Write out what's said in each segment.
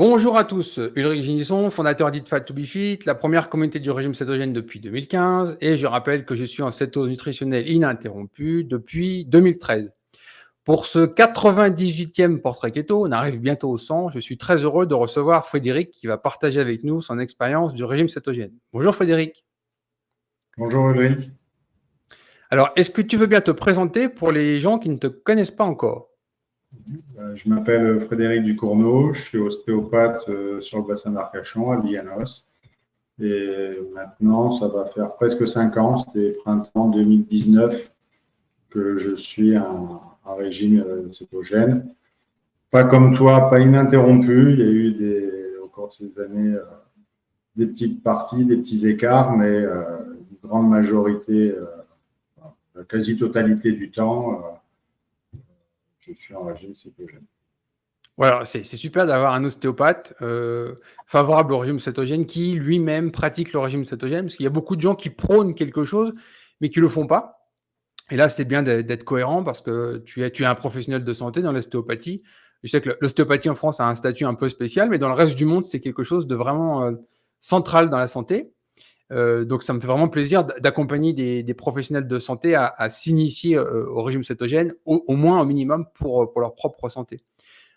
Bonjour à tous, Ulrich Ginisson, fondateur d'Eat to Be Fit, la première communauté du régime cétogène depuis 2015, et je rappelle que je suis en cétose nutritionnelle ininterrompue depuis 2013. Pour ce 98e portrait keto, on arrive bientôt au 100, je suis très heureux de recevoir Frédéric qui va partager avec nous son expérience du régime cétogène. Bonjour Frédéric. Bonjour Ulrich. Alors, est-ce que tu veux bien te présenter pour les gens qui ne te connaissent pas encore? Je m'appelle Frédéric Ducournau, je suis ostéopathe sur le bassin d'Arcachon à Biganos. Et maintenant, ça va faire presque 5 ans, c'était printemps 2019, que je suis un régime cétogène. Pas comme toi, pas ininterrompu. Il y a eu au cours de ces années des petites parties, des petits écarts, mais une grande majorité, la quasi-totalité du temps, je suis en régime cétogène. Voilà, c'est super d'avoir un ostéopathe favorable au régime cétogène qui lui-même pratique le régime cétogène, parce qu'il y a beaucoup de gens qui prônent quelque chose, mais qui ne le font pas. Et là, c'est bien d'être cohérent parce que tu es un professionnel de santé dans l'ostéopathie. Je sais que l'ostéopathie en France a un statut un peu spécial, mais dans le reste du monde, c'est quelque chose de vraiment central dans la santé. Donc, ça me fait vraiment plaisir d'accompagner des professionnels de santé à s'initier au régime cétogène, au moins au minimum pour leur propre santé.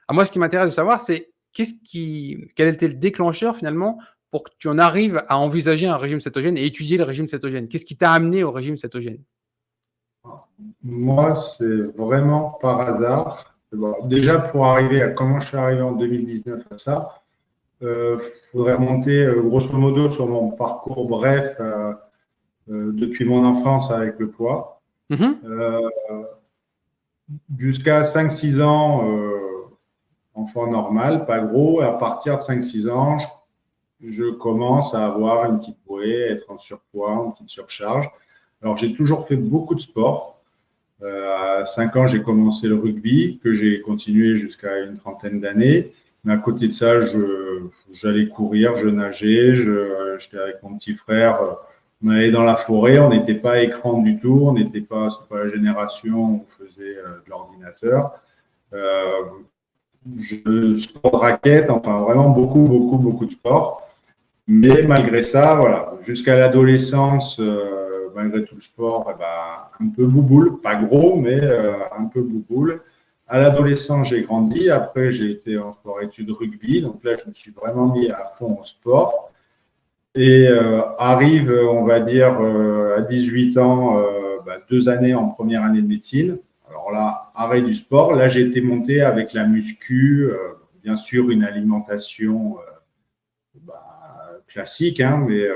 Alors moi, ce qui m'intéresse de savoir, c'est quel était le déclencheur finalement pour que tu en arrives à envisager un régime cétogène et étudier le régime cétogène. Qu'est-ce qui t'a amené au régime cétogène? Moi, c'est vraiment par hasard. Bon, déjà, pour arriver à comment je suis arrivé en 2019 à ça, il faudrait remonter grosso modo sur mon parcours bref depuis mon enfance avec le poids. Euh, Jusqu'à 5-6 ans, enfant normal, pas gros. Et à partir de 5-6 ans, je commence à avoir une petite bouée, être en surpoids, une petite surcharge. Alors, j'ai toujours fait beaucoup de sport. À 5 ans, j'ai commencé le rugby, que j'ai continué jusqu'à une trentaine d'années. Mais à côté de ça, j'allais courir, je nageais, j'étais avec mon petit frère. On allait dans la forêt, on n'était pas écran du tout, on n'était pas, c'est pas la génération où on faisait de l'ordinateur. Sport de raquette, enfin vraiment beaucoup de sport. Mais malgré ça, voilà, jusqu'à l'adolescence, malgré tout le sport, eh ben, un peu bouboule, pas gros, mais un peu bouboule. À l'adolescence, j'ai grandi. Après, j'ai été en sport-études rugby. Donc là, je me suis vraiment mis à fond au sport. Et arrive, on va dire, à 18 ans, 2 années en première année de médecine. Alors là, arrêt du sport. Là, j'ai été monté avec la muscu, bien sûr, une alimentation classique, hein, mais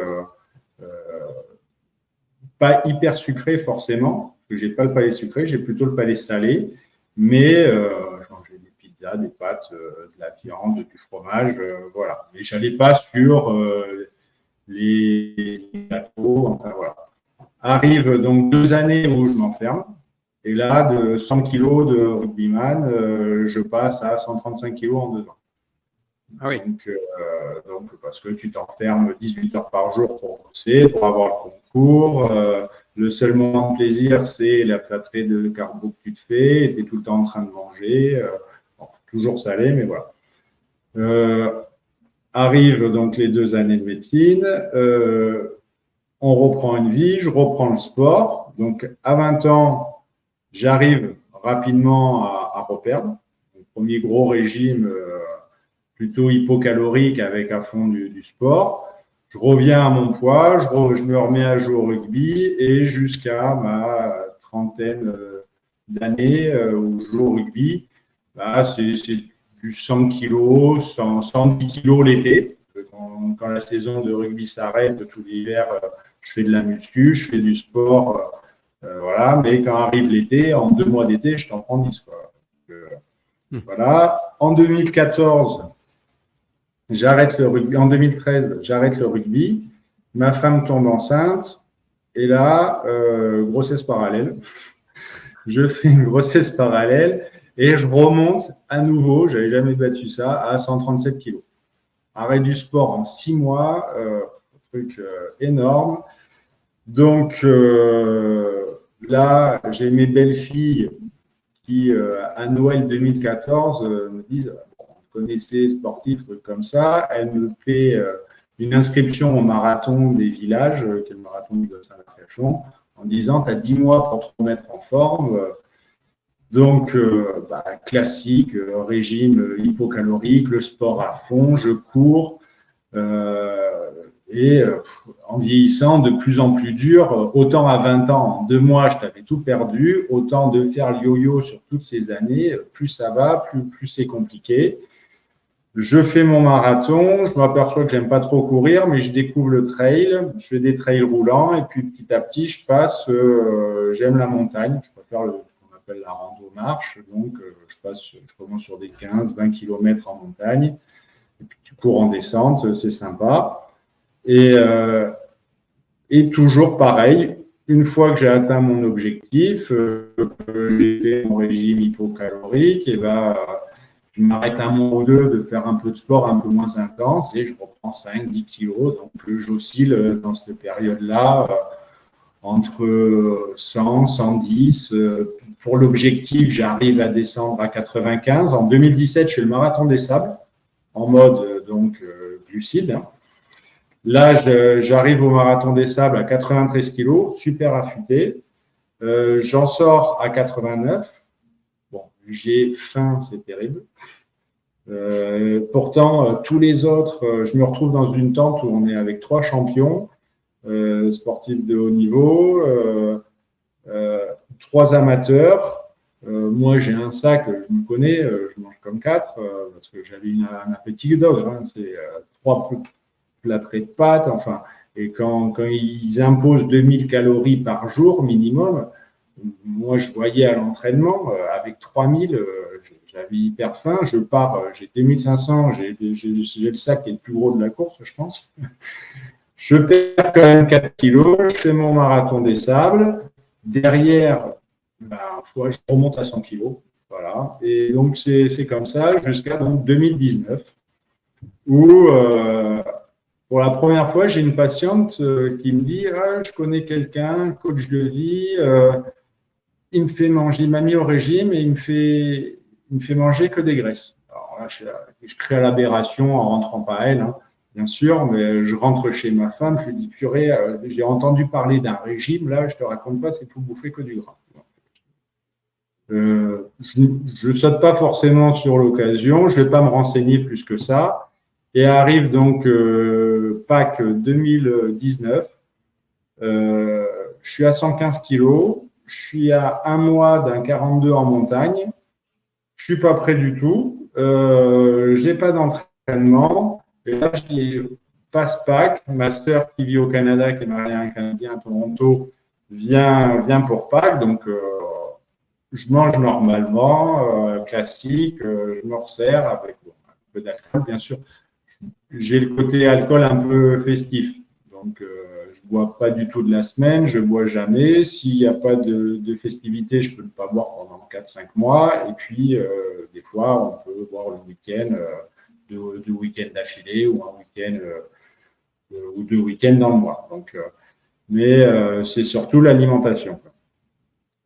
pas hyper sucré forcément, parce que j'ai pas le palais sucré, j'ai plutôt le palais salé, mais je mangeais des pizzas, des pâtes, de la viande, du fromage, voilà. Mais j'allais pas sur les gâteaux, enfin voilà. Arrive donc 2 années où je m'enferme, et là, de 100 kilos de rugbyman, je passe à 135 kilos en 2 ans. Ah oui. Donc, parce que tu t'enfermes 18 heures par jour pour bosser, pour avoir le concours. Le seul moment de plaisir, c'est la plâtrée de carbo que tu te fais. Tu es tout le temps en train de manger. Bon, toujours salé, mais voilà. Arrivent donc les 2 années de médecine. On reprend une vie, je reprends le sport. Donc, à 20 ans, j'arrive rapidement à reperdre. Le premier gros régime plutôt hypocalorique avec à fond du sport. Je reviens à mon poids, je me remets à jouer au rugby et jusqu'à ma trentaine d'années où je joue au rugby, c'est du 100 kg, 110 kg l'été. Quand la saison de rugby s'arrête, tout l'hiver, je fais de la muscu, je fais du sport, voilà. Mais quand arrive l'été, en 2 mois d'été, je t'en prends 10. Voilà. En 2014, j'arrête le rugby. En 2013, j'arrête le rugby. Ma femme tombe enceinte. Et là, grossesse parallèle. Je fais une grossesse parallèle et je remonte à nouveau, je n'avais jamais battu ça, à 137 kilos. Arrêt du sport en 6 mois, truc énorme. Donc là, j'ai mes belles filles qui, à Noël 2014, me disent connaissez, sportif, truc comme ça. Elle me fait une inscription au marathon des villages, qui est le marathon du Bassin-Arcachon, en disant, tu as 10 mois pour te remettre en forme. Donc, classique, régime hypocalorique, le sport à fond, je cours. En vieillissant, de plus en plus dur, autant à 20 ans, en 2 mois, je t'avais tout perdu, autant de faire le yo-yo sur toutes ces années, plus ça va, plus c'est compliqué. Je fais mon marathon, je m'aperçois que j'aime pas trop courir, mais je découvre le trail, je fais des trails roulants, et puis petit à petit, je passe, j'aime la montagne, je préfère ce qu'on appelle la rando-marche, donc je commence sur des 15-20 km en montagne, et puis tu cours en descente, c'est sympa. Et toujours pareil, une fois que j'ai atteint mon objectif, j'ai fait mon régime hypocalorique, et je m'arrête un mois ou deux de faire un peu de sport un peu moins intense et je reprends 5-10 kilos. Donc, j'oscille dans cette période-là entre 100, 110. Pour l'objectif, j'arrive à descendre à 95. En 2017, je fais le marathon des sables en mode glucide. Hein. Là, j'arrive au marathon des sables à 93 kilos, super affûté. J'en sors à 89. Bon, j'ai faim, c'est terrible. Pourtant, tous les autres, je me retrouve dans une tente où on est avec 3 champions sportifs de haut niveau, 3 amateurs. Moi, j'ai un sac, je me connais, je mange comme 4 parce que j'avais un appétit dog. Hein, c'est 3 plâtrés de pâtes. Enfin, et quand ils imposent 2000 calories par jour minimum, moi, je voyais à l'entraînement, avec 3000, j'avais hyper faim. Je pars, j'ai 2500, j'ai le sac qui est le plus gros de la course, je pense. Je perds quand même 4 kilos, je fais mon marathon des sables. Derrière, je remonte à 100 kilos. Voilà. Et donc, c'est comme ça jusqu'à 2019, où pour la première fois, j'ai une patiente qui me dit je connais quelqu'un, coach de vie. Il me fait manger, il m'a mis au régime et il me fait manger que des graisses. Alors là, je crée l'aberration en rentrant pas à elle, hein, bien sûr, mais je rentre chez ma femme, je lui dis purée, j'ai entendu parler d'un régime, là, je te raconte pas, c'est faut bouffer que du gras. Je saute pas forcément sur l'occasion, je vais pas me renseigner plus que ça. Et arrive donc Pâques 2019, je suis à 115 kilos. Je suis à 1 mois d'un 42 en montagne. Je suis pas prêt du tout. J'ai pas d'entraînement. Et là, je passe Pâques. Ma sœur qui vit au Canada, qui est mariée à un Canadien à Toronto, vient pour Pâques. Donc, je mange normalement, classique. Je me resserre avec un peu d'alcool, bien sûr. J'ai le côté alcool un peu festif. Donc, je ne bois pas du tout de la semaine, je ne bois jamais. S'il n'y a pas de festivité, je ne peux pas boire pendant 4-5 mois. Et puis, des fois, on peut boire le week-end, 2 week-ends d'affilée ou un week-end ou 2 week-ends dans le mois. Donc, mais c'est surtout l'alimentation.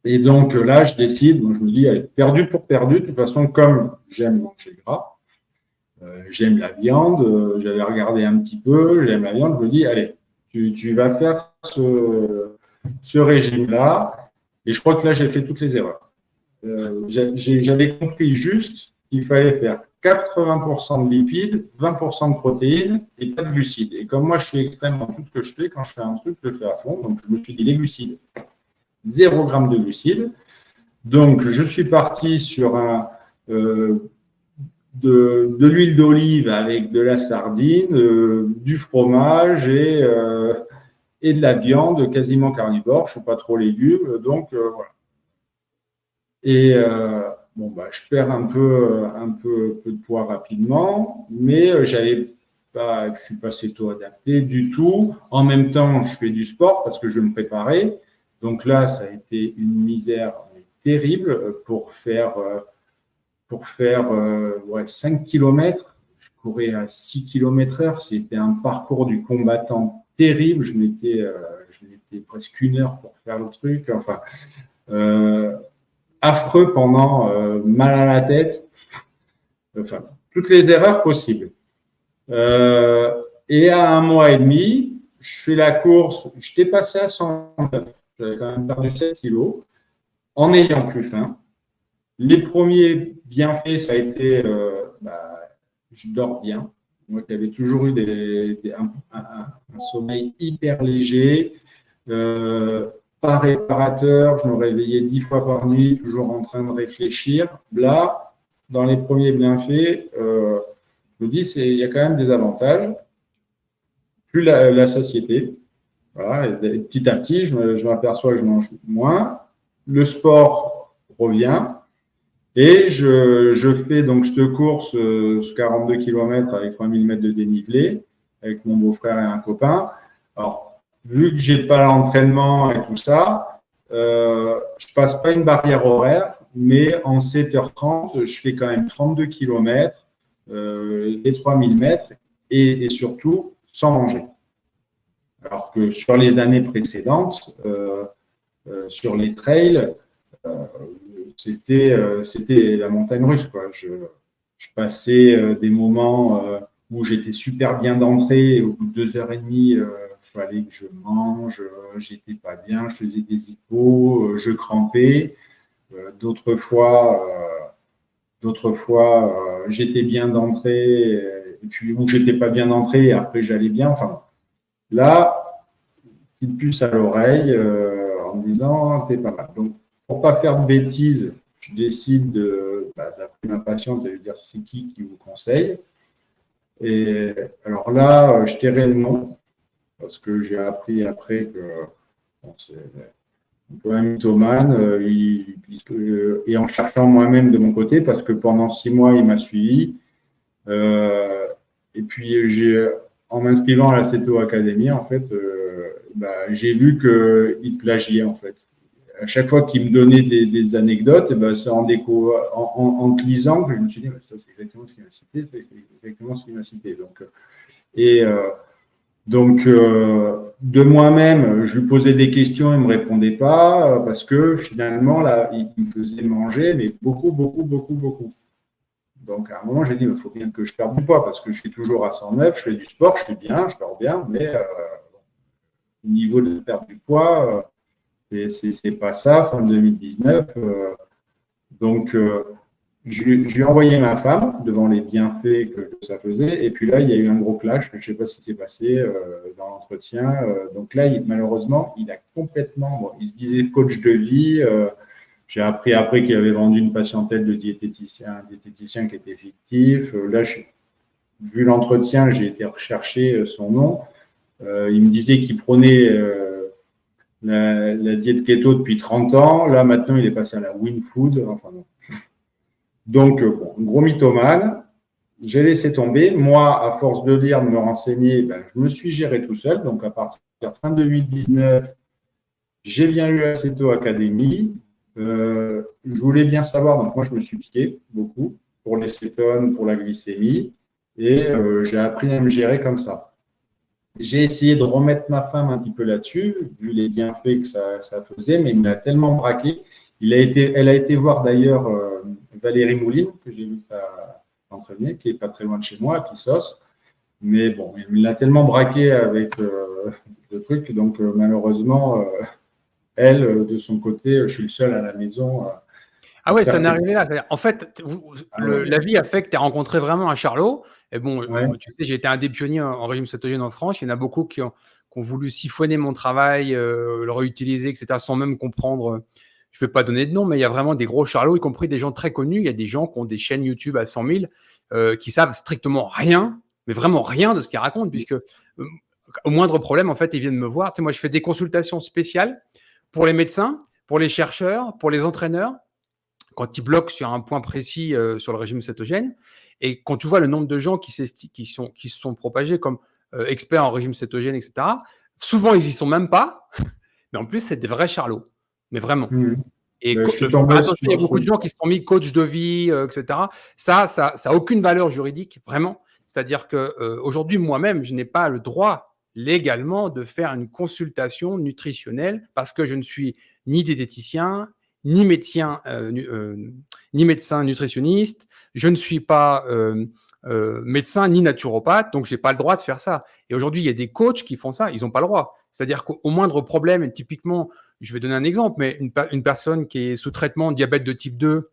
Et donc là, je décide, donc je me dis, allez, perdu pour perdu. De toute façon, comme j'aime manger gras, j'aime la viande, j'avais regardé un petit peu, j'aime la viande, je me dis, allez, tu vas faire ce régime-là. Et je crois que là, j'ai fait toutes les erreurs. J'avais compris juste qu'il fallait faire 80% de lipides, 20% de protéines et pas de glucides. Et comme moi, je suis extrême dans tout ce que je fais, quand je fais un truc, je le fais à fond. Donc, je me suis dit, les glucides, 0 g de glucides. Donc, je suis parti sur de l'huile d'olive avec de la sardine, du fromage et de la viande quasiment carnivore. Je ne suis pas trop légumes, donc voilà. Et je perds un peu de poids rapidement, mais je suis pas céto-adapté du tout. En même temps, je fais du sport parce que je me préparais. Donc là, ça a été une misère terrible pour faire 5 km. Je courais à 6 km/h. C'était un parcours du combattant terrible. Je mettais presque 1 heure pour faire le truc. Enfin, affreux pendant mal à la tête. Enfin, toutes les erreurs possibles. Et à 1 mois et demi, je fais la course, j'étais passé à 109, j'avais quand même perdu 7 kilos, en n'ayant plus faim. Les premiers bienfaits, ça a été, je dors bien. Moi qui avais toujours eu un sommeil hyper léger, pas réparateur, je me réveillais 10 fois par nuit, toujours en train de réfléchir. Là, dans les premiers bienfaits, je me dis, il y a quand même des avantages. Plus la satiété. Voilà, et petit à petit, je m'aperçois que je mange moins. Le sport revient. Et je fais donc cette course, ce 42 km avec 3000 mètres de dénivelé, avec mon beau-frère et un copain. Alors, vu que j'ai pas l'entraînement et tout ça, je passe pas une barrière horaire, mais en 7h30, je fais quand même 32 km, les 3000 mètres, et surtout sans manger. Alors que sur les années précédentes, sur les trails, c'était la montagne russe, quoi. Je passais des moments où j'étais super bien d'entrée, et au bout de 2h30, il fallait que je mange, j'étais pas bien, je faisais des hippos, je crampais. D'autres fois, j'étais bien d'entrée, et puis où j'étais pas bien d'entrée, et après j'allais bien. Enfin, là, petite puce à l'oreille en me disant t'es pas mal. Donc, pour pas faire de bêtises, je décide d'appeler ma patiente et de lui dire c'est qui vous conseille. Et alors là, je tairai le nom parce que j'ai appris après que c'est un peu un mythomane. Et en cherchant moi-même de mon côté, parce que pendant 6 mois, il m'a suivi. Et puis, en m'inscrivant à la CETO Academy, en fait, j'ai vu qu'il plagiait, en fait. À chaque fois qu'il me donnait des anecdotes, c'est en te lisant que je me suis dit, ça, c'est exactement ce qu'il m'a cité, c'est exactement ce qu'il m'a cité. Donc, de moi-même, je lui posais des questions, il ne me répondait pas, parce que finalement, là, il me faisait manger, mais beaucoup, beaucoup, beaucoup, beaucoup. Donc, à un moment, j'ai dit, il faut bien que je perde du poids, parce que je suis toujours à 109, je fais du sport, je suis bien, je dors bien, mais au niveau de perdre du poids, c'est pas ça, fin 2019. Donc, je lui ai envoyé ma femme devant les bienfaits que ça faisait. Et puis là, il y a eu un gros clash. Je ne sais pas ce qui s'est passé dans l'entretien. Donc là, malheureusement, il a complètement. Bon, il se disait coach de vie. J'ai appris après qu'il avait vendu une patientèle de diététicien, un diététicien qui était fictif. Là, vu l'entretien, j'ai été rechercher son nom. Il me disait qu'il prenait la diète keto depuis 30 ans. Là, maintenant, il est passé à la WinFood. Enfin, non. Donc, gros mythomane. J'ai laissé tomber. Moi, à force de lire, de me renseigner, je me suis géré tout seul. Donc, à partir de fin 2019, j'ai bien eu la CETO Academy. Je voulais bien savoir. Donc, moi, je me suis piqué beaucoup pour les cétones, pour la glycémie. Et j'ai appris à me gérer comme ça. J'ai essayé de remettre ma femme un petit peu là-dessus, vu les bienfaits que ça faisait, mais il m'a tellement braqué. Elle a été voir d'ailleurs Valérie Mouline, que j'ai vu entraîner, qui n'est pas très loin de chez moi, à Kissos. Mais bon, il l'a tellement braqué avec le truc, donc malheureusement, elle, de son côté, je suis le seul à la maison. Ah ouais, ça n'est arrivé là. En fait, la vie a fait que tu as rencontré vraiment un Charlot. Et bon, tu sais, j'ai été un des pionniers en régime cétogène en France. Il y en a beaucoup qui ont voulu siphonner mon travail, le réutiliser, etc., sans même comprendre. Je ne vais pas donner de nom, mais il y a vraiment des gros Charlots, y compris des gens très connus. Il y a des gens qui ont des chaînes YouTube à 100 000 qui savent strictement rien, mais vraiment rien de ce qu'ils racontent, puisque au moindre problème, en fait, ils viennent me voir. Tu sais, moi, je fais des consultations spéciales pour les médecins, pour les chercheurs, pour les entraîneurs, quand ils bloquent sur un point précis sur le régime cétogène. Et quand tu vois le nombre de gens qui se sont propagés comme experts en régime cétogène, etc., souvent, ils n'y sont même pas. Mais en plus, c'est des vrais charlots. Mais vraiment. Et attention, il y a beaucoup de gens qui se sont mis coach de vie, etc. Ça n'a aucune valeur juridique, vraiment. C'est-à-dire qu'aujourd'hui, moi-même, je n'ai pas le droit légalement de faire une consultation nutritionnelle parce que je ne suis ni diététicien, ni médecin, ni médecin nutritionniste, je ne suis pas médecin ni naturopathe, donc j'ai pas le droit de faire ça. Et aujourd'hui, il y a des coachs qui font ça, ils n'ont pas le droit. C'est-à-dire qu'au moindre problème, et typiquement, je vais donner un exemple, mais une personne qui est sous traitement de diabète de type 2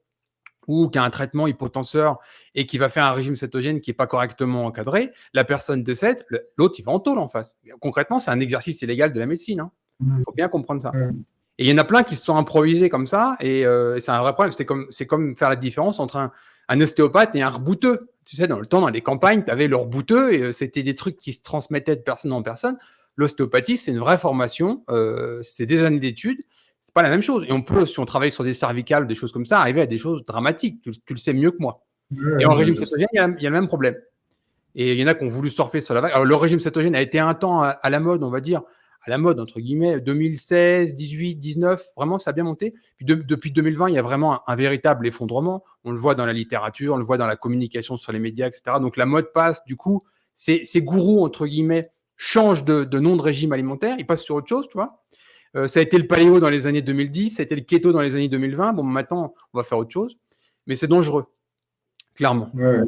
ou qui a un traitement hypotenseur et qui va faire un régime cétogène qui n'est pas correctement encadré, la personne décède, l'autre, il va en tôle en face. Concrètement, c'est un exercice illégal de la médecine. Il faut bien comprendre ça. Et il y en a plein qui se sont improvisés comme ça, et c'est un vrai problème. C'est comme faire la différence entre un ostéopathe et un rebouteux. Tu sais, dans le temps, dans les campagnes, tu avais le rebouteux, et c'était des trucs qui se transmettaient de personne en personne. L'ostéopathie, c'est une vraie formation, c'est des années d'études, c'est pas la même chose. Et on peut, si on travaille sur des cervicales, des choses comme ça, arriver à des choses dramatiques. Tu le sais mieux que moi. Et en régime cétogène, il y a le même problème. Et il y en a qui ont voulu surfer sur la vague. Alors, le régime cétogène a été un temps à la mode, on va dire, à la mode, entre guillemets, 2016, 18, 19, vraiment, ça a bien monté. Puis depuis 2020, il y a vraiment un véritable effondrement. On le voit dans la littérature, on le voit dans la communication sur les médias, etc. Donc, la mode passe, du coup, ces gourous, entre guillemets, changent de nom de régime alimentaire, ils passent sur autre chose, tu vois. Ça a été le paléo dans les années 2010, ça a été le keto dans les années 2020. Bon, maintenant, on va faire autre chose. Mais c'est dangereux, clairement. Ouais,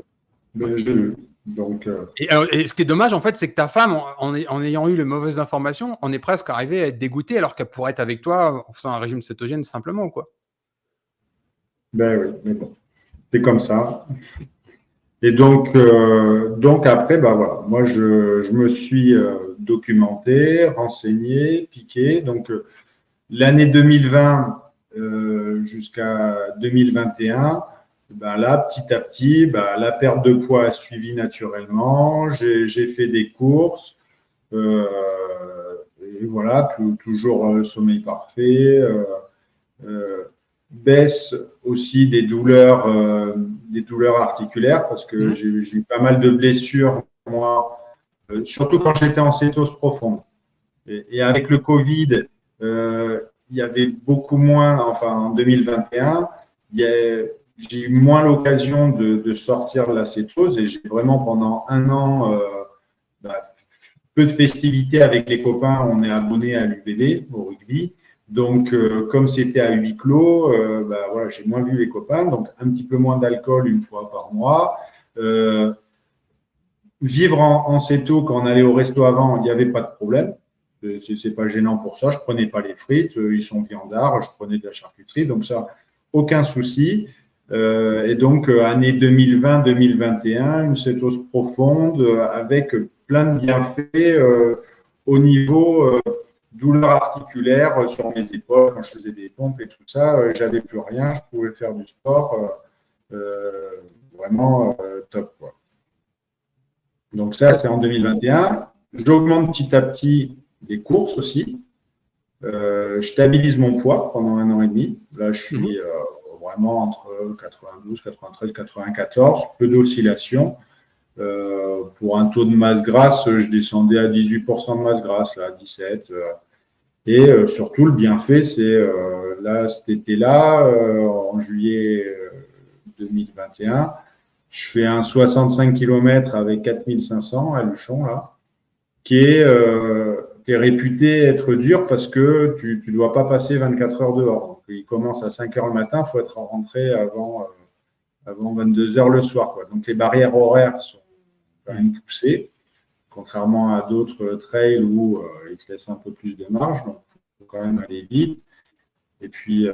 j'ai lu. Donc, et ce qui est dommage, en fait, c'est que ta femme, en ayant eu les mauvaises informations, en est presque arrivée à être dégoûtée alors qu'elle pourrait être avec toi en faisant un régime cétogène simplement, quoi. ben oui, mais bon, c'est comme ça. Et donc après, bah voilà, moi je me suis documenté, renseigné, piqué. Donc l'année 2020 jusqu'à 2021, ben là, petit à petit, ben, la perte de poids a suivi naturellement. J'ai fait des courses, et voilà, toujours sommeil parfait. Baisse aussi des douleurs articulaires parce que j'ai eu pas mal de blessures, moi, surtout quand j'étais en cétose profonde. Et avec le Covid, il y avait beaucoup moins, enfin en 2021, j'ai eu moins l'occasion de sortir de la cétose et j'ai vraiment pendant un an peu de festivités avec les copains. On est abonné à l'UBB, au rugby. Donc, comme c'était à huis clos, voilà, j'ai moins vu les copains, donc un petit peu moins d'alcool une fois par mois. Vivre en céto, quand on allait au resto avant, il n'y avait pas de problème. C'est pas gênant pour ça. Je prenais pas les frites, ils sont viandards, je prenais de la charcuterie, donc ça, aucun souci. Et donc, année 2020-2021, une cétose profonde avec plein de bienfaits au niveau douleur articulaire sur mes épaules quand je faisais des pompes et tout ça. J'avais plus rien, je pouvais faire du sport, vraiment top, quoi. Donc ça, c'est en 2021. J'augmente petit à petit les courses aussi. Je stabilise mon poids pendant un an et demi. Là, je suis vraiment entre 92, 93, 94, peu d'oscillation. Pour un taux de masse grasse, je descendais à 18% de masse grasse, là, à 17%. Et surtout, le bienfait, c'est là, cet été-là, en juillet 2021, je fais un 65 km avec 4500 à Luchon, là, qui est réputé être dur parce que tu ne dois pas passer 24 heures dehors. Donc, il commence à 5 heures le matin, il faut être rentré avant 22 heures le soir, quoi. Donc, les barrières horaires sont quand même poussées, contrairement à d'autres trails où ils te laissent un peu plus de marge. Donc, il faut quand même aller vite. Et puis,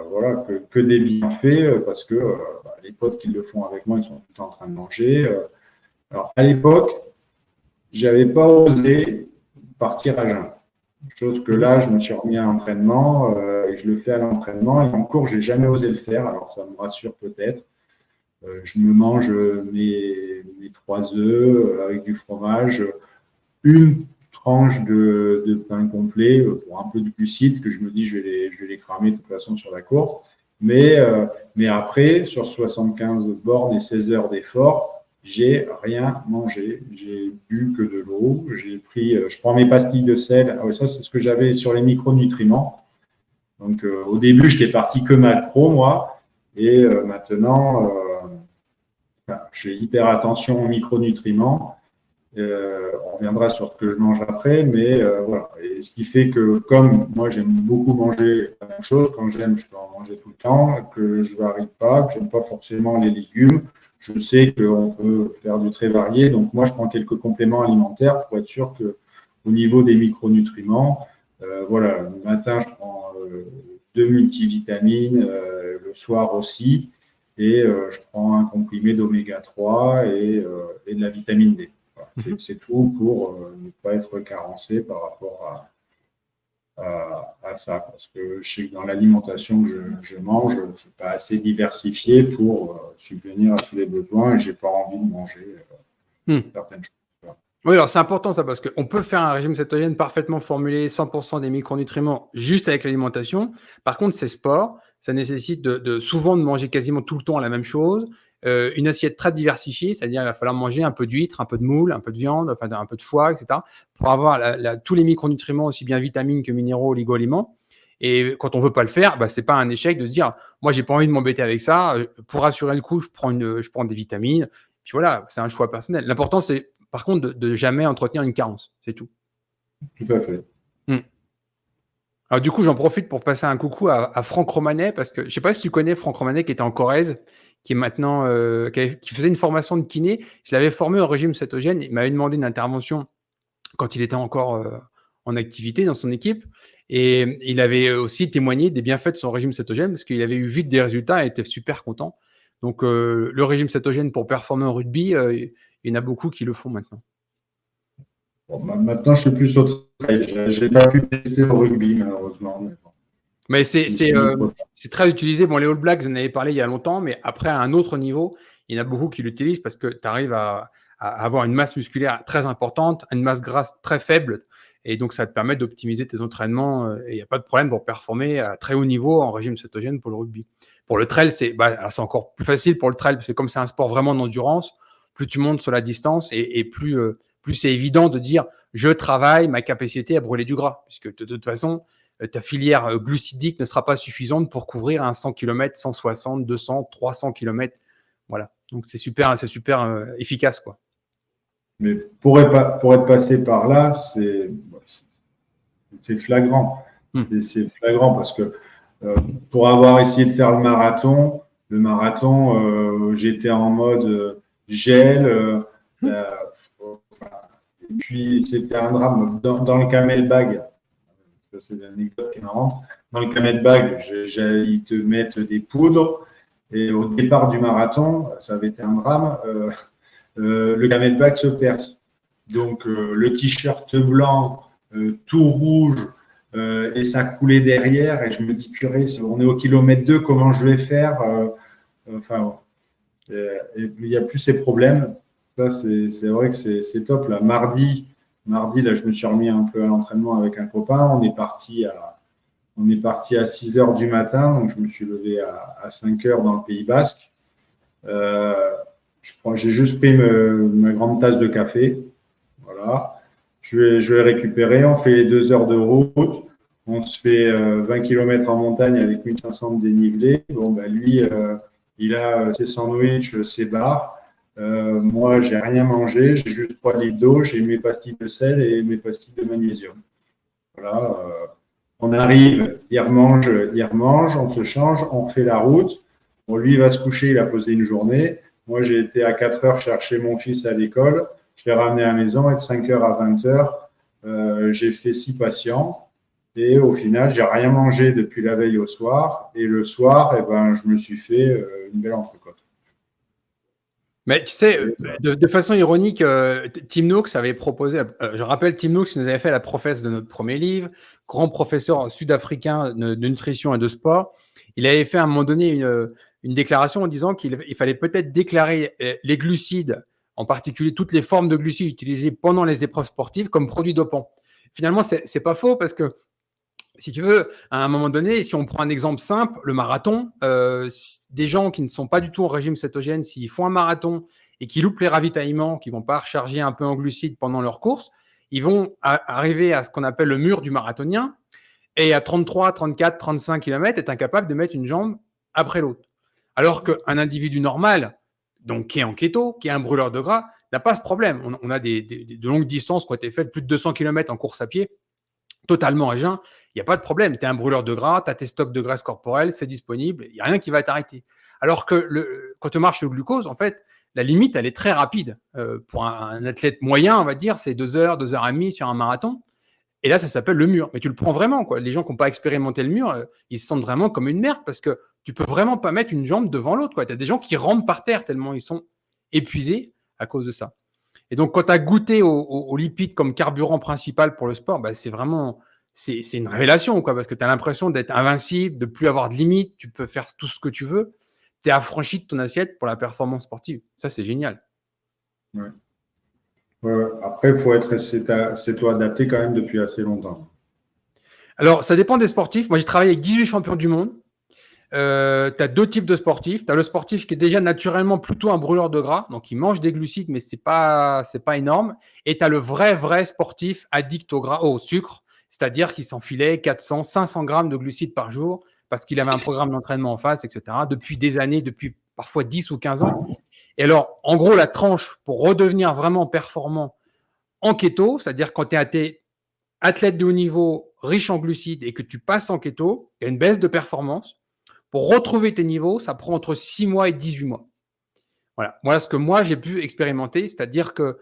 voilà, que des bienfaits parce que les potes qui le font avec moi, ils sont tout le temps en train de manger. Alors, à l'époque, je n'avais pas osé partir à jeun. Chose que là, je me suis remis à l'entraînement et je le fais à l'entraînement. Et en cours, je n'ai jamais osé le faire. Alors, ça me rassure peut-être. Je me mange mes 3 œufs avec du fromage, une tranche de pain complet pour un peu de glucides que je me dis je vais les cramer de toute façon sur la course. Mais après, sur 75 bornes et 16 heures d'effort, j'ai rien mangé. J'ai bu que de l'eau. Je prends mes pastilles de sel. Ah, ça, c'est ce que j'avais sur les micronutriments. Donc, au début, je n'étais parti que macro, moi. Et maintenant, je fais hyper attention aux micronutriments. On reviendra sur ce que je mange après, mais voilà. Et ce qui fait que, comme moi j'aime beaucoup manger la même chose, quand j'aime, je peux en manger tout le temps, que je ne varie pas, que je n'aime pas forcément les légumes, je sais qu'on peut faire du très varié. Donc moi, je prends quelques compléments alimentaires pour être sûr que, au niveau des micronutriments, voilà, le matin, je prends 2 multivitamines, le soir aussi, et je prends un comprimé d'oméga 3 et de la vitamine D. Voilà. C'est tout pour ne pas être carencé par rapport à ça. Parce que je sais que dans l'alimentation que je mange, ce n'est pas assez diversifié pour subvenir à tous les besoins et je n'ai pas envie de manger certaines choses. Oui, alors c'est important ça, parce qu'on peut faire un régime cétogène parfaitement formulé, 100% des micronutriments juste avec l'alimentation. Par contre, c'est sport, ça nécessite souvent de manger quasiment tout le temps la même chose, une assiette très diversifiée, c'est-à-dire qu'il va falloir manger un peu d'huître, un peu de moule, un peu de viande, enfin un peu de foie, etc., pour avoir tous les micronutriments, aussi bien vitamines que minéraux, oligo-aliments. Et quand on veut pas le faire, c'est pas un échec de se dire, moi j'ai pas envie de m'embêter avec ça, pour assurer le coup, je prends des vitamines. Puis voilà, c'est un choix personnel. L'important, c'est par contre de jamais entretenir une carence, c'est tout. Tout à fait. Alors du coup, j'en profite pour passer un coucou à Franck Romanet, parce que je ne sais pas si tu connais Franck Romanet, qui était en Corrèze, qui est maintenant, qui faisait une formation de kiné. Je l'avais formé au régime cétogène. Il m'avait demandé une intervention quand il était encore en activité dans son équipe. Et il avait aussi témoigné des bienfaits de son régime cétogène, parce qu'il avait eu vite des résultats et était super content. Donc le régime cétogène pour performer au rugby, il y en a beaucoup qui le font maintenant. Bon, maintenant, je suis plus au trail. Je n'ai pas pu tester au rugby, malheureusement. Mais c'est très utilisé. Bon, les All Blacks, j'en avais parlé il y a longtemps, mais après, à un autre niveau, il y en a beaucoup qui l'utilisent parce que tu arrives à avoir une masse musculaire très importante, une masse grasse très faible, et donc ça te permet d'optimiser tes entraînements, et il n'y a pas de problème pour performer à très haut niveau en régime cétogène pour le rugby. Pour le trail, c'est encore plus facile pour le trail, parce que comme c'est un sport vraiment d'endurance, plus tu montes sur la distance et plus c'est évident de dire je travaille ma capacité à brûler du gras, puisque de toute façon, ta filière glucidique ne sera pas suffisante pour couvrir un 100 km, 160, 200, 300 km. Voilà. Donc, c'est super efficace, quoi. Mais pour être passé par là, c'est flagrant. C'est flagrant parce que pour avoir essayé de faire le marathon, j'étais en mode gel. Et puis, c'était un drame. Dans le camelback, ça c'est une anecdote qui est marrante. Dans le camelback, ils te mettent des poudres. Et au départ du marathon, ça avait été un drame. Le camelback se perce. Donc, le t-shirt blanc, tout rouge, et ça coulait derrière. Et je me dis, purée, on est au kilomètre 2, comment je vais faire il n'y a plus ces problèmes. Ça, c'est vrai que c'est top. Là, mardi, là, je me suis remis un peu à l'entraînement avec un copain. On est parti à 6 heures du matin. Donc, je me suis levé à 5 heures dans le Pays Basque. J'ai juste pris ma grande tasse de café. Voilà. Je vais récupérer. On fait les 2 heures de route. On se fait 20 km en montagne avec 1500 de dénivelé. Bon, lui, il a ses sandwichs, ses bars. Moi, j'ai rien mangé. J'ai juste 3 litres d'eau. J'ai mes pastilles de sel et mes pastilles de magnésium. Voilà. On arrive, il remange, on se change, on fait la route. Bon, lui, il va se coucher, il a posé une journée. Moi, j'ai été à 4 heures chercher mon fils à l'école. Je l'ai ramené à la maison et de 5 heures à 20 heures, j'ai fait 6 patients. Et au final, j'ai rien mangé depuis la veille au soir. Et le soir, je me suis fait une belle entrecôte. Mais tu sais, de façon ironique, Tim Noakes avait proposé, je rappelle Tim Noakes qui nous avait fait la préface de notre premier livre, grand professeur sud-africain de nutrition et de sport. Il avait fait à un moment donné une déclaration en disant qu'il fallait peut-être déclarer les glucides, en particulier toutes les formes de glucides utilisées pendant les épreuves sportives, comme produits dopants. Finalement, c'est pas faux, parce que si tu veux, à un moment donné, si on prend un exemple simple, le marathon, des gens qui ne sont pas du tout en régime cétogène, s'ils font un marathon et qui loupent les ravitaillements, qui ne vont pas recharger un peu en glucides pendant leur course, ils vont arriver à ce qu'on appelle le mur du marathonien, et à 33, 34, 35 km, est incapable de mettre une jambe après l'autre. Alors qu'un individu normal, donc qui est en kéto, qui est un brûleur de gras, n'a pas ce problème. On a de longues distances qui ont été faites, plus de 200 km en course à pied, totalement à jeun. Il n'y a pas de problème. Tu es un brûleur de gras, tu as tes stocks de graisse corporelle, c'est disponible, il n'y a rien qui va t'arrêter. Alors que quand tu marches au glucose, en fait, la limite, elle est très rapide. Pour un athlète moyen, on va dire, c'est 2 heures, 2 heures et demie sur un marathon. Et là, ça s'appelle le mur. Mais tu le prends vraiment, quoi. Les gens qui n'ont pas expérimenté le mur, ils se sentent vraiment comme une merde parce que tu peux vraiment pas mettre une jambe devant l'autre, quoi. Tu as des gens qui rampent par terre tellement ils sont épuisés à cause de ça. Et donc, quand tu as goûté aux lipides comme carburant principal pour le sport, c'est vraiment c'est une révélation, quoi, parce que tu as l'impression d'être invincible, de plus avoir de limites, tu peux faire tout ce que tu veux. Tu es affranchi de ton assiette pour la performance sportive. Ça, c'est génial. Ouais. Ouais. Après, c'est toi adapté quand même depuis assez longtemps. Alors, ça dépend des sportifs. Moi, j'ai travaillé avec 18 champions du monde. Tu as 2 types de sportifs. Tu as le sportif qui est déjà naturellement plutôt un brûleur de gras, donc il mange des glucides, mais c'est pas énorme. Et tu as le vrai sportif addict au gras, au sucre, c'est-à-dire qu'il s'enfilait 400, 500 grammes de glucides par jour parce qu'il avait un programme d'entraînement en face, etc. Depuis des années, depuis parfois 10 ou 15 ans. Et alors, en gros, la tranche pour redevenir vraiment performant en keto, c'est-à-dire quand tu es athlète de haut niveau, riche en glucides et que tu passes en keto, il y a une baisse de performance. Pour retrouver tes niveaux, ça prend entre 6 mois et 18 mois. Voilà ce que moi, j'ai pu expérimenter. C'est-à-dire que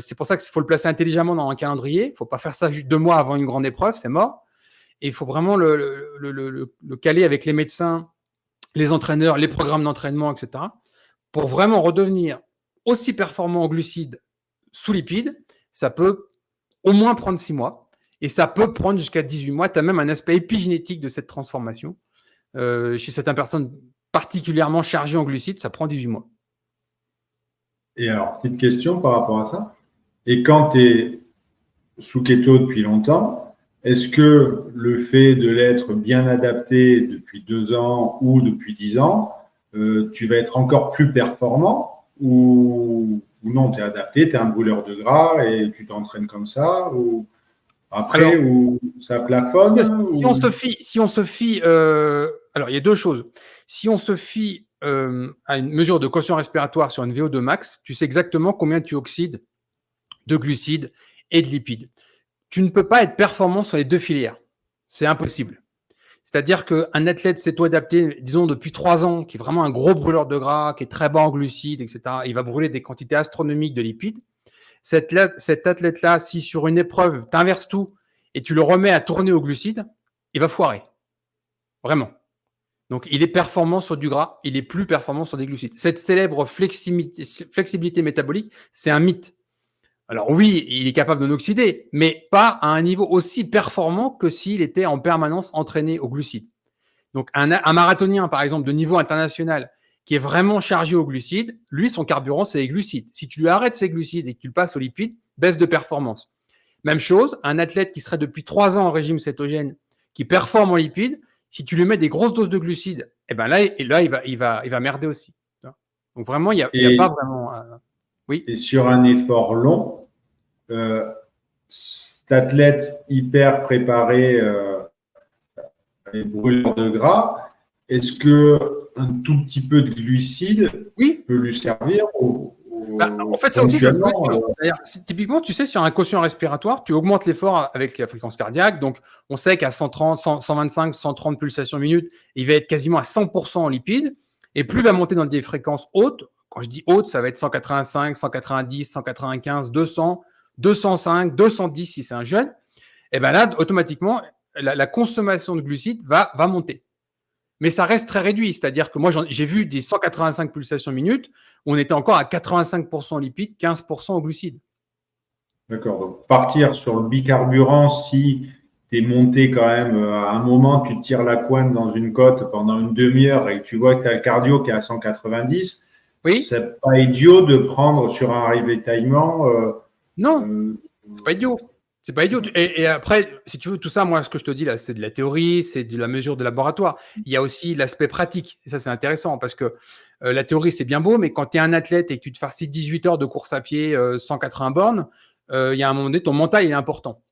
c'est pour ça qu'il faut le placer intelligemment dans un calendrier. Il ne faut pas faire ça juste 2 mois avant une grande épreuve, c'est mort. Et il faut vraiment le caler avec les médecins, les entraîneurs, les programmes d'entraînement, etc. pour vraiment redevenir aussi performant en glucides sous lipides. Ça peut au moins prendre 6 mois. Et ça peut prendre jusqu'à 18 mois. Tu as même un aspect épigénétique de cette transformation. Chez certaines personnes particulièrement chargées en glucides, ça prend 18 mois. Et alors, petite question par rapport à ça. Et quand tu es sous keto depuis longtemps, est-ce que le fait de l'être bien adapté depuis 2 ans ou depuis 10 ans, tu vas être encore plus performant ou non, tu es adapté, tu es un brûleur de gras et tu t'entraînes comme ça ou après, alors, ou ça plafonne Si on se fie alors, il y a 2 choses. Si on se fie à une mesure de quotient respiratoire sur une VO2 max, tu sais exactement combien tu oxydes de glucides et de lipides. Tu ne peux pas être performant sur les 2 filières. C'est impossible. C'est-à-dire qu'un athlète céto-adapté, disons depuis 3 ans, qui est vraiment un gros brûleur de gras, qui est très bas en glucides, etc., il va brûler des quantités astronomiques de lipides. Cet athlète-là, si sur une épreuve, tu inverses tout et tu le remets à tourner aux glucides, il va foirer. Vraiment. Donc, il est performant sur du gras, il est plus performant sur des glucides. Cette célèbre flexibilité métabolique, c'est un mythe. Alors oui, il est capable de n'oxyder, mais pas à un niveau aussi performant que s'il était en permanence entraîné aux glucides. Donc, un marathonien, par exemple, de niveau international, qui est vraiment chargé aux glucides, lui, son carburant, c'est les glucides. Si tu lui arrêtes ses glucides et que tu le passes aux lipides, baisse de performance. Même chose, un athlète qui serait depuis 3 ans en régime cétogène, qui performe en lipides, si tu lui mets des grosses doses de glucides, eh ben là il va merder aussi. Donc vraiment, il n'y a pas vraiment... oui. Et sur un effort long, cet athlète hyper préparé, brûleur de gras, est-ce qu'un tout petit peu de glucides peut lui servir en fait, ça aussi, ça typiquement, tu sais, sur un quotient respiratoire, tu augmentes l'effort avec la fréquence cardiaque. Donc, on sait qu'à 130, 125, 130 pulsations minutes, il va être quasiment à 100% en lipides. Et plus il va monter dans des fréquences hautes, quand je dis hautes, ça va être 185, 190, 195, 200, 205, 210 si c'est un jeune. Et bien là, automatiquement, la consommation de glucides va monter. Mais ça reste très réduit. C'est-à-dire que moi, j'ai vu des 185 pulsations minutes où on était encore à 85% lipides, 15% au glucides. D'accord. Donc, partir sur le bicarburant, si tu es monté quand même, à un moment, tu tires la couenne dans une côte pendant une demi-heure et que tu vois que tu as le cardio qui est à 190, c'est pas idiot de prendre sur un ravitaillement. Non, c'est pas idiot. C'est pas idiot. Et après, si tu veux, tout ça, moi, ce que je te dis là, c'est de la théorie, c'est de la mesure de laboratoire. Il y a aussi l'aspect pratique. Et ça, c'est intéressant parce que la théorie, c'est bien beau, mais quand tu es un athlète et que tu te farcis 18 heures de course à pied, 180 bornes, il y a un moment donné, ton mental, il est important.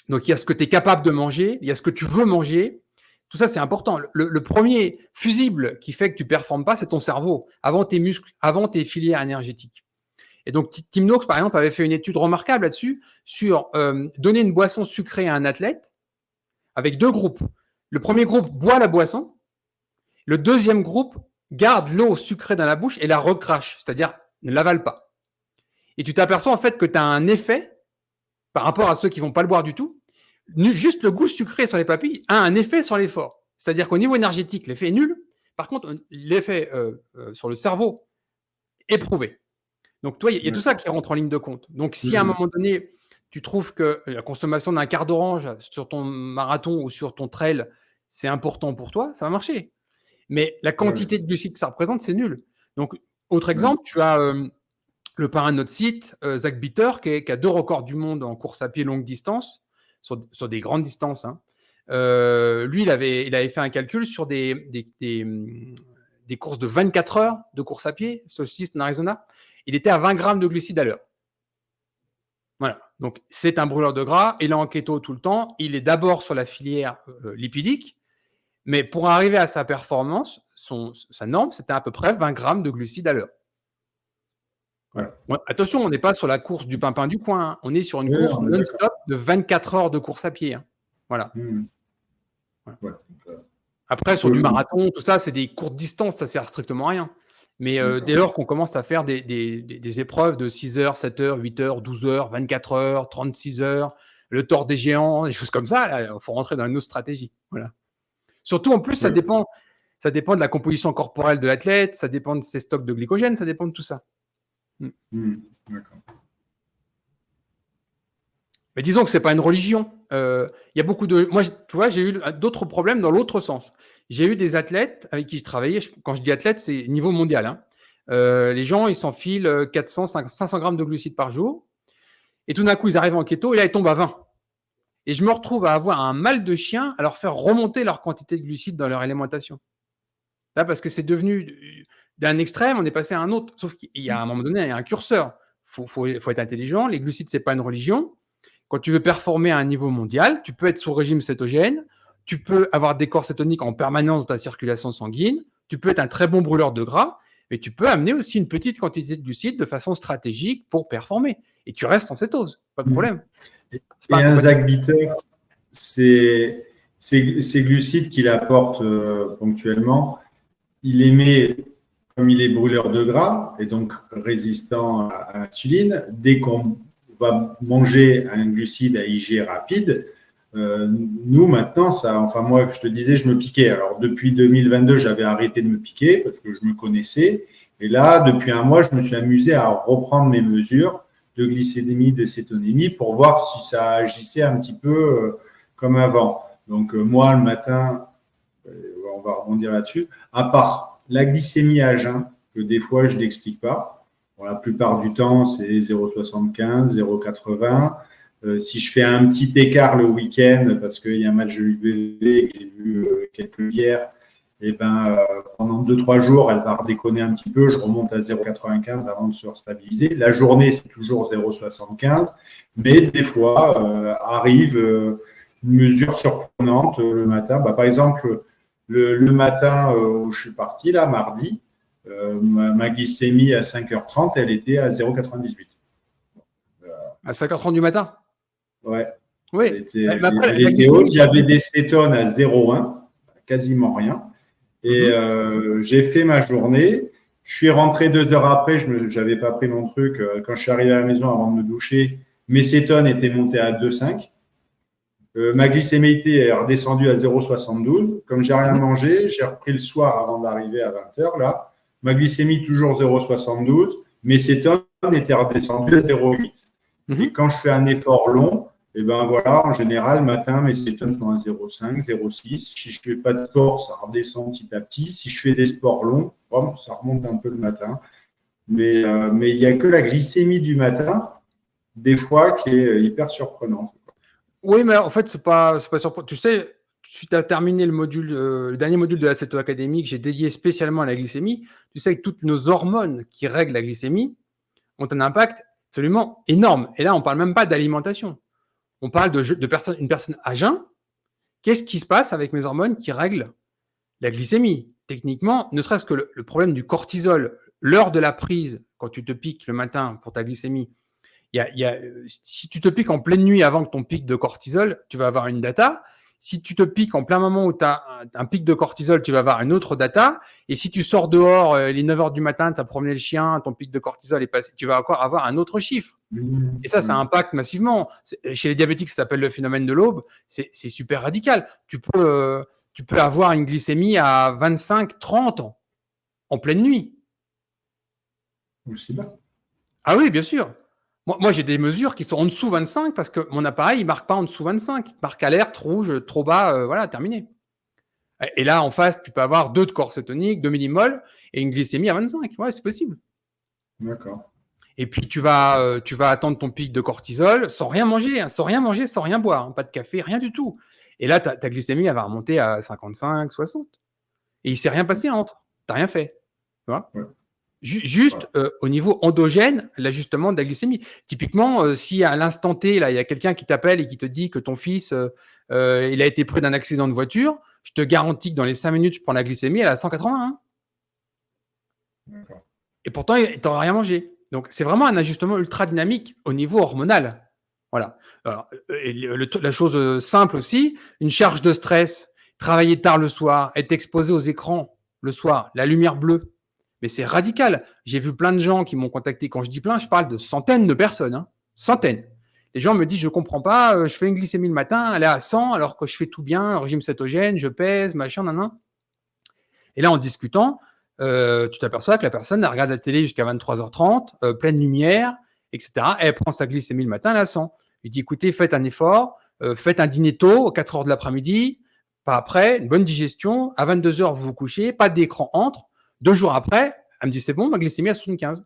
Donc, il y a ce que tu es capable de manger, il y a ce que tu veux manger. Tout ça, c'est important. Le premier fusible qui fait que tu ne performes pas, c'est ton cerveau, avant tes muscles, avant tes filières énergétiques. Et donc, Tim Noakes, par exemple, avait fait une étude remarquable là-dessus sur donner une boisson sucrée à un athlète avec 2 groupes. Le premier groupe boit la boisson. Le deuxième groupe garde l'eau sucrée dans la bouche et la recrache, c'est-à-dire ne l'avale pas. Et tu t'aperçois en fait que tu as un effet par rapport à ceux qui ne vont pas le boire du tout. Juste le goût sucré sur les papilles a un effet sur l'effort. C'est-à-dire qu'au niveau énergétique, l'effet est nul. Par contre, l'effet sur le cerveau est prouvé. Donc, toi, il y a tout ça qui rentre en ligne de compte. Donc, si à un moment donné, tu trouves que la consommation d'un quart d'orange sur ton marathon ou sur ton trail, c'est important pour toi, ça va marcher. Mais la quantité de glucides que ça représente, c'est nul. Donc, autre exemple, tu as le parrain de notre site, Zach Bitter, qui a 2 records du monde en course à pied longue distance, sur des grandes distances. Hein. Lui, il avait fait un calcul sur des courses de 24 heures de course à pied, solstice en Arizona. Il était à 20 grammes de glucides à l'heure. Voilà. Donc, c'est un brûleur de gras. Il est en keto tout le temps. Il est d'abord sur la filière lipidique. Mais pour arriver à sa performance, sa norme, c'était à peu près 20 grammes de glucides à l'heure. Voilà. Bon, attention, on n'est pas sur la course du pimpin du coin. Hein. On est sur une course non-stop de 24 heures de course à pied. Hein. Voilà. Voilà. Après, sur du marathon, tout ça, c'est des courtes distances. Ça ne sert strictement à rien. Mais dès lors qu'on commence à faire des épreuves de 6 heures, 7 heures, 8 heures, 12 heures, 24 heures, 36 heures, le tort des géants, des choses comme ça, il faut rentrer dans une autre stratégie. Voilà. Surtout, en plus, ça dépend de la composition corporelle de l'athlète, ça dépend de ses stocks de glycogène, ça dépend de tout ça. D'accord. Mais disons que ce n'est pas une religion. Il y a beaucoup de... Moi, tu vois, j'ai eu d'autres problèmes dans l'autre sens. J'ai eu des athlètes avec qui je travaillais. Quand je dis athlète, c'est niveau mondial. Hein. Les gens, ils s'enfilent 400, 500 grammes de glucides par jour. Et tout d'un coup, ils arrivent en keto et là, ils tombent à 20. Et je me retrouve à avoir un mal de chien à leur faire remonter leur quantité de glucides dans leur alimentation. Là, parce que c'est devenu d'un extrême, on est passé à un autre. Sauf qu'il y a à un moment donné, il y a un curseur. Faut être intelligent. Les glucides, ce n'est pas une religion. Quand tu veux performer à un niveau mondial, tu peux être sous régime cétogène, tu peux avoir des corps cétoniques en permanence dans ta circulation sanguine, tu peux être un très bon brûleur de gras, mais tu peux amener aussi une petite quantité de glucides de façon stratégique pour performer. Et tu restes en cétose, pas de problème. Et un Zach Bitter, ces glucides qu'il apporte ponctuellement, il les met, comme il est brûleur de gras et donc résistant à l'insuline, dès qu'on va manger un glucide à IG rapide, nous maintenant, moi, je te disais, je me piquais. Alors depuis 2022, j'avais arrêté de me piquer parce que je me connaissais. Et là, depuis un mois, je me suis amusé à reprendre mes mesures de glycémie, de cétonémie pour voir si ça agissait un petit peu comme avant. Donc moi, le matin, on va rebondir là-dessus, à part la glycémie à jeun, que des fois, je n'explique pas. Bon, la plupart du temps, c'est 0,75, 0,80. Si je fais un petit écart le week-end, parce qu'il y a un match de l'UBB que j'ai vu quelques bières, et pendant 2-3 jours, elle va redéconner un petit peu. Je remonte à 0,95 avant de se restabiliser. La journée, c'est toujours 0,75. Mais des fois, arrive une mesure surprenante le matin. Par exemple, le matin où je suis parti, là, mardi, ma glycémie à 5h30, elle était à 0,98. À 5h30 du matin? Ouais. Oui. Elle était haute. J'avais des cétones à 0,1, quasiment rien. Et j'ai fait ma journée. Je suis rentré 2 heures après. Je n'avais pas pris mon truc. Quand je suis arrivé à la maison avant de me doucher, mes cétones étaient montées à 2,5. Ma glycémie est redescendue à 0,72. Comme j'ai rien mangé, j'ai repris le soir avant d'arriver à 20h. Là, ma glycémie toujours 0,72. Mes cétones étaient redescendues à 0,8. Et quand je fais un effort long, et voilà, en général, le matin, mes cétones sont à 0,5, 0,6. Si je ne fais pas de sport, ça redescend petit à petit. Si je fais des sports longs, ça remonte un peu le matin. Mais il n'y a que la glycémie du matin, des fois, qui est hyper surprenante. Oui, mais en fait, c'est pas surprenant. Tu sais, tu as terminé le dernier module de la Céto Academy que j'ai dédié spécialement à la glycémie. Tu sais que toutes nos hormones qui règlent la glycémie ont un impact absolument énorme. Et là, on ne parle même pas d'alimentation. On parle d'une personne à jeun. Qu'est-ce qui se passe avec mes hormones qui règlent la glycémie? Techniquement, ne serait-ce que le problème du cortisol, l'heure de la prise, quand tu te piques le matin pour ta glycémie, si tu te piques en pleine nuit avant que ton pic de cortisol, tu vas avoir une data. Si tu te piques en plein moment où tu as un pic de cortisol, tu vas avoir une autre data. Et si tu sors dehors, les 9 heures du matin, tu as promené le chien, ton pic de cortisol est passé, tu vas encore avoir un autre chiffre. Et ça impacte massivement. Chez les diabétiques, ça s'appelle le phénomène de l'aube. C'est super radical. Tu peux avoir une glycémie à 25, 30 ans, en pleine nuit. Aussi bas. Ah oui, bien sûr. Moi, j'ai des mesures qui sont en dessous 25 parce que mon appareil, il ne marque pas en dessous 25. Il marque alerte, rouge, trop bas, voilà, terminé. Et là, en face, tu peux avoir 2 de corps cétonique, 2 millimoles et une glycémie à 25. Ouais, c'est possible. D'accord. Et puis, tu vas attendre ton pic de cortisol sans rien manger, sans rien boire, pas de café, rien du tout. Et là, ta glycémie, elle va remonter à 55, 60. Et il ne s'est rien passé entre. Tu n'as rien fait. Tu vois ? Ouais. Juste au niveau endogène, l'ajustement de la glycémie. Typiquement, si à l'instant T, là, il y a quelqu'un qui t'appelle et qui te dit que ton fils, il a été pris d'un accident de voiture, je te garantis que dans les 5 minutes, je prends la glycémie, elle est à 181. D'accord. Et pourtant, tu n'auras rien mangé. Donc, c'est vraiment un ajustement ultra dynamique au niveau hormonal. Voilà. Alors, la chose simple aussi, une charge de stress, travailler tard le soir, être exposé aux écrans le soir, la lumière bleue. Mais c'est radical. J'ai vu plein de gens qui m'ont contacté. Quand je dis plein, je parle de centaines de personnes. Hein. Centaines. Les gens me disent, je ne comprends pas, je fais une glycémie le matin, elle est à 100, alors que je fais tout bien, le régime cétogène, je pèse, machin, nan. Et là, en discutant, tu t'aperçois que la personne, elle regarde la télé jusqu'à 23h30, pleine lumière, etc. Et elle prend sa glycémie le matin, elle est à 100. Il dit, écoutez, faites un effort, faites un dîner tôt, 4h de l'après-midi, pas après, une bonne digestion, à 22h, vous vous couchez, pas d'écran entre. 2 jours après, elle me dit, c'est bon, ma glycémie à 75.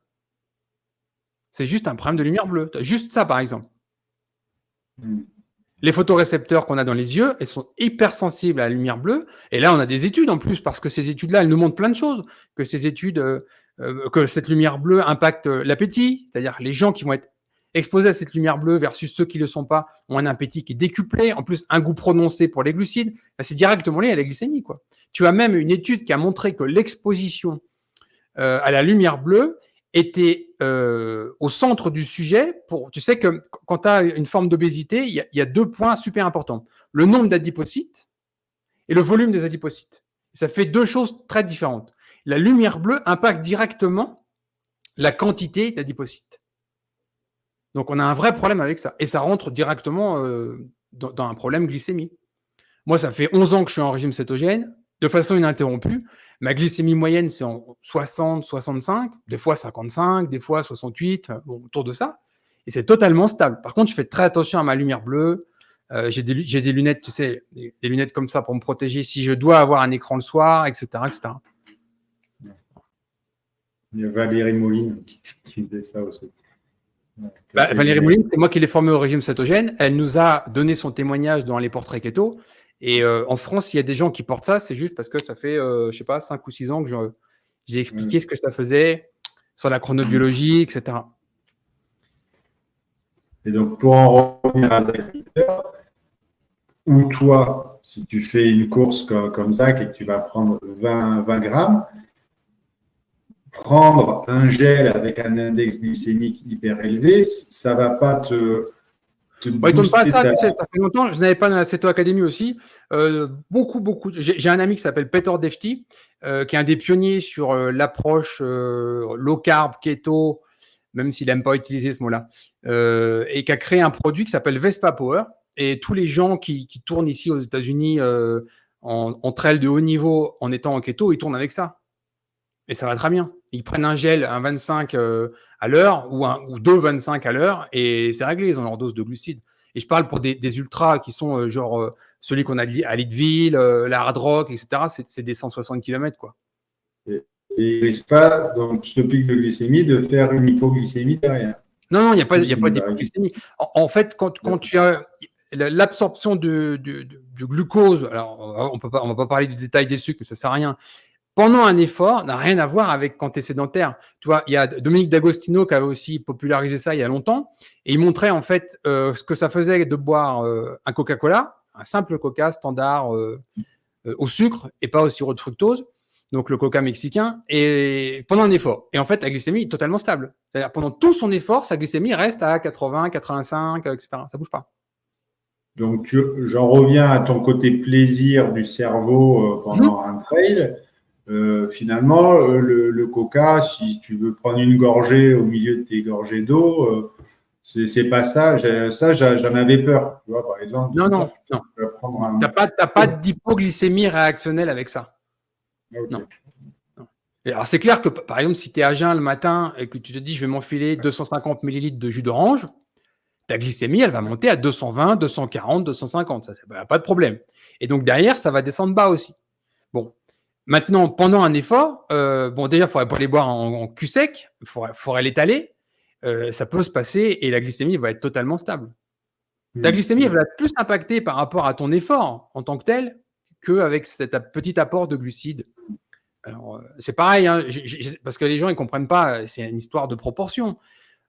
C'est juste un problème de lumière bleue. Juste ça, par exemple. Les photorécepteurs qu'on a dans les yeux, elles sont hypersensibles à la lumière bleue. Et là, on a des études en plus, parce que ces études-là, elles nous montrent plein de choses. Que ces études, que cette lumière bleue impacte l'appétit. C'est-à-dire les gens qui vont être exposés à cette lumière bleue versus ceux qui ne le sont pas ont un appétit qui est décuplé. En plus, un goût prononcé pour les glucides. Ben, c'est directement lié à la glycémie, quoi. Tu as même une étude qui a montré que l'exposition à la lumière bleue était au centre du sujet. Tu sais que quand tu as une forme d'obésité, il y a 2 points super importants. Le nombre d'adipocytes et le volume des adipocytes. Ça fait 2 choses très différentes. La lumière bleue impacte directement la quantité d'adipocytes. Donc, on a un vrai problème avec ça. Et ça rentre directement dans un problème glycémie. Moi, ça fait 11 ans que je suis en régime cétogène, de façon ininterrompue. Ma glycémie moyenne, c'est en 60, 65, des fois 55, des fois 68, bon, autour de ça. Et c'est totalement stable. Par contre, je fais très attention à ma lumière bleue. J'ai des lunettes, tu sais, des lunettes comme ça pour me protéger si je dois avoir un écran le soir, etc. etc. Il y a Valérie Moline qui faisait ça aussi. Valérie Moline, c'est moi qui l'ai formée au régime cétogène. Elle nous a donné son témoignage dans les portraits keto. Et en France, il y a des gens qui portent ça, c'est juste parce que ça fait, je sais pas, 5 ou 6 ans que j'ai expliqué ce que ça faisait sur la chronobiologie, etc. Et donc, pour en revenir à Zach Peter, ou toi, si tu fais une course comme Zach et que tu vas prendre 20 grammes, prendre un gel avec un index glycémique hyper élevé, ça ne va pas te Ouais, il tourne pas à ça, tu sais, ça fait longtemps. Je n'avais pas dans la Ceto Academy aussi. Beaucoup. J'ai un ami qui s'appelle Peter Defty, qui est un des pionniers sur l'approche low carb, keto, même s'il n'aime pas utiliser ce mot-là, et qui a créé un produit qui s'appelle Vespa Power. Et tous les gens qui tournent ici aux États-Unis en trail de haut niveau en étant en keto, ils tournent avec ça. Et ça va très bien. Ils prennent un gel, un 25 à l'heure ou 2 25 à l'heure et c'est réglé, ils ont leur dose de glucides. Et je parle pour des ultras qui sont genre celui qu'on a à Leadville, la Hard Rock, etc. C'est des 160 km, quoi. Et il ne risque pas, donc, ce pic de glycémie, de faire une hypoglycémie derrière. Non, il n'y a pas d'hypoglycémie. En fait, quand tu as l'absorption du glucose, alors on ne va pas parler du détail des sucres, mais ça ne sert à rien. Pendant un effort, n'a rien à voir avec quand tu es sédentaire. Tu vois, il y a Dominique D'Agostino qui avait aussi popularisé ça il y a longtemps et il montrait en fait ce que ça faisait de boire un Coca-Cola, un simple Coca standard au sucre et pas au sirop de fructose. donc le coca mexicain, et pendant un effort. Et en fait, la glycémie est totalement stable. C'est-à-dire pendant tout son effort, sa glycémie reste à 80, 85, etc. Ça bouge pas. Donc, j'en reviens à ton côté plaisir du cerveau pendant un trail. Finalement, le coca, si tu veux prendre une gorgée au milieu de tes gorgées d'eau, c'est pas ça. J'en avais peur. Tu vois, par exemple, Non. T'as pas d'hypoglycémie réactionnelle avec ça. Okay. Non. Et alors, c'est clair que, par exemple, si tu es à jeun le matin et que tu te dis, je vais m'enfiler 250 millilitres de jus d'orange, ta glycémie, elle va monter à 220, 240, 250. Ça, pas de problème. Et donc, derrière, ça va descendre bas aussi. Bon. Maintenant, pendant un effort, déjà, il ne faudrait pas les boire en cul sec. Il faudrait l'étaler. Ça peut se passer et la glycémie va être totalement stable. Ta glycémie, elle va être plus impactée par rapport à ton effort en tant que tel qu'avec cet petit apport de glucides. Alors, c'est pareil, hein, parce que les gens, ils ne comprennent pas, c'est une histoire de proportion.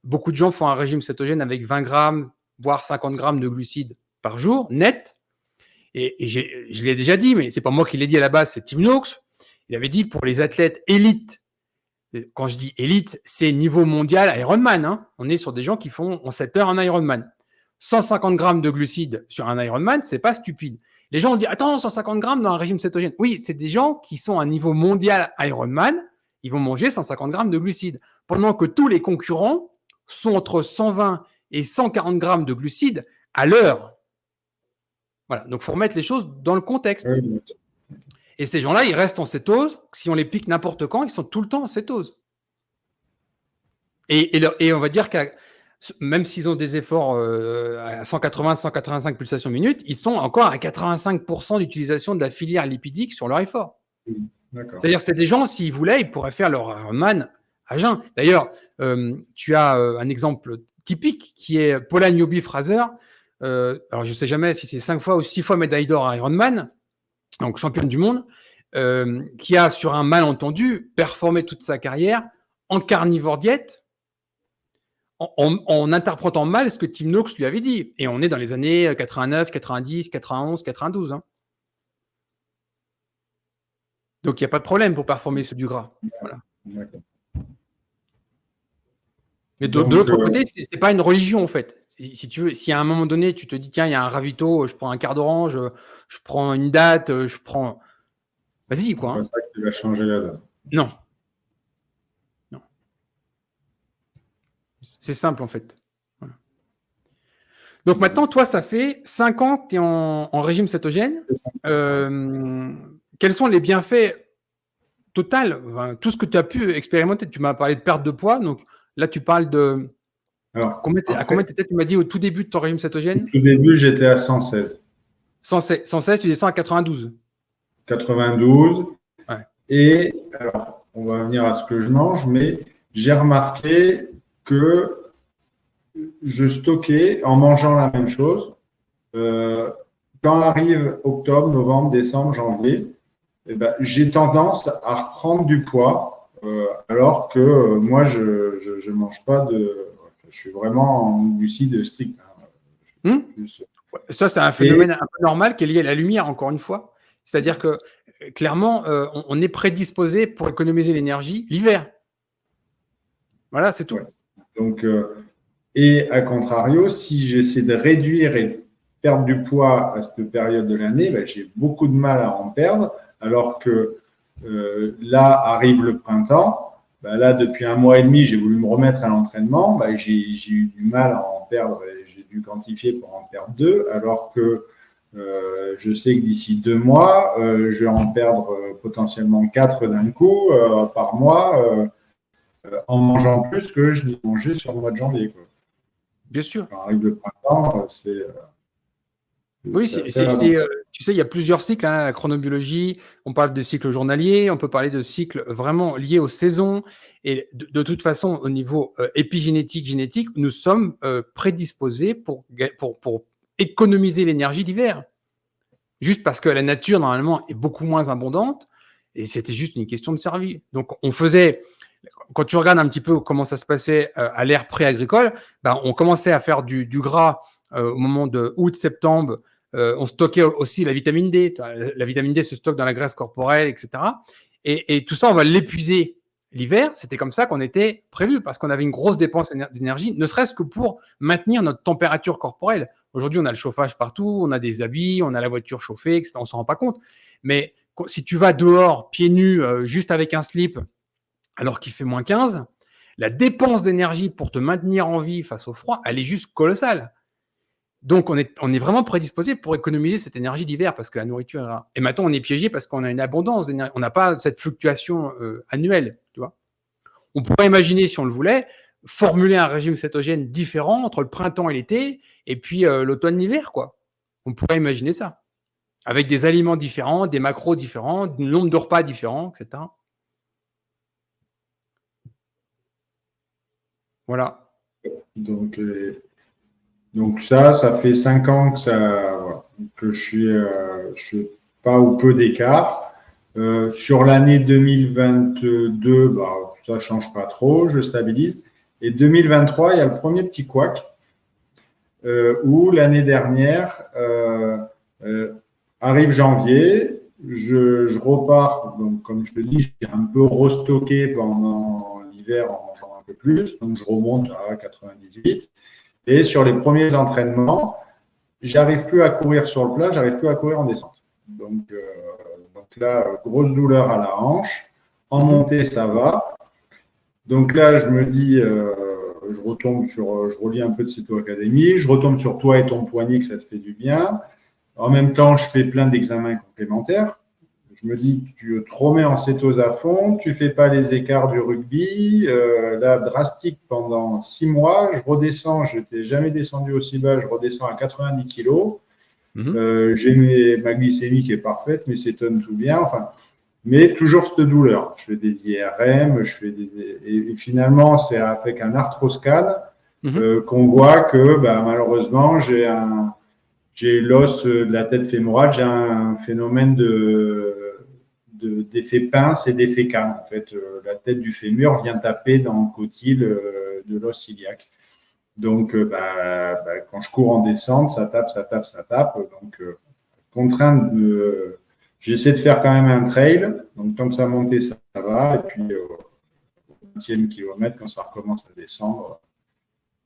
Beaucoup de gens font un régime cétogène avec 20 grammes, voire 50 grammes de glucides par jour, net. Et je l'ai déjà dit, mais ce n'est pas moi qui l'ai dit à la base, c'est Tim Noakes. Il avait dit pour les athlètes élites, quand je dis élite, c'est niveau mondial Ironman. Hein. On est sur des gens qui font en 7 heures un Ironman. 150 grammes de glucides sur un Ironman, c'est pas stupide. Les gens ont dit, attends, 150 grammes dans un régime cétogène. Oui, c'est des gens qui sont à un niveau mondial Ironman, ils vont manger 150 grammes de glucides. Pendant que tous les concurrents sont entre 120 et 140 grammes de glucides à l'heure. Voilà, donc il faut remettre les choses dans le contexte. Oui. Et ces gens-là, ils restent en cétose. Si on les pique n'importe quand, ils sont tout le temps en cétose. Et on va dire que même s'ils ont des efforts à 180, 185 pulsations minutes, ils sont encore à 85% d'utilisation de la filière lipidique sur leur effort. C'est-à-dire, c'est des gens, s'ils voulaient, ils pourraient faire leur Ironman à jeun. D'ailleurs, tu as un exemple typique qui est Paula Newby-Fraser. Alors, je ne sais jamais si c'est 5 fois ou 6 fois médaille d'or à Ironman, donc championne du monde, qui a, sur un malentendu, performé toute sa carrière en carnivore diète, en interprétant mal ce que Tim Noakes lui avait dit. Et on est dans les années 89, 90, 91, 92. Hein. Donc, il n'y a pas de problème pour performer sur du gras. Voilà. Mais de l'autre côté, ce n'est pas une religion, en fait. Si tu veux, si à un moment donné, tu te dis, tiens, il y a un ravito, je prends un quart d'orange, je prends une date, je prends... Vas-y, quoi. C'est pas ça qui va changer la date. Non. C'est simple, en fait. Voilà. Donc maintenant, toi, ça fait 5 ans que tu es en régime cétogène. Quels sont les bienfaits total, tout ce que tu as pu expérimenter? Tu m'as parlé de perte de poids, donc là, tu parles de… Alors, à combien tu étais, tu m'as dit, au tout début de ton régime cétogène? Au tout début, j'étais à 116. 116, tu descends à 92. 92. Ouais. Et alors, on va venir à ce que je mange, mais j'ai remarqué que je stockais en mangeant la même chose. Quand arrive octobre, novembre, décembre, janvier, eh ben, j'ai tendance à reprendre du poids, alors que moi, je ne mange pas de… Je suis vraiment en glucides strict. Ça, c'est un phénomène un peu normal qui est lié à la lumière, encore une fois. C'est-à-dire que, clairement, on est prédisposé pour économiser l'énergie l'hiver. Voilà, c'est tout. Ouais. Donc, et à contrario, si j'essaie de réduire et de perdre du poids à cette période de l'année, ben, j'ai beaucoup de mal à en perdre, alors que là arrive le printemps. Ben là, depuis 1 mois et demi, j'ai voulu me remettre à l'entraînement. Ben, j'ai eu du mal à en perdre et j'ai dû quantifier pour en perdre 2, alors que je sais que d'ici 2 mois, je vais en perdre potentiellement 4 d'un coup par mois en mangeant plus que je n'ai mangé sur le mois de janvier. Quoi. Bien sûr. Quand arrive le printemps, c'est… Oui, tu sais, il y a plusieurs cycles, hein, la chronobiologie, on parle de cycles journaliers, on peut parler de cycles vraiment liés aux saisons. Et de toute façon, au niveau épigénétique, génétique, nous sommes prédisposés pour économiser l'énergie d'hiver. Juste parce que la nature, normalement, est beaucoup moins abondante et c'était juste une question de survie. Donc, on faisait… Quand tu regardes un petit peu comment ça se passait à l'ère pré-agricole, ben, on commençait à faire du gras au moment de août-septembre. On stockait aussi la vitamine D. La vitamine D se stocke dans la graisse corporelle, etc. Et tout ça, on va l'épuiser l'hiver. C'était comme ça qu'on était prévu, parce qu'on avait une grosse dépense d'énergie, ne serait-ce que pour maintenir notre température corporelle. Aujourd'hui, on a le chauffage partout, on a des habits, on a la voiture chauffée, etc. On ne s'en rend pas compte. Mais si tu vas dehors, pieds nus, juste avec un slip, alors qu'il fait moins 15, la dépense d'énergie pour te maintenir en vie face au froid, elle est juste colossale. Donc, on est vraiment prédisposé pour économiser cette énergie d'hiver, parce que la nourriture est rare. Et maintenant, on est piégé parce qu'on a une abondance d'énergie. On n'a pas cette fluctuation annuelle, tu vois. On pourrait imaginer, si on le voulait, formuler un régime cétogène différent entre le printemps et l'été, et puis l'automne et l'hiver, quoi. On pourrait imaginer ça, avec des aliments différents, des macros différents, un nombre de repas différents, etc. Voilà. Donc ça fait 5 ans voilà, que je suis pas ou peu d'écart. Sur l'année 2022, bah, ça change pas trop, je stabilise. Et 2023, il y a le premier petit couac où l'année dernière, arrive janvier, je repars, donc comme je te dis, j'ai un peu restocké pendant l'hiver en mangeant un peu plus, donc je remonte à 98. Et sur les premiers entraînements, j'arrive plus à courir sur le plat, j'arrive plus à courir en descente. Donc là, grosse douleur à la hanche. En montée, ça va. Donc là, je me dis, je relis un peu de Céto Academy, je retombe sur toi et ton poignet, que ça te fait du bien. En même temps, je fais plein d'examens complémentaires. Je me dis, tu te remets en cétose à fond, tu fais pas les écarts du rugby. Là, drastique pendant 6 mois, je redescends, je n'étais jamais descendu aussi bas, je redescends à 90 kilos. J'ai ma glycémie qui est parfaite, mes cétones tout bien, enfin, mais toujours cette douleur. Je fais des IRM, et finalement, c'est avec un arthroscan qu'on voit que malheureusement, j'ai l'os de la tête fémorale, j'ai un phénomène d'effet pince et d'effet canne. En fait, la tête du fémur vient taper dans le cotyle de l'os iliaque. Donc, quand je cours en descente, ça tape. Donc, contrainte j'essaie de faire quand même un trail. Donc, tant que ça montait, ça va. Et puis, au 20e kilomètre, quand ça recommence à descendre,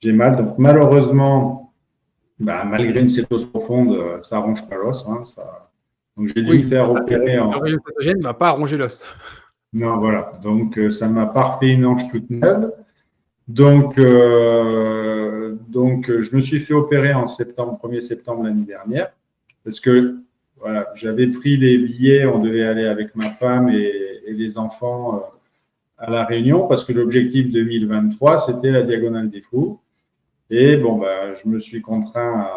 j'ai mal. Donc, malheureusement, malgré une cétose profonde, ça ronge pas l'os. Donc, j'ai dû me faire opérer Le régime cétogène ne va pas ronger l'os. Non, voilà. Donc, ça m'a pas refait une hanche toute neuve. Donc, je me suis fait opérer en 1er septembre l'année dernière, parce que voilà, j'avais pris les billets, on devait aller avec ma femme et les enfants à La Réunion, parce que l'objectif 2023, c'était la Diagonale des Fous. Et bon, je me suis contraint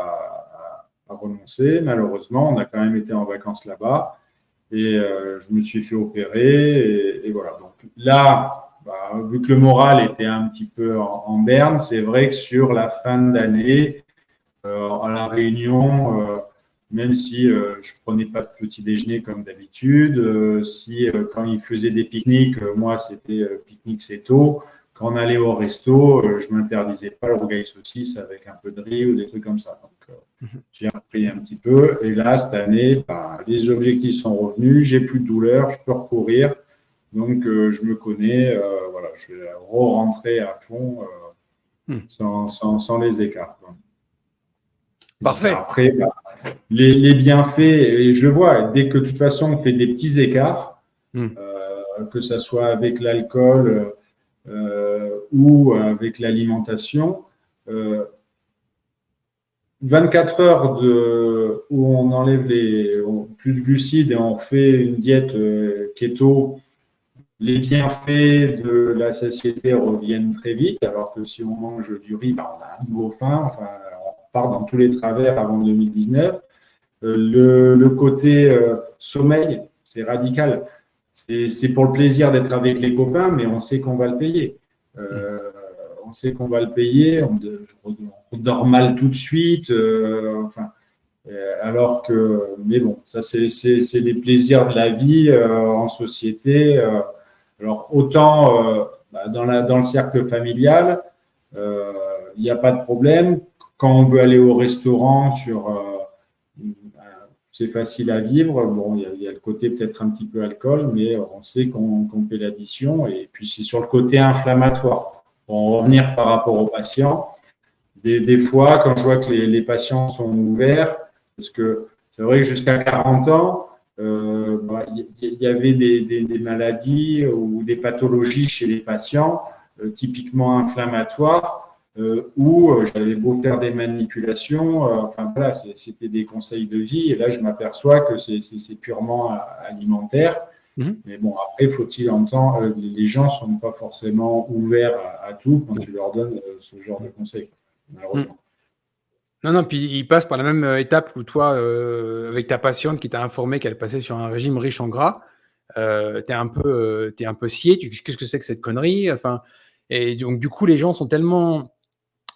à renoncer. Malheureusement, on a quand même été en vacances là-bas. Et je me suis fait opérer. Et voilà. Donc là, vu que le moral était un petit peu en berne, c'est vrai que sur la fin d'année, à La Réunion, même si je ne prenais pas de petit déjeuner comme d'habitude, quand ils faisaient des pique-niques, moi c'était pique-nique c'est tôt. Quand on allait au resto, je ne m'interdisais pas le rougail saucisse avec un peu de riz ou des trucs comme ça. Donc, j'ai appris un petit peu. Et là, cette année, les objectifs sont revenus, j'ai plus de douleur, je peux recourir. Donc, je me connais, voilà, je vais re-rentrer à fond sans les écarts. Parfait. Après, les bienfaits, et je vois, dès que de toute façon, on fait des petits écarts, que ce soit avec l'alcool ou avec l'alimentation, 24 heures où on enlève plus de glucides et on fait une diète keto, les bienfaits de la satiété reviennent très vite, alors que si on mange du riz, on a un nouveau faim, enfin, on part dans tous les travers avant 2019. Le côté sommeil, c'est radical. C'est pour le plaisir d'être avec les copains, mais on sait qu'on va le payer. On sait qu'on va le payer, on dort mal tout de suite. Alors que, mais bon, ça c'est les plaisirs de la vie en société. Alors autant dans le cercle familial, il n'y a pas de problème. Quand on veut aller au restaurant c'est facile à vivre. Bon, il y a le côté peut-être un petit peu alcool, mais on sait qu'on fait l'addition. Et puis, c'est sur le côté inflammatoire. Pour en revenir par rapport aux patients, des fois, quand je vois que les patients sont ouverts, parce que c'est vrai que jusqu'à 40 ans, il y avait des maladies ou des pathologies chez les patients, typiquement inflammatoires, où j'avais beau faire des manipulations, enfin voilà, c'était des conseils de vie, et là je m'aperçois que c'est purement alimentaire. Mais bon, après, faut-il entendre, les gens ne sont pas forcément ouverts à tout quand tu leur donnes ce genre de conseils, malheureusement. Non, puis il passe par la même étape où toi, avec ta patiente qui t'a informé qu'elle passait sur un régime riche en gras, t'es un peu scié, qu'est-ce que c'est que cette connerie? Enfin, et donc du coup, les gens sont tellement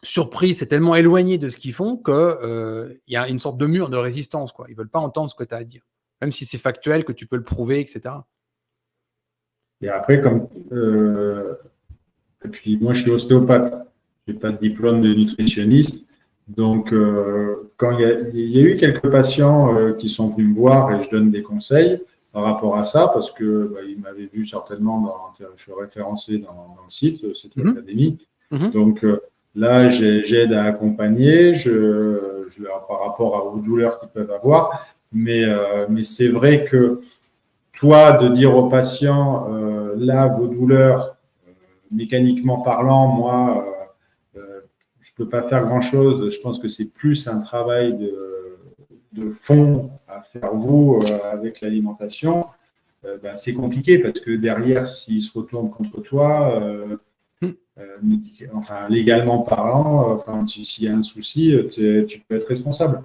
surpris, c'est tellement éloigné de ce qu'ils font que il y a une sorte de mur de résistance, quoi. Ils veulent pas entendre ce que tu as à dire, même si c'est factuel, que tu peux le prouver, etc. Et après, et puis moi je suis ostéopathe, je n'ai pas de diplôme de nutritionniste. Donc, quand il y a eu quelques patients qui sont venus me voir et je donne des conseils par rapport à ça, parce que ils m'avaient vu certainement, je suis référencé dans le site, c'est l'académie. Donc là, j'aide à accompagner, par rapport aux douleurs qu'ils peuvent avoir. Mais c'est vrai que toi, de dire aux patients, là, vos douleurs, mécaniquement parlant, moi, je ne peux pas faire grand-chose. Je pense que c'est plus un travail de fond à faire vous avec l'alimentation. C'est compliqué parce que derrière, s'ils se retournent contre toi, enfin, légalement parlant, s'il y a un souci, tu peux être responsable.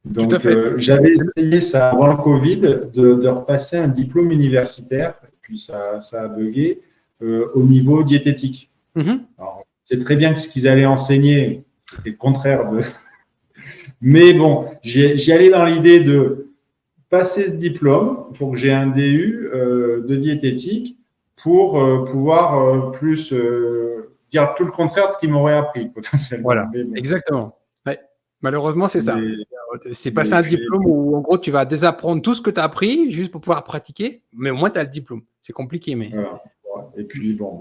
Donc, j'avais essayé ça avant le Covid, de repasser un diplôme universitaire, puis ça a bugué au niveau diététique. Alors, c'est très bien que ce qu'ils allaient enseigner, c'était le contraire de. Mais bon, j'y allais dans l'idée de passer ce diplôme pour que j'ai un DU de diététique pour pouvoir plus dire tout le contraire de ce qu'ils m'auraient appris potentiellement. Voilà, bon. Exactement. Ouais. Malheureusement, c'est ça. C'est passer un diplôme où, en gros, tu vas désapprendre tout ce que tu as appris juste pour pouvoir pratiquer, mais au moins, tu as le diplôme. C'est compliqué, mais… Voilà. Et puis, bon,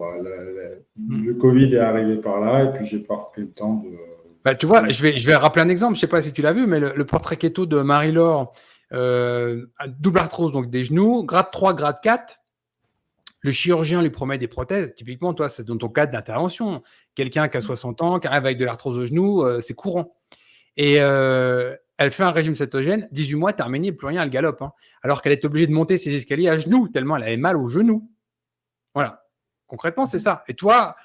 le Covid est arrivé par là, et puis, j'ai pas pris le temps de… tu vois, je vais rappeler un exemple. Je sais pas si tu l'as vu, mais le portrait keto de Marie-Laure, double arthrose, donc des genoux, grade 3, grade 4. Le chirurgien lui promet des prothèses. Typiquement, toi, c'est dans ton cadre d'intervention. Quelqu'un qui a 60 ans, qui arrive avec de l'arthrose au genou, c'est courant. Et elle fait un régime cétogène, 18 mois terminé, plus rien, elle galope. Hein. Alors qu'elle est obligée de monter ses escaliers à genoux, tellement elle avait mal au genou. Voilà. Concrètement, c'est ça. Et toi,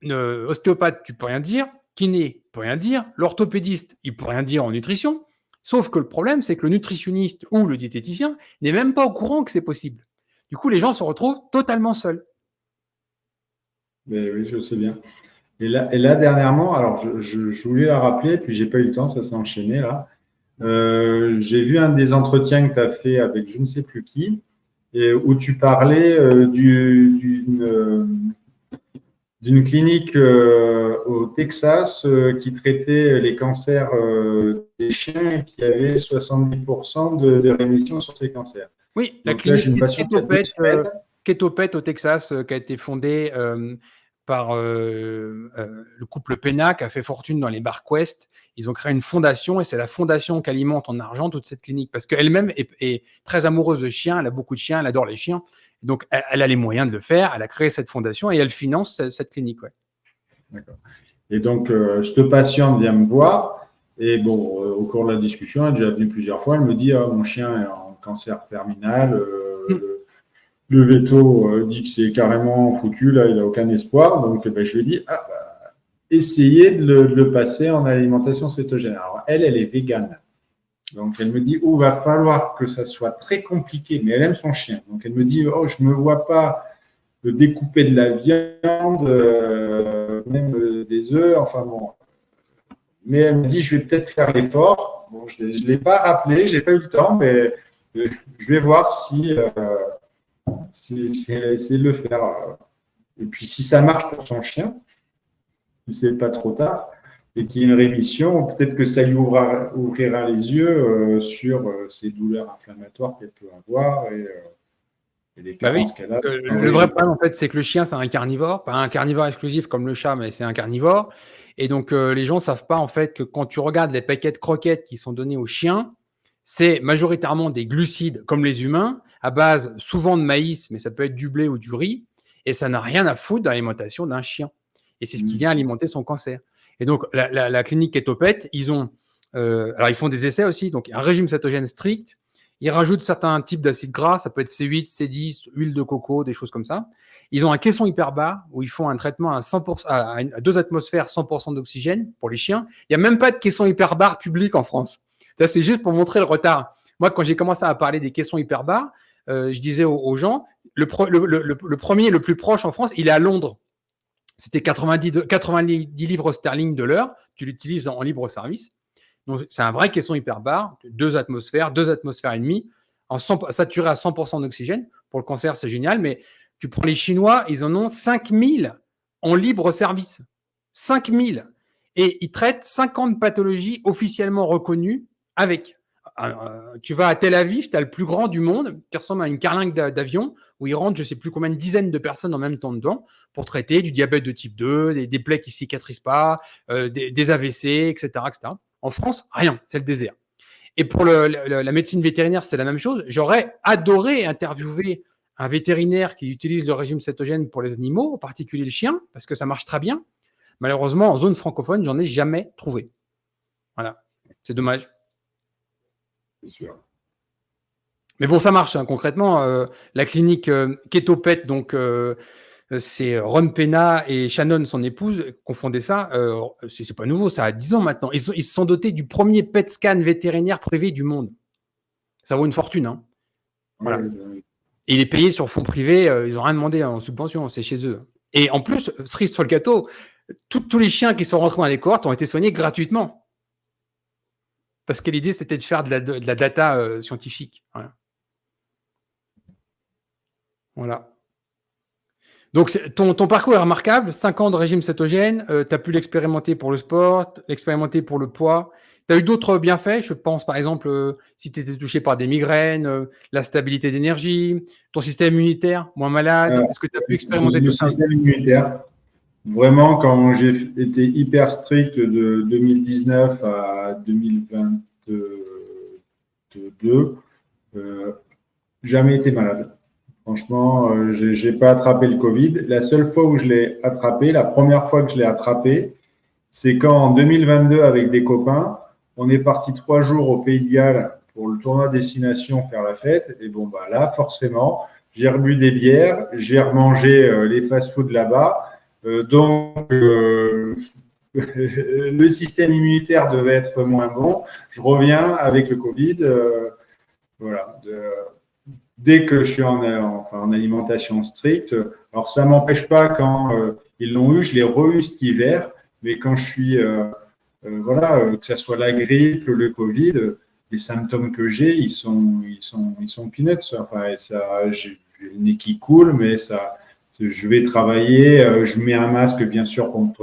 ostéopathe, tu peux rien dire. Kiné, peut rien dire. L'orthopédiste, il peut rien dire en nutrition. Sauf que le problème, c'est que le nutritionniste ou le diététicien n'est même pas au courant que c'est possible. Du coup, les gens se retrouvent totalement seuls. Mais oui, je sais bien. Et là dernièrement, alors je voulais la rappeler, puis j'ai pas eu le temps, ça s'est enchaîné là. J'ai vu un des entretiens que tu as fait avec je ne sais plus qui, et où tu parlais d'une clinique au Texas qui traitait les cancers des chiens et qui avait 70% de rémission sur ces cancers. Oui, la clinique Ketopet au Texas qui a été fondée par le couple Pena qui a fait fortune dans les bars Quest. Ils ont créé une fondation et c'est la fondation qui alimente en argent toute cette clinique parce qu'elle-même est très amoureuse de chiens, elle a beaucoup de chiens, elle adore les chiens. Donc, elle a les moyens de le faire, elle a créé cette fondation et elle finance cette clinique. Ouais. D'accord. Et donc, cette patiente vient me voir et bon, au cours de la discussion, elle est déjà venue plusieurs fois, elle me dit mon chien est en cancer terminal, le veto dit que c'est carrément foutu, là, il n'a aucun espoir. Donc, je lui ai dit, essayez de le passer en alimentation cétogène. Alors, elle est végane. Donc, elle me dit, il va falloir que ça soit très compliqué, mais elle aime son chien. Donc, elle me dit, je ne me vois pas découper de la viande, même des œufs, enfin bon. Mais elle me dit, je vais peut-être faire l'effort. Bon, je ne l'ai pas rappelé, je n'ai pas eu le temps, mais je vais voir si… essayer de le faire. Et puis, si ça marche pour son chien, si c'est pas trop tard, et qu'il y ait une rémission, peut-être que ça lui ouvrira les yeux sur ces douleurs inflammatoires qu'elle peut avoir et les Bah oui. carences qu'elle a. Le vrai problème, en fait, c'est que le chien, c'est un carnivore, pas un carnivore exclusif comme le chat, mais c'est un carnivore. Et donc, les gens ne savent pas, en fait, que quand tu regardes les paquets de croquettes qui sont donnés aux chiens, c'est majoritairement des glucides, comme les humains, à base souvent de maïs, mais ça peut être du blé ou du riz, et ça n'a rien à foutre dans l'alimentation d'un chien. Et c'est ce qui vient alimenter son cancer. Et donc, la clinique Ketopet, alors ils font des essais aussi, donc un régime cétogène strict. Ils rajoutent certains types d'acides gras, ça peut être C8, C10, huile de coco, des choses comme ça. Ils ont un caisson hyperbare où ils font un traitement à 100%, à 2 atmosphères, 100% d'oxygène pour les chiens. Il n'y a même pas de caisson hyperbare public en France. Ça, c'est juste pour montrer le retard. Moi, quand j'ai commencé à parler des caissons hyperbares, je disais aux gens, le premier, le plus proche en France, il est à Londres. C'était 90 livres sterling de l'heure. Tu l'utilises en libre service. Donc, c'est un vrai caisson hyperbare, 2 atmosphères et demie, saturé à 100% d'oxygène. Pour le cancer, c'est génial, mais tu prends les Chinois, ils en ont 5000 en libre service. 5000. Et ils traitent 50 pathologies officiellement reconnues avec. Tu vas à Tel Aviv, tu as le plus grand du monde, qui ressemble à une carlingue d'avion, où ils rentrent je ne sais plus combien de dizaines de personnes en même temps dedans, pour traiter du diabète de type 2, des plaies qui ne cicatrisent pas, des AVC, etc., etc. En France, rien, c'est le désert. Et pour la médecine vétérinaire, c'est la même chose. J'aurais adoré interviewer un vétérinaire qui utilise le régime cétogène pour les animaux, en particulier le chien, parce que ça marche très bien. Malheureusement, en zone francophone, j'en ai jamais trouvé. Voilà, c'est dommage. C'est sûr. Mais bon, ça marche, hein. Concrètement. La clinique Ketopet, donc c'est Ron Pena et Shannon, son épouse, qui ont fondé ça. C'est pas nouveau, ça a 10 ans maintenant. Ils se sont dotés du premier PET scan vétérinaire privé du monde. Ça vaut une fortune, hein. Voilà. Et il est payé sur fonds privés, ils n'ont rien demandé en subvention, c'est chez eux. Et en plus, cerise sur le gâteau, tous les chiens qui sont rentrés dans les cohortes ont été soignés gratuitement. Parce que l'idée, c'était de faire de la data scientifique. Voilà. Donc, ton parcours est remarquable. 5 ans de régime cétogène. Tu as pu l'expérimenter pour le sport, l'expérimenter pour le poids. Tu as eu d'autres bienfaits. Je pense, par exemple, si tu étais touché par des migraines, la stabilité d'énergie, ton système immunitaire, moins malade. Est-ce que tu as pu expérimenter tout ça? Le système immunitaire, vraiment, quand j'ai été hyper strict de 2019 à 2022, jamais été malade. Franchement, je n'ai pas attrapé le Covid. La seule fois où je l'ai attrapé, la première fois que je l'ai attrapé, c'est quand en 2022, avec des copains, on est parti 3 jours au Pays de Galles pour le tournoi destination faire la fête. Et bon, bah là, forcément, j'ai rebu des bières, j'ai remangé les fast-foods là-bas. Donc, le système immunitaire devait être moins bon. Je reviens avec le Covid. Voilà. Dès que je suis en alimentation stricte, alors ça ne m'empêche pas quand ils l'ont eu, je l'ai re-eu cet hiver, mais quand je suis, que ce soit la grippe, le Covid, les symptômes que j'ai, ils sont peanuts. Enfin, j'ai le nez qui coule, mais je vais travailler, je mets un masque bien sûr pour me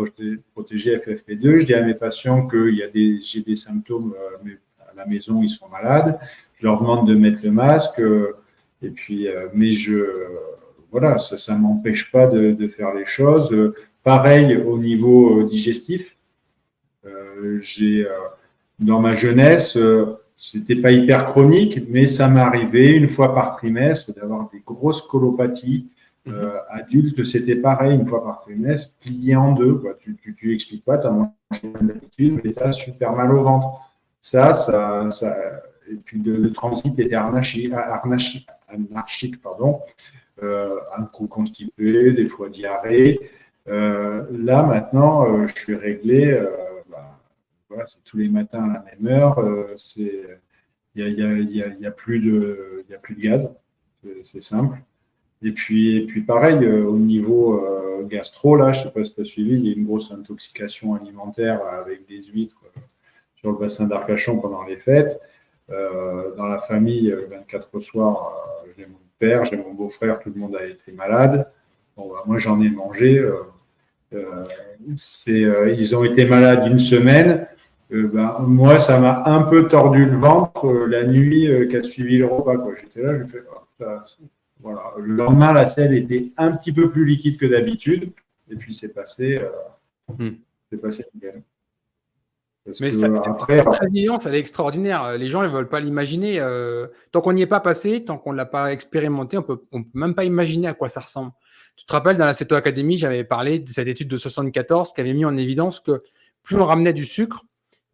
protéger FFP2. Je dis à mes patients que j'ai des symptômes, mais à la maison ils sont malades. Je leur demande de mettre le masque. Et puis, mais voilà, ça ne m'empêche pas de faire les choses. Pareil au niveau digestif. Dans ma jeunesse, c'était pas hyper chronique, mais ça m'est arrivé une fois par trimestre d'avoir des grosses colopathies. Adultes, c'était pareil, une fois par trimestre, plié en deux. Quoi. Tu expliques pas, tu as mangé d'habitude, mais tu as super mal au ventre. Et puis le transit était anarchique, pardon. Un coup constipé, des fois diarrhée. Là, maintenant, je suis réglé. Voilà, c'est tous les matins à la même heure. Il y a plus de gaz. C'est simple. Et puis pareil, au niveau gastro, là, je ne sais pas si tu as suivi, il y a une grosse intoxication alimentaire avec des huîtres sur le bassin d'Arcachon pendant les fêtes. Dans la famille, 24 soirs, j'ai mon père, j'ai mon beau-frère, tout le monde a été malade. Bon, bah, moi, j'en ai mangé. Ils ont été malades une semaine. Moi, ça m'a un peu tordu le ventre la nuit qui a suivi le repas. J'étais là, je fais, voilà. Le lendemain, la selle était un petit peu plus liquide que d'habitude. Et puis, c'est passé nickel. Mais cette résilience, elle est extraordinaire. Les gens ne veulent pas l'imaginer. Tant qu'on n'y est pas passé, tant qu'on ne l'a pas expérimenté, on peut même pas imaginer à quoi ça ressemble. Tu te rappelles, dans la Ceto Academy, j'avais parlé de cette étude de 74 qui avait mis en évidence que plus on ramenait du sucre,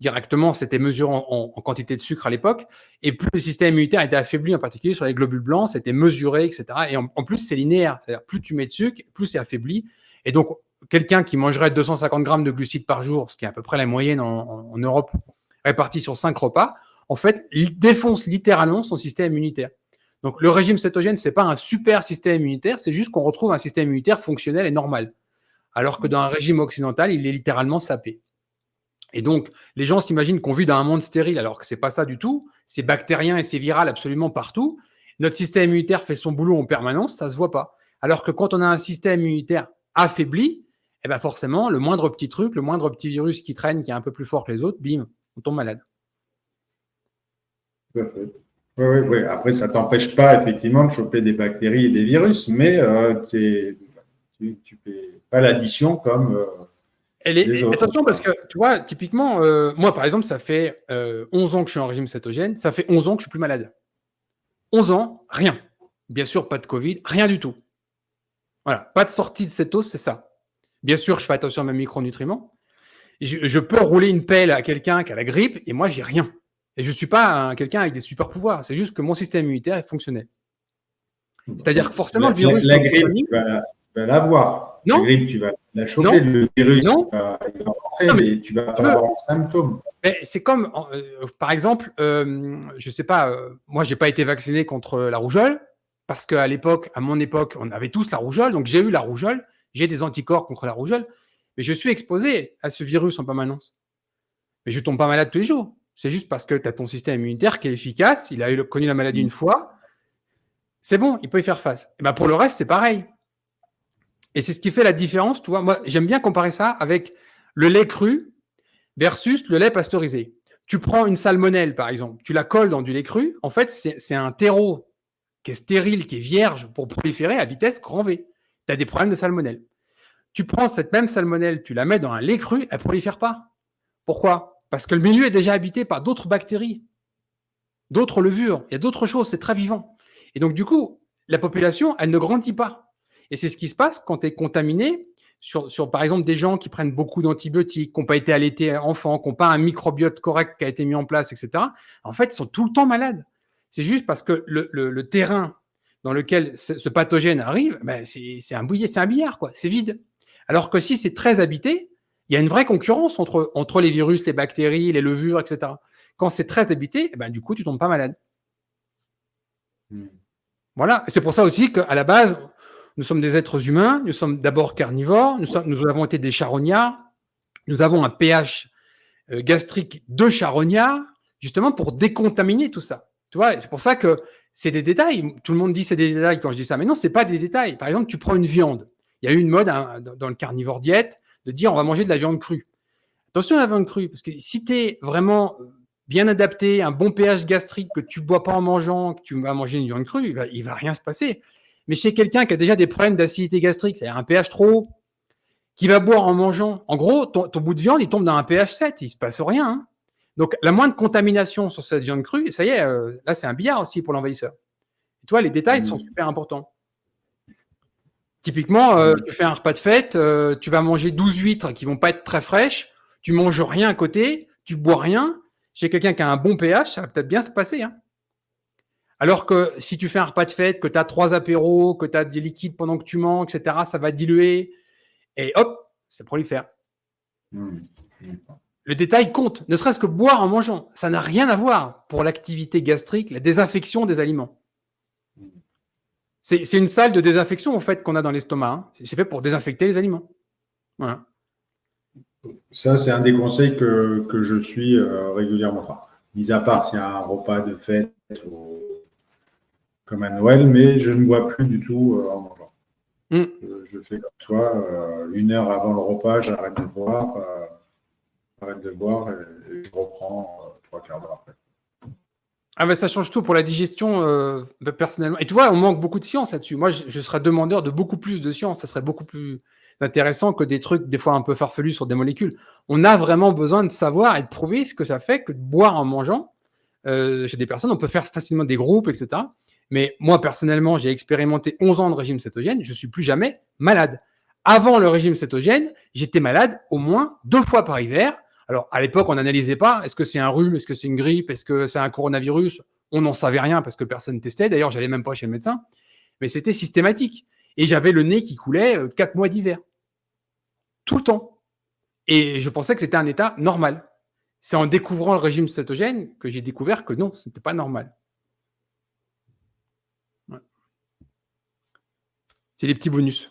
directement, c'était mesuré en quantité de sucre à l'époque, et plus le système immunitaire était affaibli, en particulier sur les globules blancs, c'était mesuré, etc. Et en plus, c'est linéaire. C'est-à-dire, plus tu mets de sucre, plus c'est affaibli. Et donc, quelqu'un qui mangerait 250 grammes de glucides par jour, ce qui est à peu près la moyenne en Europe, répartie sur 5 repas, en fait, il défonce littéralement son système immunitaire. Donc, le régime cétogène, ce n'est pas un super système immunitaire, c'est juste qu'on retrouve un système immunitaire fonctionnel et normal. Alors que dans un régime occidental, il est littéralement sapé. Et donc, les gens s'imaginent qu'on vit dans un monde stérile, alors que ce n'est pas ça du tout. C'est bactérien et c'est viral absolument partout. Notre système immunitaire fait son boulot en permanence, ça ne se voit pas. Alors que quand on a un système immunitaire affaibli, eh ben forcément, le moindre petit truc, le moindre petit virus qui traîne, qui est un peu plus fort que les autres, bim, on tombe malade. Oui. Après, ça ne t'empêche pas effectivement de choper des bactéries et des virus, mais tu ne fais pas l'addition comme les autres. Attention, parce que tu vois, typiquement, moi par exemple, ça fait 11 ans que je suis en régime cétogène, ça fait 11 ans que je ne suis plus malade. 11 ans, rien. Bien sûr, pas de Covid, rien du tout. Voilà, pas de sortie de cétose, c'est ça. Bien sûr, je fais attention à mes micronutriments. Je peux rouler une pelle à quelqu'un qui a la grippe et moi, j'ai rien. Et je ne suis pas quelqu'un avec des super pouvoirs. C'est juste que mon système immunitaire est fonctionnel. C'est-à-dire que forcément, le virus. La grippe, tu vas l'avoir. La grippe, tu vas la choper. Le virus, il va rentrer, mais tu vas pas avoir de symptômes. C'est comme, par exemple, je ne sais pas, moi, je n'ai pas été vacciné contre la rougeole parce qu'à l'époque, à mon époque, on avait tous la rougeole. Donc, j'ai eu la rougeole. J'ai des anticorps contre la rougeole. Mais je suis exposé à ce virus en permanence. Mais je ne tombe pas malade tous les jours. C'est juste parce que tu as ton système immunitaire qui est efficace. Il a connu la maladie une fois. C'est bon, il peut y faire face. Et ben pour le reste, c'est pareil. Et c'est ce qui fait la différence. Tu vois, moi, j'aime bien comparer ça avec le lait cru versus le lait pasteurisé. Tu prends une salmonelle, par exemple. Tu la colles dans du lait cru. En fait, c'est un terreau qui est stérile, qui est vierge pour proliférer à vitesse grand V. Tu as des problèmes de salmonelle. Tu prends cette même salmonelle, tu la mets dans un lait cru, elle ne prolifère pas. Pourquoi ? Parce que le milieu est déjà habité par d'autres bactéries, d'autres levures, il y a d'autres choses, c'est très vivant. Et donc, du coup, la population, elle ne grandit pas. Et c'est ce qui se passe quand tu es contaminé sur, par exemple, des gens qui prennent beaucoup d'antibiotiques, qui n'ont pas été allaités enfants, qui n'ont pas un microbiote correct qui a été mis en place, etc. En fait, ils sont tout le temps malades. C'est juste parce que le terrain dans lequel ce pathogène arrive, ben c'est un billard, quoi. C'est vide. Alors que si c'est très habité, il y a une vraie concurrence entre les virus, les bactéries, les levures, etc. Quand c'est très habité, ben, du coup, tu ne tombes pas malade. Voilà. C'est pour ça aussi qu'à la base, nous sommes des êtres humains, nous sommes d'abord carnivores, nous avons été des charognards, nous avons un pH gastrique de charognard, justement pour décontaminer tout ça. Tu vois, c'est pour ça que c'est des détails. Tout le monde dit c'est des détails quand je dis ça, mais non, ce n'est pas des détails. Par exemple, tu prends une viande. Il y a eu une mode dans le carnivore diète de dire on va manger de la viande crue. Attention à la viande crue, parce que si tu es vraiment bien adapté, un bon pH gastrique, que tu ne bois pas en mangeant, que tu vas manger une viande crue, il ne va rien se passer. Mais chez quelqu'un qui a déjà des problèmes d'acidité gastrique, c'est-à-dire un pH trop haut, qui va boire en mangeant, en gros, ton bout de viande, il tombe dans un pH 7, il ne se passe rien. Hein. Donc, la moindre contamination sur cette viande crue, ça y est, là, c'est un billard aussi pour l'envahisseur. Et toi, les détails sont super importants. Typiquement, tu fais un repas de fête, tu vas manger 12 huîtres qui ne vont pas être très fraîches, tu ne manges rien à côté, tu ne bois rien. Chez quelqu'un qui a un bon pH, ça va peut-être bien se passer. Hein. Alors que si tu fais un repas de fête, que tu as 3 apéros, que tu as des liquides pendant que tu manges, etc., ça va diluer. Et hop, ça prolifère. Le détail compte, ne serait-ce que boire en mangeant. Ça n'a rien à voir pour l'activité gastrique, la désinfection des aliments. C'est une salle de désinfection, en fait, qu'on a dans l'estomac. Hein. C'est fait pour désinfecter les aliments. Voilà. Ça, c'est un des conseils que je suis régulièrement. Enfin, mis à part s'il y a un repas de fête comme à Noël, mais je ne bois plus du tout en mangeant. Mm. Je fais comme toi, 1 heure avant le repas, j'arrête de boire, et je reprends 3 quarts d'heure après. Ah ben ça change tout pour la digestion personnellement. Et tu vois, on manque beaucoup de science là-dessus. Moi, je serais demandeur de beaucoup plus de science. Ça serait beaucoup plus intéressant que des trucs des fois un peu farfelus sur des molécules. On a vraiment besoin de savoir et de prouver ce que ça fait que de boire en mangeant. Chez des personnes, on peut faire facilement des groupes, etc. Mais moi, personnellement, j'ai expérimenté 11 ans de régime cétogène. Je ne suis plus jamais malade. Avant le régime cétogène, j'étais malade au moins 2 fois par hiver. Alors, à l'époque, on n'analysait pas. Est-ce que c'est un rhume? Est-ce que c'est une grippe? Est-ce que c'est un coronavirus? On n'en savait rien parce que personne ne testait. D'ailleurs, j'allais même pas chez le médecin. Mais c'était systématique. Et j'avais le nez qui coulait 4 mois d'hiver. Tout le temps. Et je pensais que c'était un état normal. C'est en découvrant le régime cétogène que j'ai découvert que non, ce n'était pas normal. Ouais. C'est les petits bonus.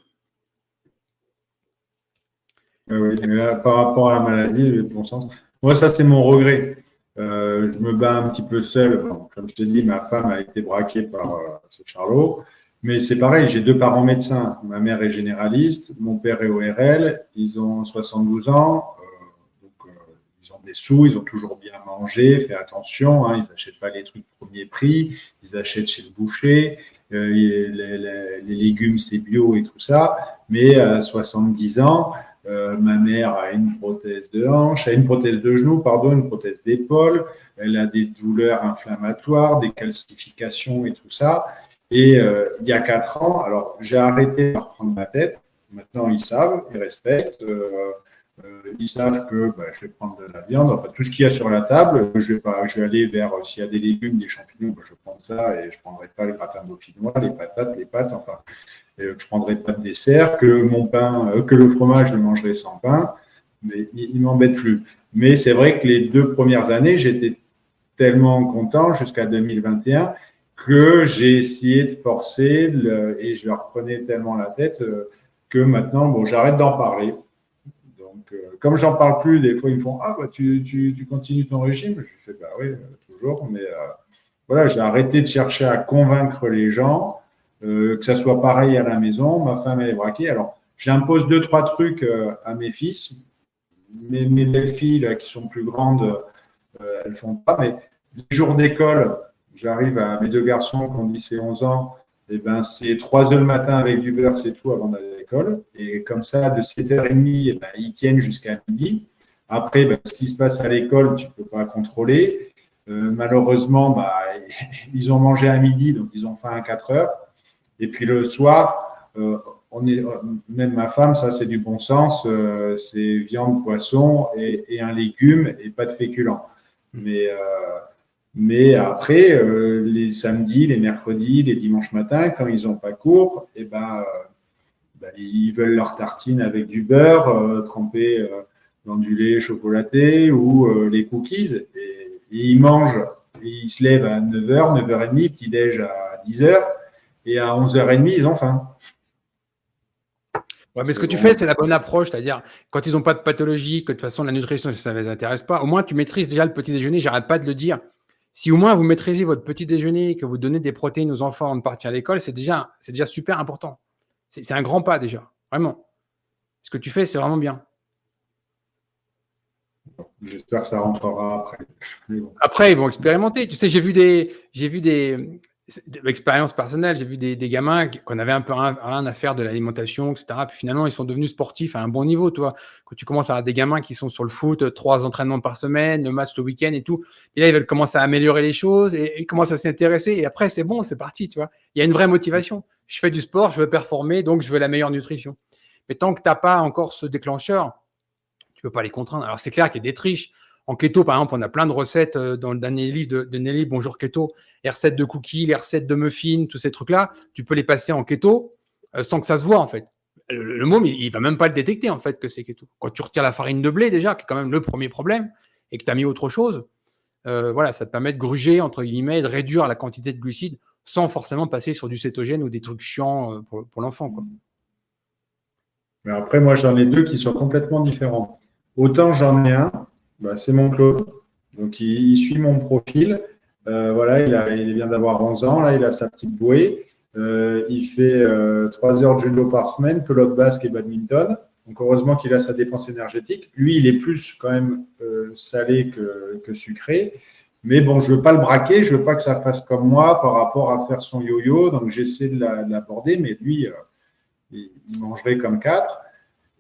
Oui, mais là, par rapport à la maladie, le bon sens. Moi, ça, c'est mon regret. Je me bats un petit peu seul. Bon, comme je t'ai dit, ma femme a été braquée par ce Charlot. Mais c'est pareil, j'ai 2 parents médecins. Ma mère est généraliste, mon père est ORL. Ils ont 72 ans. Ils ont des sous, ils ont toujours bien mangé, fait attention. Ils n'achètent pas les trucs premier prix. Ils achètent chez le boucher. Les légumes, c'est bio et tout ça. Mais à 70 ans, ma mère a une prothèse de hanche, a une prothèse de genou, pardon, une prothèse d'épaule. Elle a des douleurs inflammatoires, des calcifications et tout ça. Et il y a 4 ans, alors j'ai arrêté de leur prendre ma tête. Maintenant, ils savent, ils respectent. Ils savent que je vais prendre de la viande, enfin tout ce qu'il y a sur la table. Je vais aller vers, s'il y a des légumes, des champignons, je prends ça et je ne prendrai pas les gratins dauphinois, les patates, les pâtes, enfin. Je ne prendrai pas de dessert, que mon pain, que le fromage, je le mangerai sans pain, mais il ne m'embête plus. Mais c'est vrai que les 2 premières années, j'étais tellement content jusqu'à 2021 que j'ai essayé de forcer et je leur prenais tellement la tête que maintenant, bon, j'arrête d'en parler. Donc, comme j'en parle plus, des fois, ils me font « Ah, bah, tu continues ton régime ?» Je fais « Bah oui, toujours. » Mais voilà, j'ai arrêté de chercher à convaincre les gens. Que ça soit pareil à la maison, ma femme elle est braquée. Alors, j'impose 2-3 trucs à mes fils. Mes belles-filles là, qui sont plus grandes, elles ne font pas. Mais les jours d'école, j'arrive à mes 2 garçons qui ont 10 et 11 ans, et ben, c'est 3 œufs le matin avec du beurre, c'est tout avant d'aller à l'école. Et comme ça, de 7h30, et ben, ils tiennent jusqu'à midi. Après, ce qui se passe à l'école, tu ne peux pas contrôler. Malheureusement, ils ont mangé à midi, donc ils ont faim à 4 heures. Et puis le soir, même ma femme, ça c'est du bon sens, c'est viande, poisson et un légume et pas de féculents. Mais après, les samedis, les mercredis, les dimanches matins, quand ils n'ont pas cours, ils veulent leur tartine avec du beurre trempé dans du lait chocolaté ou les cookies. Et ils mangent, et ils se lèvent à 9h, 9h30, petit-déj à 10h. Et à 11h30, ils ont faim. Ouais, mais ce que tu fais, c'est la bonne approche, c'est-à-dire quand ils n'ont pas de pathologie, que de toute façon la nutrition, ça ne les intéresse pas, au moins tu maîtrises déjà le petit déjeuner, j'arrête pas de le dire. Si au moins vous maîtrisez votre petit déjeuner et que vous donnez des protéines aux enfants avant de partir à l'école, c'est déjà super important. C'est un grand pas déjà, vraiment. Ce que tu fais, c'est vraiment bien. J'espère que ça rentrera après. Après, ils vont expérimenter. Tu sais, j'ai vu des expériences personnelles, j'ai vu des gamins qu'on avait un peu rien à faire de l'alimentation, etc. Puis finalement, ils sont devenus sportifs à un bon niveau, toi. Quand tu commences à avoir des gamins qui sont sur le foot, 3 entraînements par semaine, le match le week-end et tout. Et là, ils veulent commencer à améliorer les choses et ils commencent à s'intéresser. Et après, c'est bon, c'est parti, tu vois. Il y a une vraie motivation. Je fais du sport, je veux performer, donc je veux la meilleure nutrition. Mais tant que tu n'as pas encore ce déclencheur, tu ne peux pas les contraindre. Alors, c'est clair qu'il y a des triches. En keto, par exemple, on a plein de recettes dans le dernier livre de Nelly, Bonjour Keto, les recettes de cookies, les recettes de muffins, tous ces trucs-là, tu peux les passer en keto sans que ça se voit, en fait. Le môme, il ne va même pas le détecter, en fait, que c'est keto. Quand tu retires la farine de blé, déjà, qui est quand même le premier problème, et que tu as mis autre chose, voilà, ça te permet de gruger, entre guillemets, de réduire la quantité de glucides sans forcément passer sur du cétogène ou des trucs chiants pour l'enfant, quoi. Mais après, moi, j'en ai 2 qui sont complètement différents. Autant j'en ai un, c'est mon Claude. Donc, il suit mon profil. Voilà, il vient d'avoir 11 ans. Là, il a sa petite bouée. il fait 3 heures de judo par semaine, pelote basque et badminton. Donc, heureusement qu'il a sa dépense énergétique. Lui, il est plus quand même salé que sucré. Mais bon, je ne veux pas le braquer, je ne veux pas que ça fasse comme moi par rapport à faire son yo-yo. Donc, j'essaie de l'aborder, mais lui, il mangerait comme 4.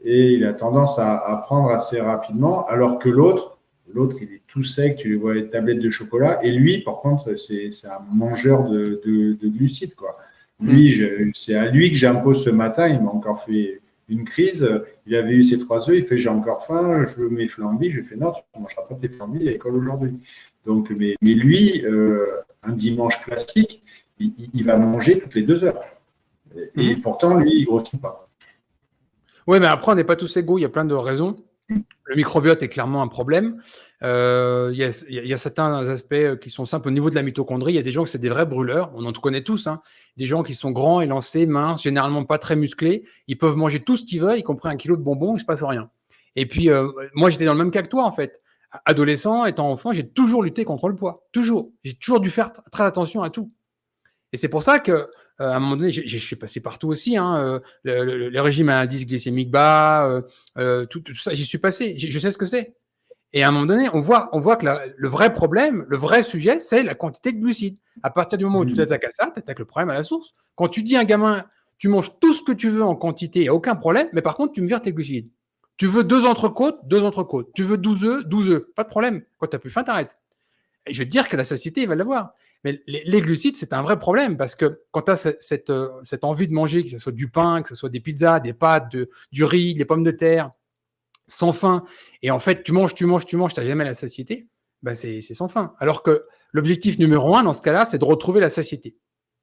Et il a tendance à prendre assez rapidement, alors que l'autre, il est tout sec, tu lui vois les tablettes de chocolat. Et lui, par contre, c'est un mangeur de glucides, quoi. Lui, c'est à lui que j'impose ce matin. Il m'a encore fait une crise. Il avait eu ses 3 œufs. Il fait, j'ai encore faim, je veux mes flambis. Je lui fais, non, tu ne mangeras pas tes flambis à l'école aujourd'hui. Donc, mais lui, un dimanche classique, il va manger toutes les 2 heures. Et pourtant, lui, il ne grossit pas. Oui, mais après, on n'est pas tous égaux. Il y a plein de raisons. Le microbiote est clairement un problème. Il y a certains aspects qui sont simples au niveau de la mitochondrie. Il y a des gens qui c'est des vrais brûleurs. On en connaît tous. Hein. Des gens qui sont grands, élancés, minces, généralement pas très musclés. Ils peuvent manger tout ce qu'ils veulent, y compris 1 kilo de bonbons, il ne se passe rien. Et puis, moi, j'étais dans le même cas que toi, en fait. Adolescent, étant enfant, j'ai toujours lutté contre le poids. Toujours. J'ai toujours dû faire très attention à tout. Et c'est pour ça que à un moment donné, je suis passé partout aussi. Hein, le régime à indice glycémique bas, tout ça, j'y suis passé. Je sais ce que c'est. Et à un moment donné, on voit que le vrai problème, le vrai sujet, c'est la quantité de glucides. À partir du moment où tu t'attaques à ça, tu attaques le problème à la source. Quand tu dis à un gamin, tu manges tout ce que tu veux en quantité, il n'y a aucun problème, mais par contre, tu me vires tes glucides. Tu veux 2 entrecôtes, 2 entrecôtes. Tu veux 12 œufs, 12 œufs. Pas de problème. Quand tu n'as plus faim, t'arrêtes. Et je vais te dire que la satiété, il va l'avoir. Mais les glucides, c'est un vrai problème parce que quand tu as cette envie de manger, que ce soit du pain, que ce soit des pizzas, des pâtes, du riz, des pommes de terre, sans fin, et en fait, tu manges, tu n'as jamais la satiété, ben c'est sans fin. Alors que l'objectif numéro 1, dans ce cas-là, c'est de retrouver la satiété.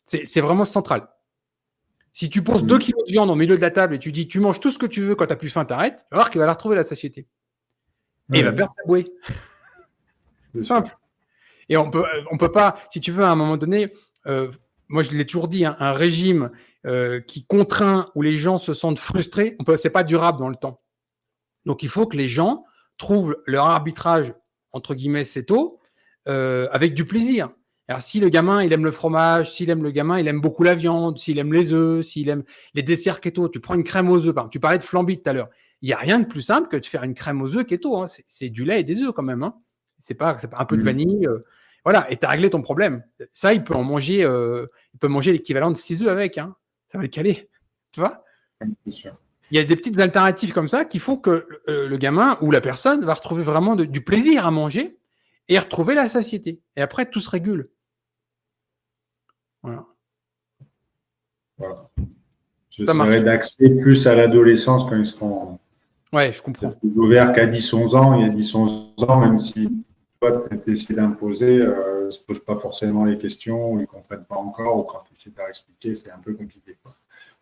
C'est vraiment central. Si tu poses 2 kilos de viande au milieu de la table et tu dis tu manges tout ce que tu veux quand tu n'as plus faim, t'arrêtes, tu vas voir qu'il va la retrouver la satiété. Et il va perdre sa bouée. C'est simple. Et on peut pas, si tu veux, à un moment donné, moi je l'ai toujours dit, hein, un régime qui contraint, où les gens se sentent frustrés, c'est pas durable dans le temps. Donc il faut que les gens trouvent leur arbitrage, entre guillemets, céto, avec du plaisir. Alors si le gamin, il aime le fromage, il aime beaucoup la viande, s'il aime les œufs, s'il aime les desserts keto, tu prends une crème aux œufs, par exemple, tu parlais de flambis tout à l'heure. Il n'y a rien de plus simple que de faire une crème aux œufs keto. Hein. C'est du lait et des œufs quand même. Hein. C'est pas un peu de vanille. Voilà, et tu as réglé ton problème. Ça, il peut manger l'équivalent de 6 œufs avec. Hein. Ça va le caler. Tu vois ? C'est sûr. Il y a des petites alternatives comme ça qui font que le gamin ou la personne va retrouver vraiment du plaisir à manger et retrouver la satiété. Et après, tout se régule. Voilà. J'essaierai d'axer plus à l'adolescence quand ils seront je comprends. ouverts qu'à 10-11 ans. Il y a 10-11 ans, même si toi, tu essaies d'imposer, ne se pose pas forcément les questions, ils ne comprennent pas encore, ou quand tu essaies de leur expliquer, c'est un peu compliqué. Quoi.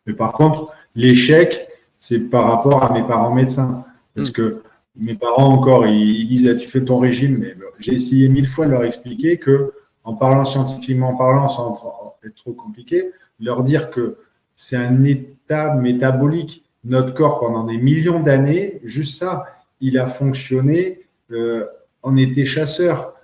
Mais par contre, l'échec, c'est par rapport à mes parents médecins. Parce que mes parents encore, ils disent tu fais ton régime, mais j'ai essayé 1000 fois de leur expliquer que, en parlant scientifiquement parlant, sans être trop compliqué, leur dire que c'est un état métabolique. Notre corps, pendant des millions d'années, juste ça, il a fonctionné, on était chasseurs.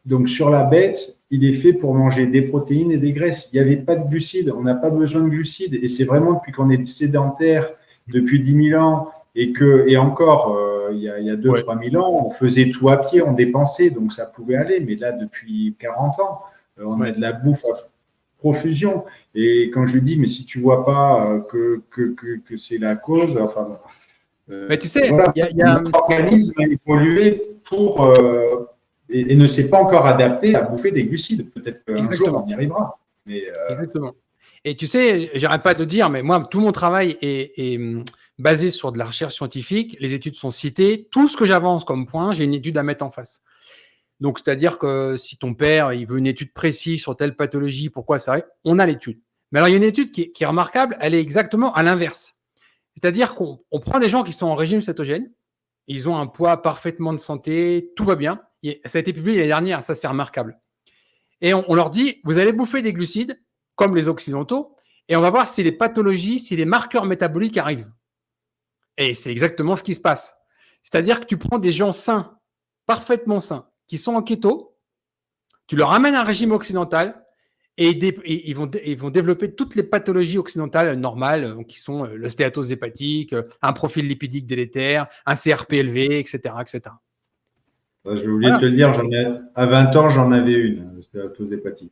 Donc sur la bête, il est fait pour manger des protéines et des graisses. Il n'y avait pas de glucides, on n'a pas besoin de glucides. Et c'est vraiment depuis qu'on est sédentaire, depuis 10 000 ans, et encore, il y a 2-3 000 ans, on faisait tout à pied, on dépensait, donc ça pouvait aller. Mais là, depuis 40 ans, on a de la bouffe à profusion. Et quand je lui dis, mais si tu ne vois pas que c'est la cause, enfin. Mais tu sais, voilà, notre organisme a évolué pour. Et ne s'est pas encore adapté à bouffer des glucides. Peut-être qu'un jour, on y arrivera. Mais, Exactement. Et tu sais, j'arrête pas de le dire, mais moi, tout mon travail est basé sur de la recherche scientifique. Les études sont citées. Tout ce que j'avance comme point, j'ai une étude à mettre en face. Donc, c'est-à-dire que si ton père, il veut une étude précise sur telle pathologie, pourquoi ça arrive, on a l'étude. Mais alors, il y a une étude qui est remarquable, elle est exactement à l'inverse. C'est-à-dire qu'on prend des gens qui sont en régime cétogène, ils ont un poids parfaitement de santé, tout va bien. Ça a été publié l'année dernière, ça c'est remarquable. Et on leur dit, vous allez bouffer des glucides, comme les occidentaux, et on va voir si les pathologies, si les marqueurs métaboliques arrivent. Et c'est exactement ce qui se passe. C'est-à-dire que tu prends des gens sains, parfaitement sains, qui sont en keto, tu leur amènes un régime occidental, Et ils vont développer toutes les pathologies occidentales normales, qui sont le stéatose hépatique, un profil lipidique délétère, un CRP élevé, etc., etc. J'ai oublié de Voilà. te le dire, à 20 ans, j'en avais une, stéatose hépatique.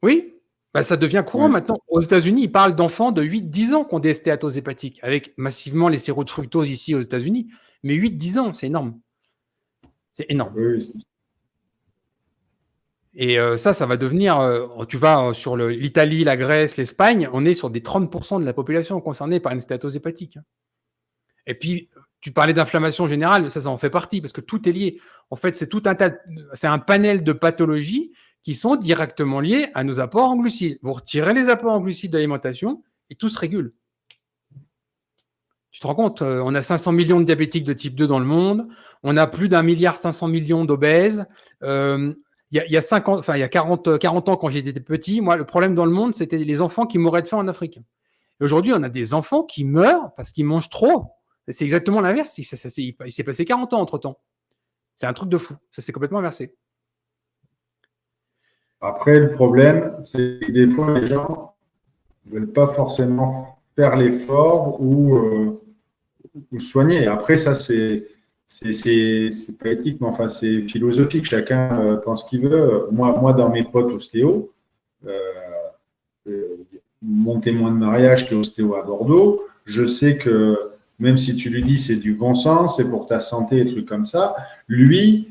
Oui, bah, ça devient courant Ouais. maintenant. Aux États-Unis, ils parlent d'enfants de 8-10 ans qui ont des stéatoses hépatiques, avec massivement les sirop de fructose ici aux États-Unis. Mais 8-10 ans, c'est énorme. C'est énorme. Oui. Et ça va devenir, tu vas sur l'Italie, la Grèce, l'Espagne, on est sur des 30% de la population concernée par une stéatose hépatique. Et puis, tu parlais d'inflammation générale, mais ça en fait partie, parce que tout est lié. En fait, c'est un panel de pathologies qui sont directement liées à nos apports en glucides. Vous retirez les apports en glucides de l'alimentation et tout se régule. Tu te rends compte, on a 500 millions de diabétiques de type 2 dans le monde, on a plus d'1,5 milliard d'obèses. Il y a 40 ans, quand j'étais petit, moi, le problème dans le monde, c'était les enfants qui mouraient de faim en Afrique. Et aujourd'hui, on a des enfants qui meurent parce qu'ils mangent trop. C'est exactement l'inverse. Il s'est passé 40 ans entre-temps. C'est un truc de fou. Ça s'est complètement inversé. Après, le problème, c'est que des fois, les gens ne veulent pas forcément faire l'effort ou soigner. Après, ça, c'est pas éthique, mais enfin, c'est philosophique. Chacun pense ce qu'il veut. Moi, dans mes potes ostéo, mon témoin de mariage qui est ostéo à Bordeaux, je sais que même si tu lui dis c'est du bon sens, c'est pour ta santé, des trucs comme ça, lui,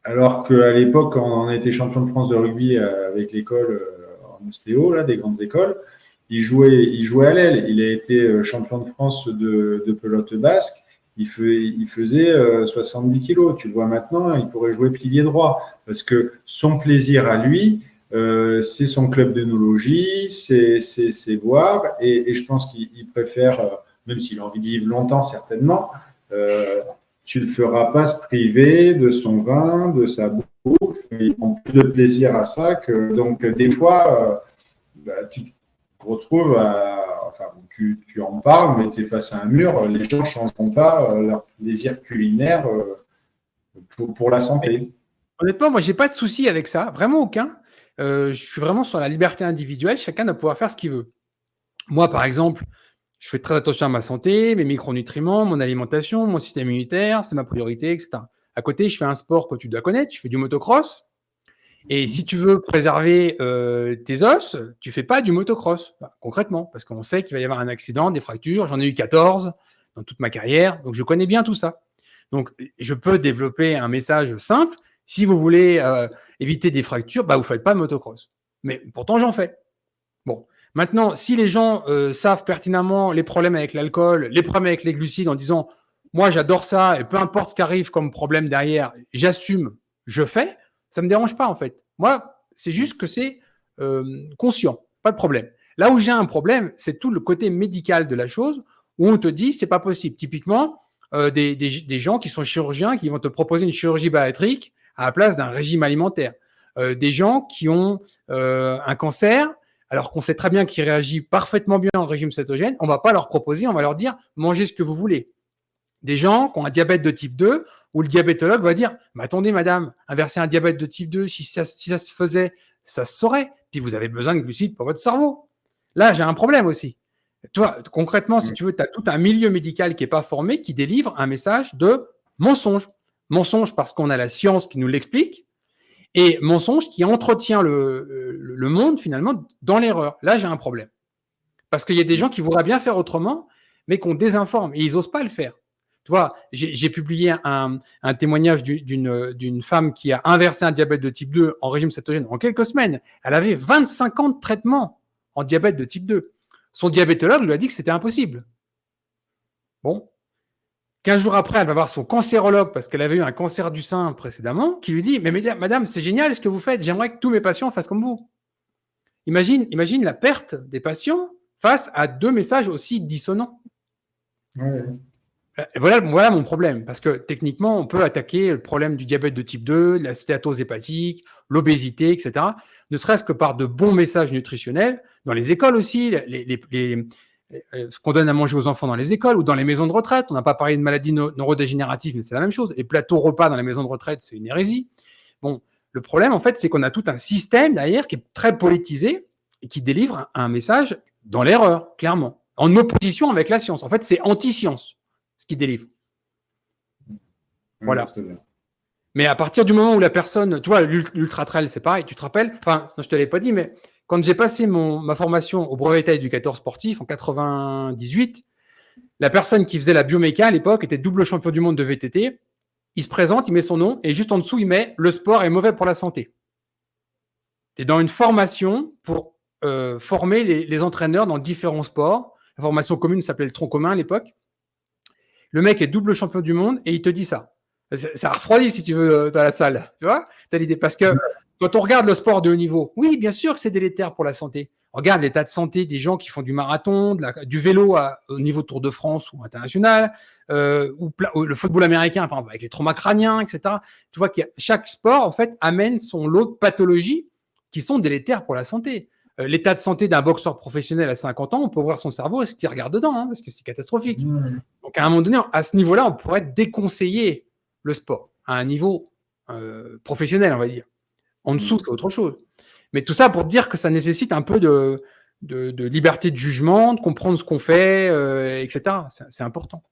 alors qu'à l'époque, quand on était champion de France de rugby avec l'école en ostéo, là, des grandes écoles, il jouait à l'aile. Il a été champion de France de pelote basque. Il faisait 70 kilos. Tu le vois maintenant, il pourrait jouer pilier droit. Parce que son plaisir à lui, c'est son club d'œnologie, c'est voir. Et je pense qu'il préfère, même s'il a envie d'y vivre longtemps, certainement, tu ne le feras pas se priver de son vin, de sa bouffe. Il prend plus de plaisir à ça que. Donc, des fois, tu te retrouves tu en parles, mais tu es face à un mur. Les gens ne changeront pas leur plaisir culinaire pour la santé. Honnêtement, moi, j'ai pas de souci avec ça. Vraiment aucun. Je suis vraiment sur la liberté individuelle. Chacun doit pouvoir faire ce qu'il veut. Moi, par exemple, je fais très attention à ma santé, mes micronutriments, mon alimentation, mon système immunitaire, c'est ma priorité, etc. À côté, je fais un sport que tu dois connaître, je fais du motocross. Et si tu veux préserver tes os, tu fais pas du motocross, concrètement, parce qu'on sait qu'il va y avoir un accident, des fractures. J'en ai eu 14 dans toute ma carrière, donc je connais bien tout ça. Donc, je peux développer un message simple. Si vous voulez éviter des fractures, vous ne faites pas de motocross. Mais pourtant, j'en fais. Bon. Maintenant, si les gens savent pertinemment les problèmes avec l'alcool, les problèmes avec les glucides en disant « moi, j'adore ça et peu importe ce qui arrive comme problème derrière, j'assume, je fais », ça ne me dérange pas en fait. Moi, c'est juste que c'est conscient, pas de problème. Là où j'ai un problème, c'est tout le côté médical de la chose où on te dit « c'est pas possible ». Typiquement, des gens qui sont chirurgiens qui vont te proposer une chirurgie bariatrique à la place d'un régime alimentaire. Des gens qui ont un cancer, alors qu'on sait très bien qu'il réagit parfaitement bien au régime cétogène, on ne va pas leur proposer, on va leur dire « mangez ce que vous voulez ». Des gens qui ont un diabète de type 2, où le diabétologue va dire « mais attendez madame, inverser un diabète de type 2, si ça se faisait, ça se saurait, puis vous avez besoin de glucides pour votre cerveau ». Là, j'ai un problème aussi. Toi, concrètement, si tu veux, tu as tout un milieu médical qui n'est pas formé, qui délivre un message de mensonge. Mensonge parce qu'on a la science qui nous l'explique, et mensonge qui entretient le monde, finalement, dans l'erreur. Là, j'ai un problème. Parce qu'il y a des gens qui voudraient bien faire autrement, mais qu'on désinforme, et ils n'osent pas le faire. Tu vois, j'ai publié un témoignage d'une femme qui a inversé un diabète de type 2 en régime cétogène en quelques semaines. Elle avait 25 ans de traitement en diabète de type 2. Son diabétologue lui a dit que c'était impossible. Bon. 15 jours après, elle va voir son cancérologue parce qu'elle avait eu un cancer du sein précédemment, qui lui dit « mais madame, c'est génial ce que vous faites, j'aimerais que tous mes patients fassent comme vous ». Imagine la perte des patients face à deux messages aussi dissonants. Ouais. Voilà mon problème, parce que techniquement, on peut attaquer le problème du diabète de type 2, de la stéatose hépatique, l'obésité, etc., ne serait-ce que par de bons messages nutritionnels, dans les écoles aussi, ce qu'on donne à manger aux enfants dans les écoles ou dans les maisons de retraite. On n'a pas parlé de maladies neurodégénératives, mais c'est la même chose. Les plateaux repas dans les maisons de retraite, c'est une hérésie. Bon, Le problème, en fait, c'est qu'on a tout un système derrière qui est très politisé et qui délivre un message dans l'erreur, clairement, en opposition avec la science. En fait, c'est anti-science ce qu'il délivre. Voilà. Mais à partir du moment où la personne, tu vois, l'ultra trail, c'est pareil. Tu te rappelles, enfin, je te l'avais pas dit, mais quand j'ai passé ma formation au brevet état éducateur sportif en 98, la personne qui faisait la bioméca à l'époque était double champion du monde de VTT. Il se présente, il met son nom et juste en dessous, il met le sport est mauvais pour la santé. Tu es dans une formation pour former les entraîneurs dans différents sports. La formation commune s'appelait le tronc commun à l'époque. Le mec est double champion du monde et il te dit ça. Ça refroidit, si tu veux, dans la salle. Tu vois, tu as l'idée. Parce que quand on regarde le sport de haut niveau, oui, bien sûr que c'est délétère pour la santé. Regarde l'état de santé des gens qui font du marathon, du vélo au niveau de Tour de France ou international, ou le football américain, par exemple, avec les traumas crâniens, etc. Tu vois que chaque sport, en fait, amène son lot de pathologies qui sont délétères pour la santé. L'état de santé d'un boxeur professionnel à 50 ans, on peut voir son cerveau et ce qu'il regarde dedans, parce que c'est catastrophique. Donc, à un moment donné, à ce niveau-là, on pourrait déconseiller le sport à un niveau professionnel, on va dire. En dessous, c'est autre chose. Mais tout ça pour dire que ça nécessite un peu de liberté de jugement, de comprendre ce qu'on fait, etc. C'est important.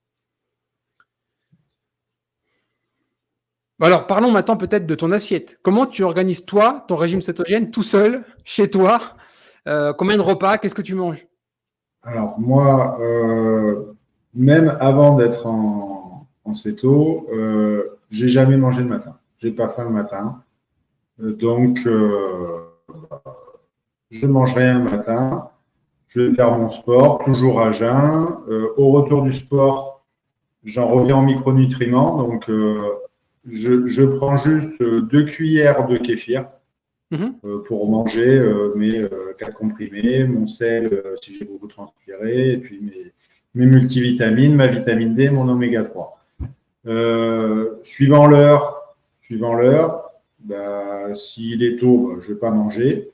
Alors, parlons maintenant peut-être de ton assiette. Comment tu organises, toi, ton régime cétogène tout seul, chez toi? Combien de repas? Qu'est-ce que tu manges? Alors, moi, même avant d'être en céto, j'ai jamais mangé le matin. J'ai pas faim le matin. Donc, je mange rien le matin. Je vais faire mon sport, toujours à jeun. Au retour du sport, j'en reviens en micronutriments. Donc, je prends juste 2 cuillères de kéfir pour manger mes 4 comprimés, mon sel si j'ai beaucoup transpiré, et puis mes multivitamines, ma vitamine D, mon oméga 3. Suivant l'heure, s'il est tôt, je ne vais pas manger.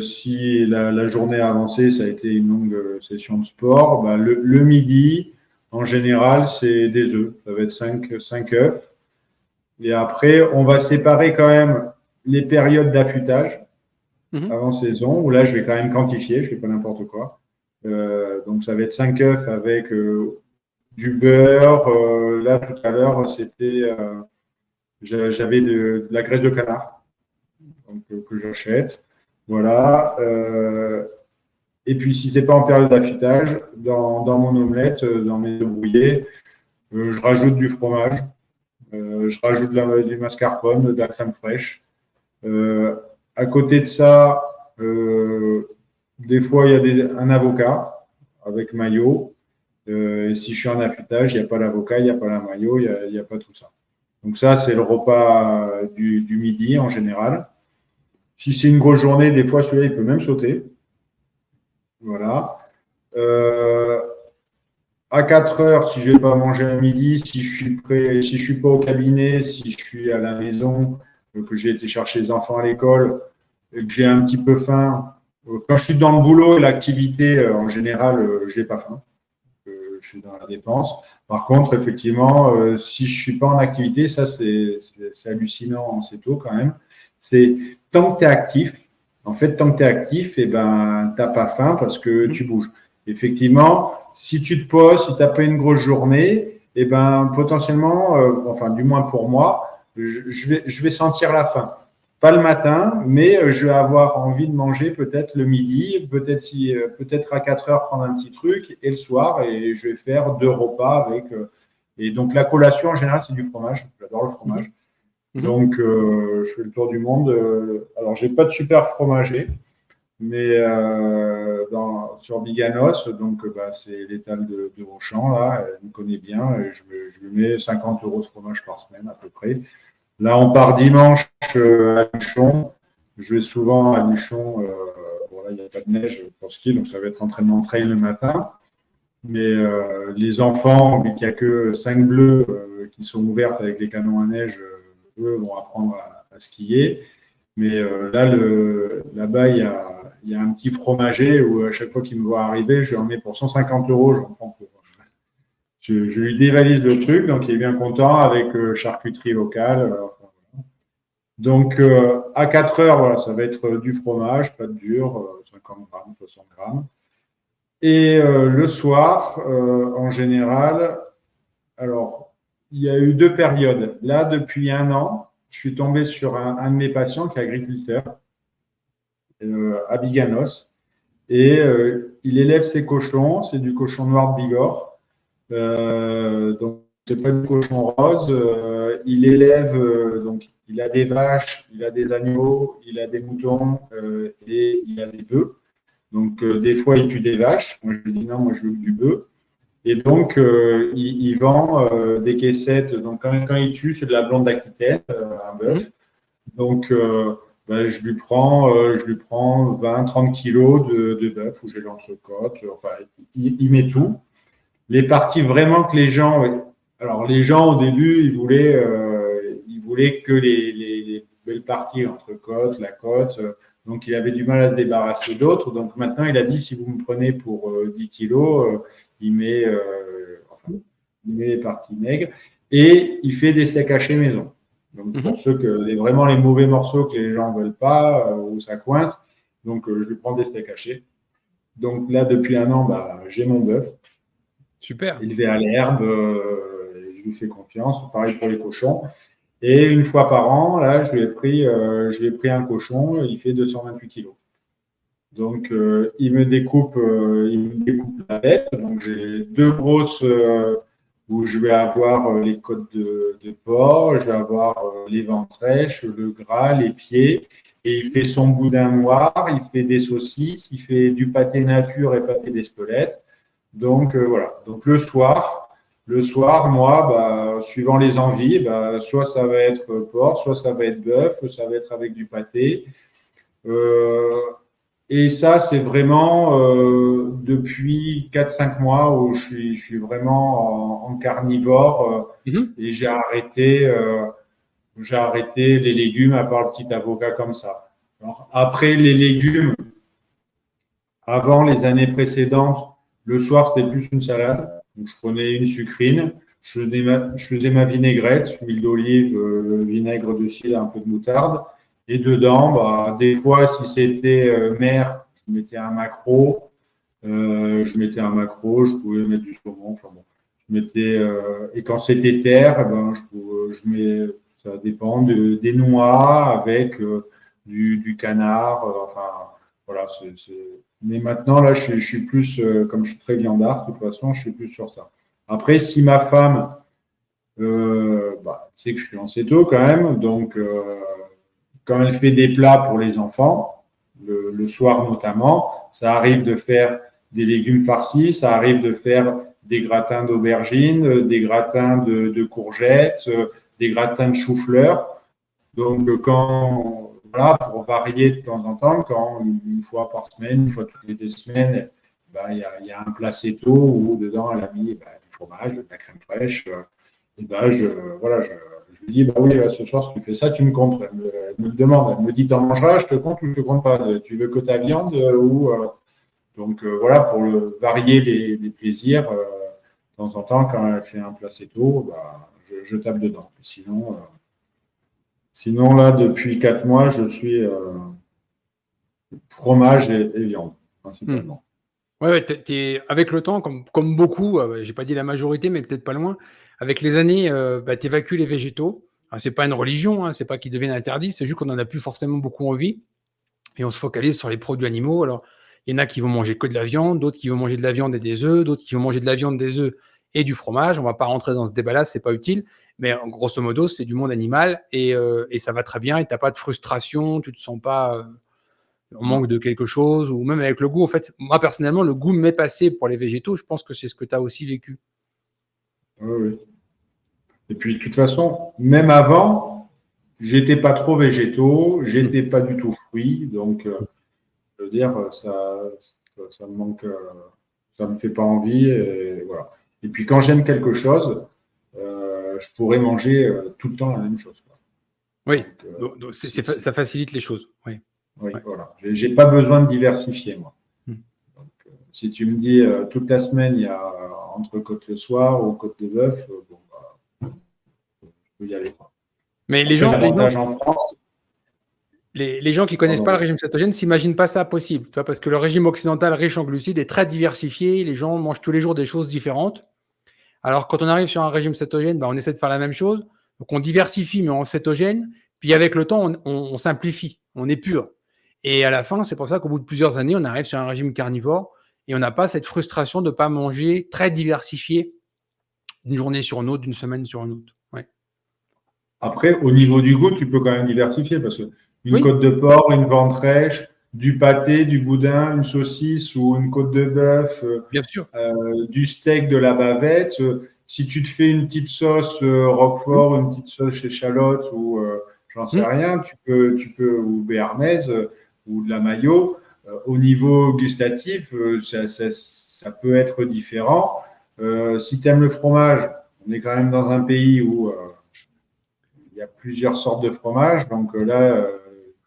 Si la journée a avancé, ça a été une longue session de sport, le midi, en général, c'est des œufs. Ça va être 5 œufs. Et après, on va séparer quand même les périodes d'affûtage avant saison, où là, je vais quand même quantifier, je ne fais pas n'importe quoi. Donc, ça va être 5 œufs avec du beurre. Là, tout à l'heure, c'était, j'avais de la graisse de canard donc, que j'achète. Voilà. Et puis, si ce n'est pas en période d'affûtage, dans mon omelette, dans mes œufs brouillés, je rajoute du fromage. Je rajoute du mascarpone, de la crème fraîche. À côté de ça, des fois, il y a un avocat avec maillot. Et si je suis en affûtage, il n'y a pas l'avocat, il n'y a pas la maillot, il n'y a pas tout ça. Donc ça, c'est le repas du midi en général. Si c'est une grosse journée, des fois, celui-là, il peut même sauter. Voilà. À 4 heures, si je ne vais pas manger à midi, si je suis pas au cabinet, si je suis à la maison, que j'ai été chercher les enfants à l'école et que j'ai un petit peu faim, quand je suis dans le boulot et l'activité, en général, je n'ai pas faim. Je suis dans la dépense. Par contre, effectivement, si je ne suis pas en activité, ça, c'est hallucinant en céto quand même. C'est tant que tu es actif, en fait, tant que tu es actif, tu n'as pas faim parce que tu bouges. Effectivement, si tu te poses, si tu n'as pas une grosse journée, potentiellement, enfin, du moins pour moi, je vais sentir la faim. Pas le matin, mais je vais avoir envie de manger peut-être le midi, peut-être à 4 heures prendre un petit truc et le soir, et je vais faire 2 repas avec. Et donc, la collation, en général, c'est du fromage. J'adore le fromage. Donc, je fais le tour du monde. Alors, j'ai pas de super fromager, mais sur Biganos, donc c'est l'étal de Auchan, là, elle me connaît bien. Je lui mets 50 € de fromage par semaine à peu près. Là, on part dimanche à Luchon. Je vais souvent à Luchon. Bon, là, il n'y a pas de neige pour ski, donc ça va être entraînement trail le matin. Mais les enfants, vu qu'il n'y a que 5 bleus qui sont ouvertes avec les canons à neige, eux vont apprendre à skier. Mais là-bas, il y a un petit fromager où à chaque fois qu'il me voit arriver, je lui en mets pour 150 €. J'en prends pour. Je lui dévalise le truc, donc il est bien content avec charcuterie locale. Donc, à 4 heures, voilà, ça va être du fromage, pâte dure, 50 grammes, 60 grammes. Et le soir, en général, alors, il y a eu 2 périodes. Là, depuis 1 an, je suis tombé sur un de mes patients qui est agriculteur à Biganos. Et il élève ses cochons, c'est du cochon noir de Bigorre. Donc, c'est pas du cochon rose. Il élève, donc, il a des vaches, il a des agneaux, il a des moutons et il a des bœufs. Donc, des fois, il tue des vaches. Moi, je lui dis non, moi, je veux du bœuf. Et donc, il vend des caissettes. Donc, quand il tue, c'est de la blonde d'Aquitaine, un bœuf. Donc, ben, je lui prends 20-30 kilos de bœuf où j'ai l'entrecôte. Enfin, il met tout. Les parties vraiment que les gens. Alors, les gens, au début, ils voulaient que les belles parties, l'entrecôte, la côte. Donc, il avait du mal à se débarrasser d'autres. Donc, maintenant, il a dit si vous me prenez pour 10 kilos, il met, enfin, il met les parties maigres. Et il fait des steaks hachés maison. Donc, pour ceux que vraiment les mauvais morceaux que les gens ne veulent pas, où ça coince, donc je lui prends des steaks hachés. Donc là, depuis 1 an, bah, j'ai mon bœuf. Super. Élevé à l'herbe, je lui fais confiance. Pareil pour les cochons. Et une fois par an, là, je lui ai pris un cochon, il fait 228 kilos. Donc, il me découpe la bête. Donc, j'ai 2 grosses où je vais avoir les côtes de porc, je vais avoir les ventrèches, le gras, les pieds. Et il fait son boudin noir, il fait des saucisses, il fait du pâté nature et pâté d'Espelette. Donc, voilà. Donc, le soir, moi, bah, suivant les envies, bah, soit ça va être porc, soit ça va être bœuf, soit ça va être avec du pâté. Et ça, c'est vraiment depuis 4-5 mois où je suis vraiment en carnivore et j'ai arrêté les légumes à part le petit avocat comme ça. Alors, après les légumes, avant les années précédentes, le soir, c'était plus une salade. Donc, je prenais une sucrine, je faisais ma vinaigrette, huile d'olive, vinaigre de cidre, un peu de moutarde. Et dedans, bah, des fois, si c'était mer, je mettais un maquereau. Je pouvais mettre du saumon. Enfin bon, et quand c'était terre, ben, je mets, ça dépend des noix avec du canard. Enfin, voilà. Mais maintenant, là, je suis plus, comme je suis très viandard, de toute façon, je suis plus sur ça. Après, si ma femme, bah, c'est que je suis en céto quand même, donc quand elle fait des plats pour les enfants, le soir notamment, ça arrive de faire des légumes farcis, ça arrive de faire des gratins d'aubergines, des gratins de courgettes, des gratins de chou-fleur. Donc, voilà, pour varier de temps en temps, quand une fois par semaine, une fois toutes les 2 semaines, ben, il y a un plat céto où dedans elle a mis du fromage, de la crème fraîche. Et ben, voilà, je lui dis, bah oui, là, ce soir, si tu fais ça, tu me comptes. Elle me le demande, elle me dit, t'en mangeras, je te compte ou je te compte pas. Tu veux que ta viande ou donc voilà, pour varier les plaisirs, de temps en temps, quand elle fait un plat céto, bah, je tape dedans. Sinon, là, depuis 4 mois, je suis fromage et viande, principalement. Ouais, avec le temps, comme beaucoup, j'ai pas dit la majorité, mais peut-être pas loin, avec les années, bah, tu évacues les végétaux. Alors, c'est pas une religion, hein, c'est pas qu'ils deviennent interdits, c'est juste qu'on en a plus forcément beaucoup envie et on se focalise sur les produits animaux. Alors, il y en a qui vont manger que de la viande, d'autres qui vont manger de la viande et des œufs, d'autres qui vont manger de la viande, des œufs et du fromage. On va pas rentrer dans ce débat-là, c'est pas utile, mais grosso modo, c'est du monde animal et ça va très bien et t'as pas de frustration, tu te sens pas on manque de quelque chose, ou même avec le goût. En fait, moi, personnellement, le goût m'est passé pour les végétaux. Je pense que c'est ce que tu as aussi vécu. Oui, oui. Et puis, de toute façon, même avant, j'étais pas trop végétaux, j'étais pas du tout fruits. Donc, je veux dire, ça me manque, ça me fait pas envie. Et, voilà. Et puis, quand j'aime quelque chose, je pourrais manger tout le temps la même chose, quoi. Oui, Donc, ça facilite les choses. Oui, oui, ouais. voilà. J'ai pas besoin de diversifier, moi. Donc, si tu me dis toute la semaine, il y a entrecôte le soir ou côte de bœuf, bon, bah, je peux y aller, quoi. Mais les Après, gens, l'avantage en France, les gens qui ne connaissent pas le régime cétogène ne s'imaginent pas ça possible, tu vois, parce que le régime occidental riche en glucides est très diversifié, les gens mangent tous les jours des choses différentes. Alors, quand on arrive sur un régime cétogène, on essaie de faire la même chose. Donc, on diversifie, mais en cétogène. Puis, avec le temps, on simplifie, on épure. Et à la fin, c'est pour ça qu'au bout de plusieurs années, on arrive sur un régime carnivore et on n'a pas cette frustration de ne pas manger très diversifié d'une journée sur une autre, d'une semaine sur une autre. Ouais. Après, au niveau du goût, tu peux quand même diversifier parce qu'une côte de porc, une ventrèche, du pâté, du boudin, une saucisse ou une côte de bœuf, bien sûr, du steak, de la bavette. Si tu te fais une petite sauce Roquefort, une petite sauce échalote ou j'en sais rien, tu peux ou béarnaise ou de la mayo. Au niveau gustatif, ça peut être différent. Si tu aimes le fromage, on est quand même dans un pays où il y a plusieurs sortes de fromage, donc là,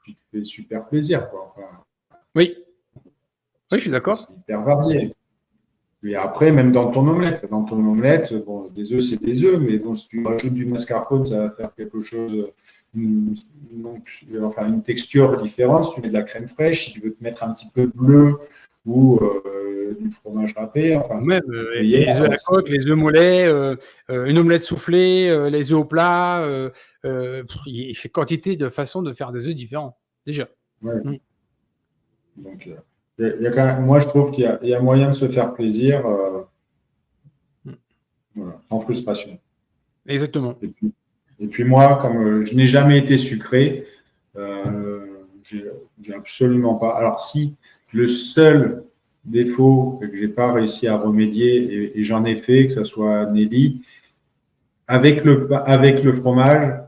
tu te fais super plaisir, quoi. Enfin, oui, je suis d'accord. C'est hyper varié. Et après, même dans ton omelette, bon, des œufs, c'est des œufs, mais bon, si tu rajoutes du mascarpone, ça va faire quelque chose, une texture différente. Si tu mets de la crème fraîche, si tu veux te mettre un petit peu de bleu ou du fromage râpé. Enfin, même les œufs à la coque, les œufs mollets, une omelette soufflée, les œufs au plat. Il fait quantité de façons de faire des œufs différents, déjà. Ouais. Donc, il y a quand même, moi, je trouve qu'il y a moyen de se faire plaisir voilà, sans frustration. Exactement. Et puis moi, comme je n'ai jamais été sucré, j'ai absolument pas. Alors, si le seul défaut que j'ai pas réussi à remédier, et j'en ai fait, que ce soit Nelly, avec le fromage,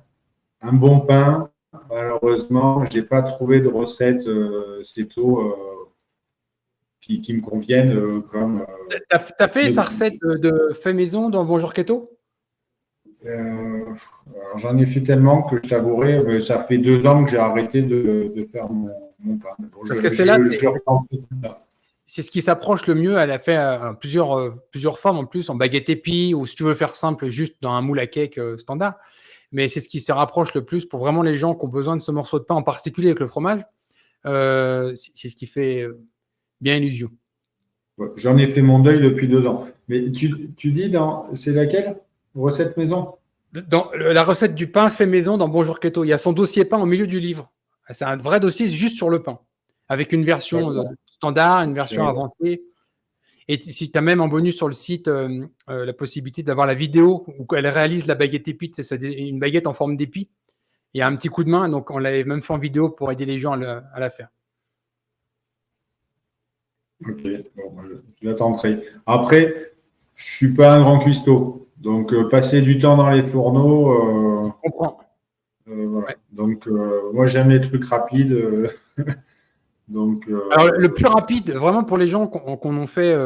un bon pain, malheureusement, je n'ai pas trouvé de recette céto qui me conviennent comme. T'as fait sa recette de fait maison dans Bonjour Keto? J'en ai fait tellement que je t'avouerai, ça fait 2 ans que j'ai arrêté de faire mon pain. Bon, parce que c'est là, c'est ce qui s'approche le mieux. Elle a fait plusieurs formes en plus, en baguette épi, ou si tu veux faire simple, juste dans un moule à cake standard. Mais c'est ce qui se rapproche le plus pour vraiment les gens qui ont besoin de ce morceau de pain, en particulier avec le fromage. C'est ce qui fait bien illusion. Ouais, j'en ai fait mon deuil depuis 2 ans. Mais tu dis, c'est laquelle? Recette maison? Dans la recette du pain fait maison dans Bonjour Keto, il y a son dossier pain au milieu du livre. C'est un vrai dossier juste sur le pain, avec une version standard, une version avancée. Et si tu as même en bonus sur le site la possibilité d'avoir la vidéo où elle réalise la baguette épi, c'est une baguette en forme d'épi. Il y a un petit coup de main, donc on l'avait même fait en vidéo pour aider les gens à la faire. Ok, bon, je la tenterai. Après, je ne suis pas un grand cuistot. Donc, passer du temps dans les fourneaux. Je comprends. Voilà. Ouais. Donc, moi, j'aime les trucs rapides. Donc, alors, le plus rapide, vraiment pour les gens qu'on fait,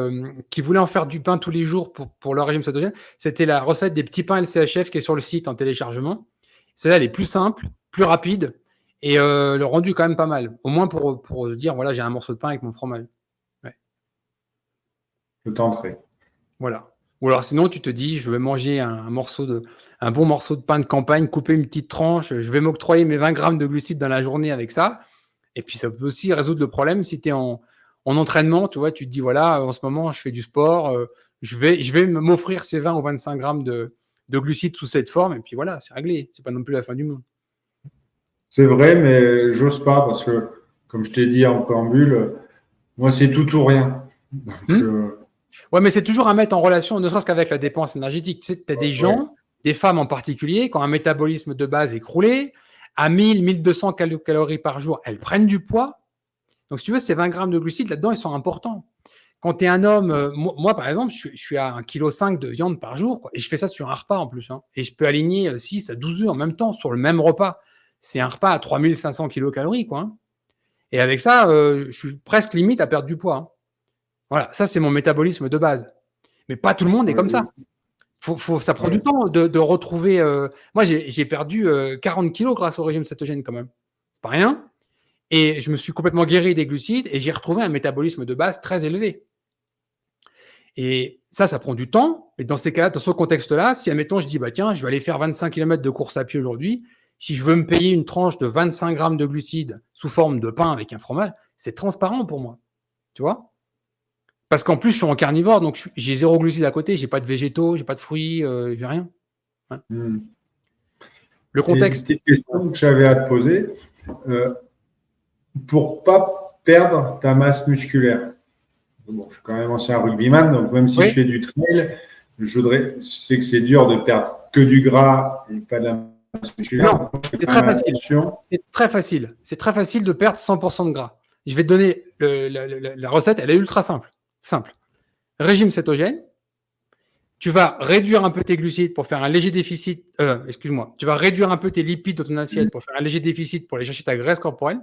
qui voulaient en faire du pain tous les jours pour leur régime cétogène, c'était la recette des petits pains LCHF qui est sur le site en téléchargement. Celle-là, elle est plus simple, plus rapide et le rendu quand même pas mal. Au moins pour se dire, voilà, j'ai un morceau de pain avec mon fromage. Ouais. Je tenterai. Voilà. Ou alors sinon, tu te dis, je vais manger un bon morceau de pain de campagne, couper une petite tranche, je vais m'octroyer mes 20 grammes de glucides dans la journée avec ça. Et puis, ça peut aussi résoudre le problème si tu es en entraînement, tu vois, tu te dis, voilà, en ce moment, je fais du sport, je vais m'offrir ces 20 ou 25 grammes de glucides sous cette forme, et puis voilà, c'est réglé. C'est pas non plus la fin du monde. C'est vrai, mais j'ose pas parce que, comme je t'ai dit en préambule, moi, c'est tout ou rien. Donc, ouais, mais c'est toujours à mettre en relation, ne serait-ce qu'avec la dépense énergétique. Tu sais, as des gens, des femmes en particulier, qui ont un métabolisme de base écroulé, à 1000-1200 calories par jour, elles prennent du poids. Donc, si tu veux, ces 20 grammes de glucides, là-dedans, ils sont importants. Quand tu es un homme, moi, par exemple, je suis à 1,5 kg de viande par jour, quoi, et je fais ça sur un repas en plus. Hein, et je peux aligner 6 à 12 œufs en même temps sur le même repas. C'est un repas à 3500 kilocalories, quoi. Hein. Et avec ça, je suis presque limite à perdre du poids. Hein. Voilà, ça, c'est mon métabolisme de base. Mais pas tout le monde est comme ça. Ça prend du temps de retrouver. Moi, j'ai perdu 40 kilos grâce au régime cétogène quand même. C'est pas rien. Et je me suis complètement guéri des glucides et j'ai retrouvé un métabolisme de base très élevé. Et ça prend du temps. Mais dans ces cas-là, dans ce contexte-là, si, admettons, je dis, bah tiens, je vais aller faire 25 km de course à pied aujourd'hui, Si je veux me payer une tranche de 25 grammes de glucides sous forme de pain avec un fromage, c'est transparent pour moi. Tu vois? Parce qu'en plus, je suis en carnivore, donc j'ai 0 glucides à côté. J'ai pas de végétaux, j'ai pas de fruits, j'ai rien. Hein. Le contexte. Et une question que j'avais à te poser, pour pas perdre ta masse musculaire. Bon, je suis quand même ancien rugbyman, donc même si je fais du trail, je sais que c'est dur de perdre que du gras et pas de la masse musculaire. Non, c'est très facile. C'est très facile. C'est très facile de perdre 100% de gras. Je vais te donner la recette, elle est ultra simple. Simple. Régime cétogène. Tu vas réduire un peu tes glucides pour faire un léger déficit. Excuse-moi. Tu vas réduire un peu tes lipides dans ton assiette pour faire un léger déficit pour aller chercher ta graisse corporelle.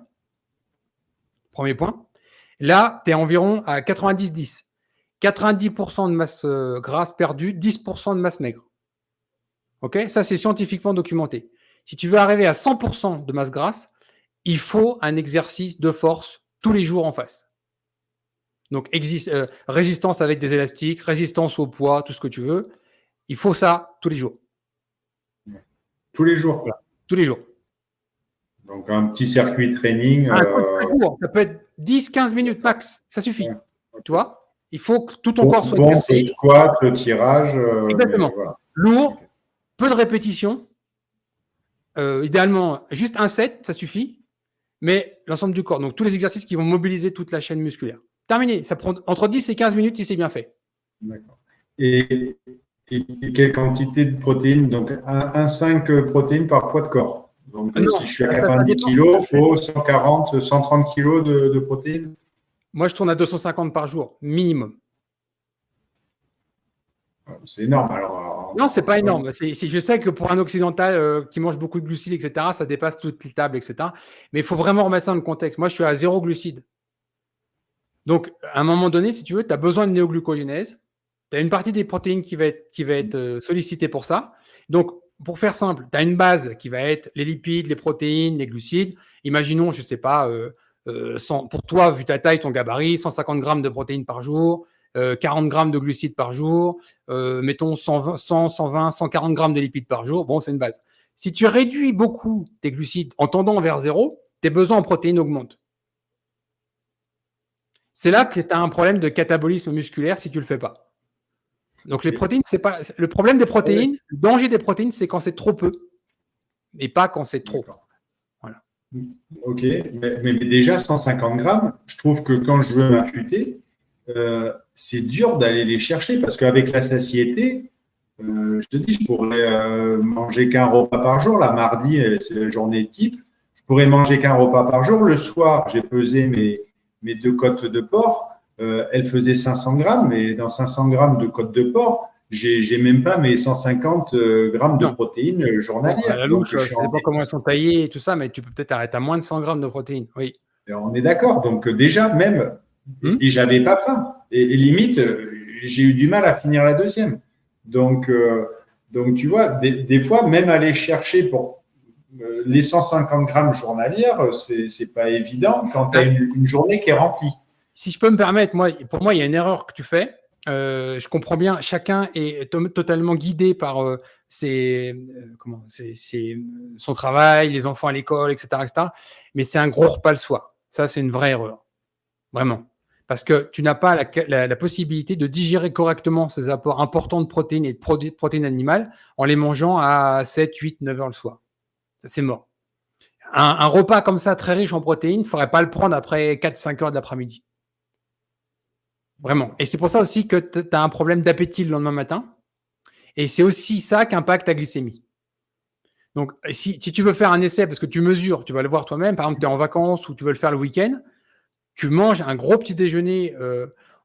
Premier point. Là, tu es environ à 90-10. 90% de masse grasse perdue, 10% de masse maigre. Ok ? Ça, c'est scientifiquement documenté. Si tu veux arriver à 100% de masse grasse, il faut un exercice de force tous les jours en face. Donc, résistance avec des élastiques, résistance au poids, tout ce que tu veux. Il faut ça tous les jours. Tous les jours. Voilà. Tous les jours. Donc, un petit circuit training. Ça peut être 10-15 minutes max. Ça suffit. Ouais. Tu vois ? Il faut que tout ton corps soit exercé. Le squat, le tirage. Exactement. Voilà. Lourd, peu de répétitions. Idéalement, juste un set, ça suffit. Mais l'ensemble du corps. Donc, tous les exercices qui vont mobiliser toute la chaîne musculaire. Terminé. Ça prend entre 10 et 15 minutes si c'est bien fait. D'accord. Et quelle quantité de protéines? Donc, 1,5 protéines par poids de corps. Donc, non, si je suis à 90 kg, il faut 140, 130 kg de protéines. Moi, je tourne à 250 par jour, minimum. C'est énorme. Alors, non, c'est pas énorme. Je sais que pour un occidental qui mange beaucoup de glucides, etc., ça dépasse toute les tables, etc. Mais il faut vraiment remettre ça dans le contexte. Moi, je suis à 0 glucides. Donc, à un moment donné, si tu veux, tu as besoin de néoglucogénèse. Tu as une partie des protéines qui va être sollicitée pour ça. Donc, pour faire simple, tu as une base qui va être les lipides, les protéines, les glucides. Imaginons, je ne sais pas, pour toi, vu ta taille, ton gabarit, 150 grammes de protéines par jour, 40 grammes de glucides par jour, mettons 120, 140 grammes de lipides par jour. Bon, c'est une base. Si tu réduis beaucoup tes glucides en tendant vers 0, tes besoins en protéines augmentent. C'est là que tu as un problème de catabolisme musculaire si tu ne le fais pas. Donc, les protéines, c'est pas. Le problème des protéines, le danger des protéines, c'est quand c'est trop peu et pas quand c'est trop. Voilà. Ok, mais déjà 150 grammes, je trouve que quand je veux m'affûter, c'est dur d'aller les chercher parce qu'avec la satiété, je te dis, je pourrais manger qu'un repas par jour. La mardi, c'est la journée type. Je pourrais manger qu'un repas par jour. Le soir, j'ai pesé mes 2 côtes de porc. Elle faisait 500 grammes, mais dans 500 grammes de côte de porc, j'ai même pas mes 150 grammes de protéines journalières. À la louche, je ne sais pas comment elles sont taillées et tout ça, mais tu peux peut-être arrêter à moins de 100 grammes de protéines. Oui. Et on est d'accord. Donc, déjà, même, et j'avais pas faim. Et limite, j'ai eu du mal à finir la deuxième. Donc tu vois, des fois, même aller chercher pour les 150 grammes journalières, c'est pas évident quand tu as une journée qui est remplie. Si je peux me permettre, pour moi, il y a une erreur que tu fais. Je comprends bien, chacun est totalement guidé par son travail, les enfants à l'école, etc., etc. Mais c'est un gros repas le soir. Ça, c'est une vraie erreur. Vraiment. Parce que tu n'as pas la possibilité de digérer correctement ces apports importants de protéines et de protéines animales en les mangeant à 7, 8, 9 heures le soir. Ça, c'est mort. Un repas comme ça, très riche en protéines, il ne faudrait pas le prendre après 4-5 heures de l'après-midi. Vraiment. Et c'est pour ça aussi que tu as un problème d'appétit le lendemain matin. Et c'est aussi ça qui impacte ta glycémie. Donc, si tu veux faire un essai, parce que tu mesures, tu vas le voir toi-même, par exemple, tu es en vacances ou tu veux le faire le week-end, tu manges un gros petit déjeuner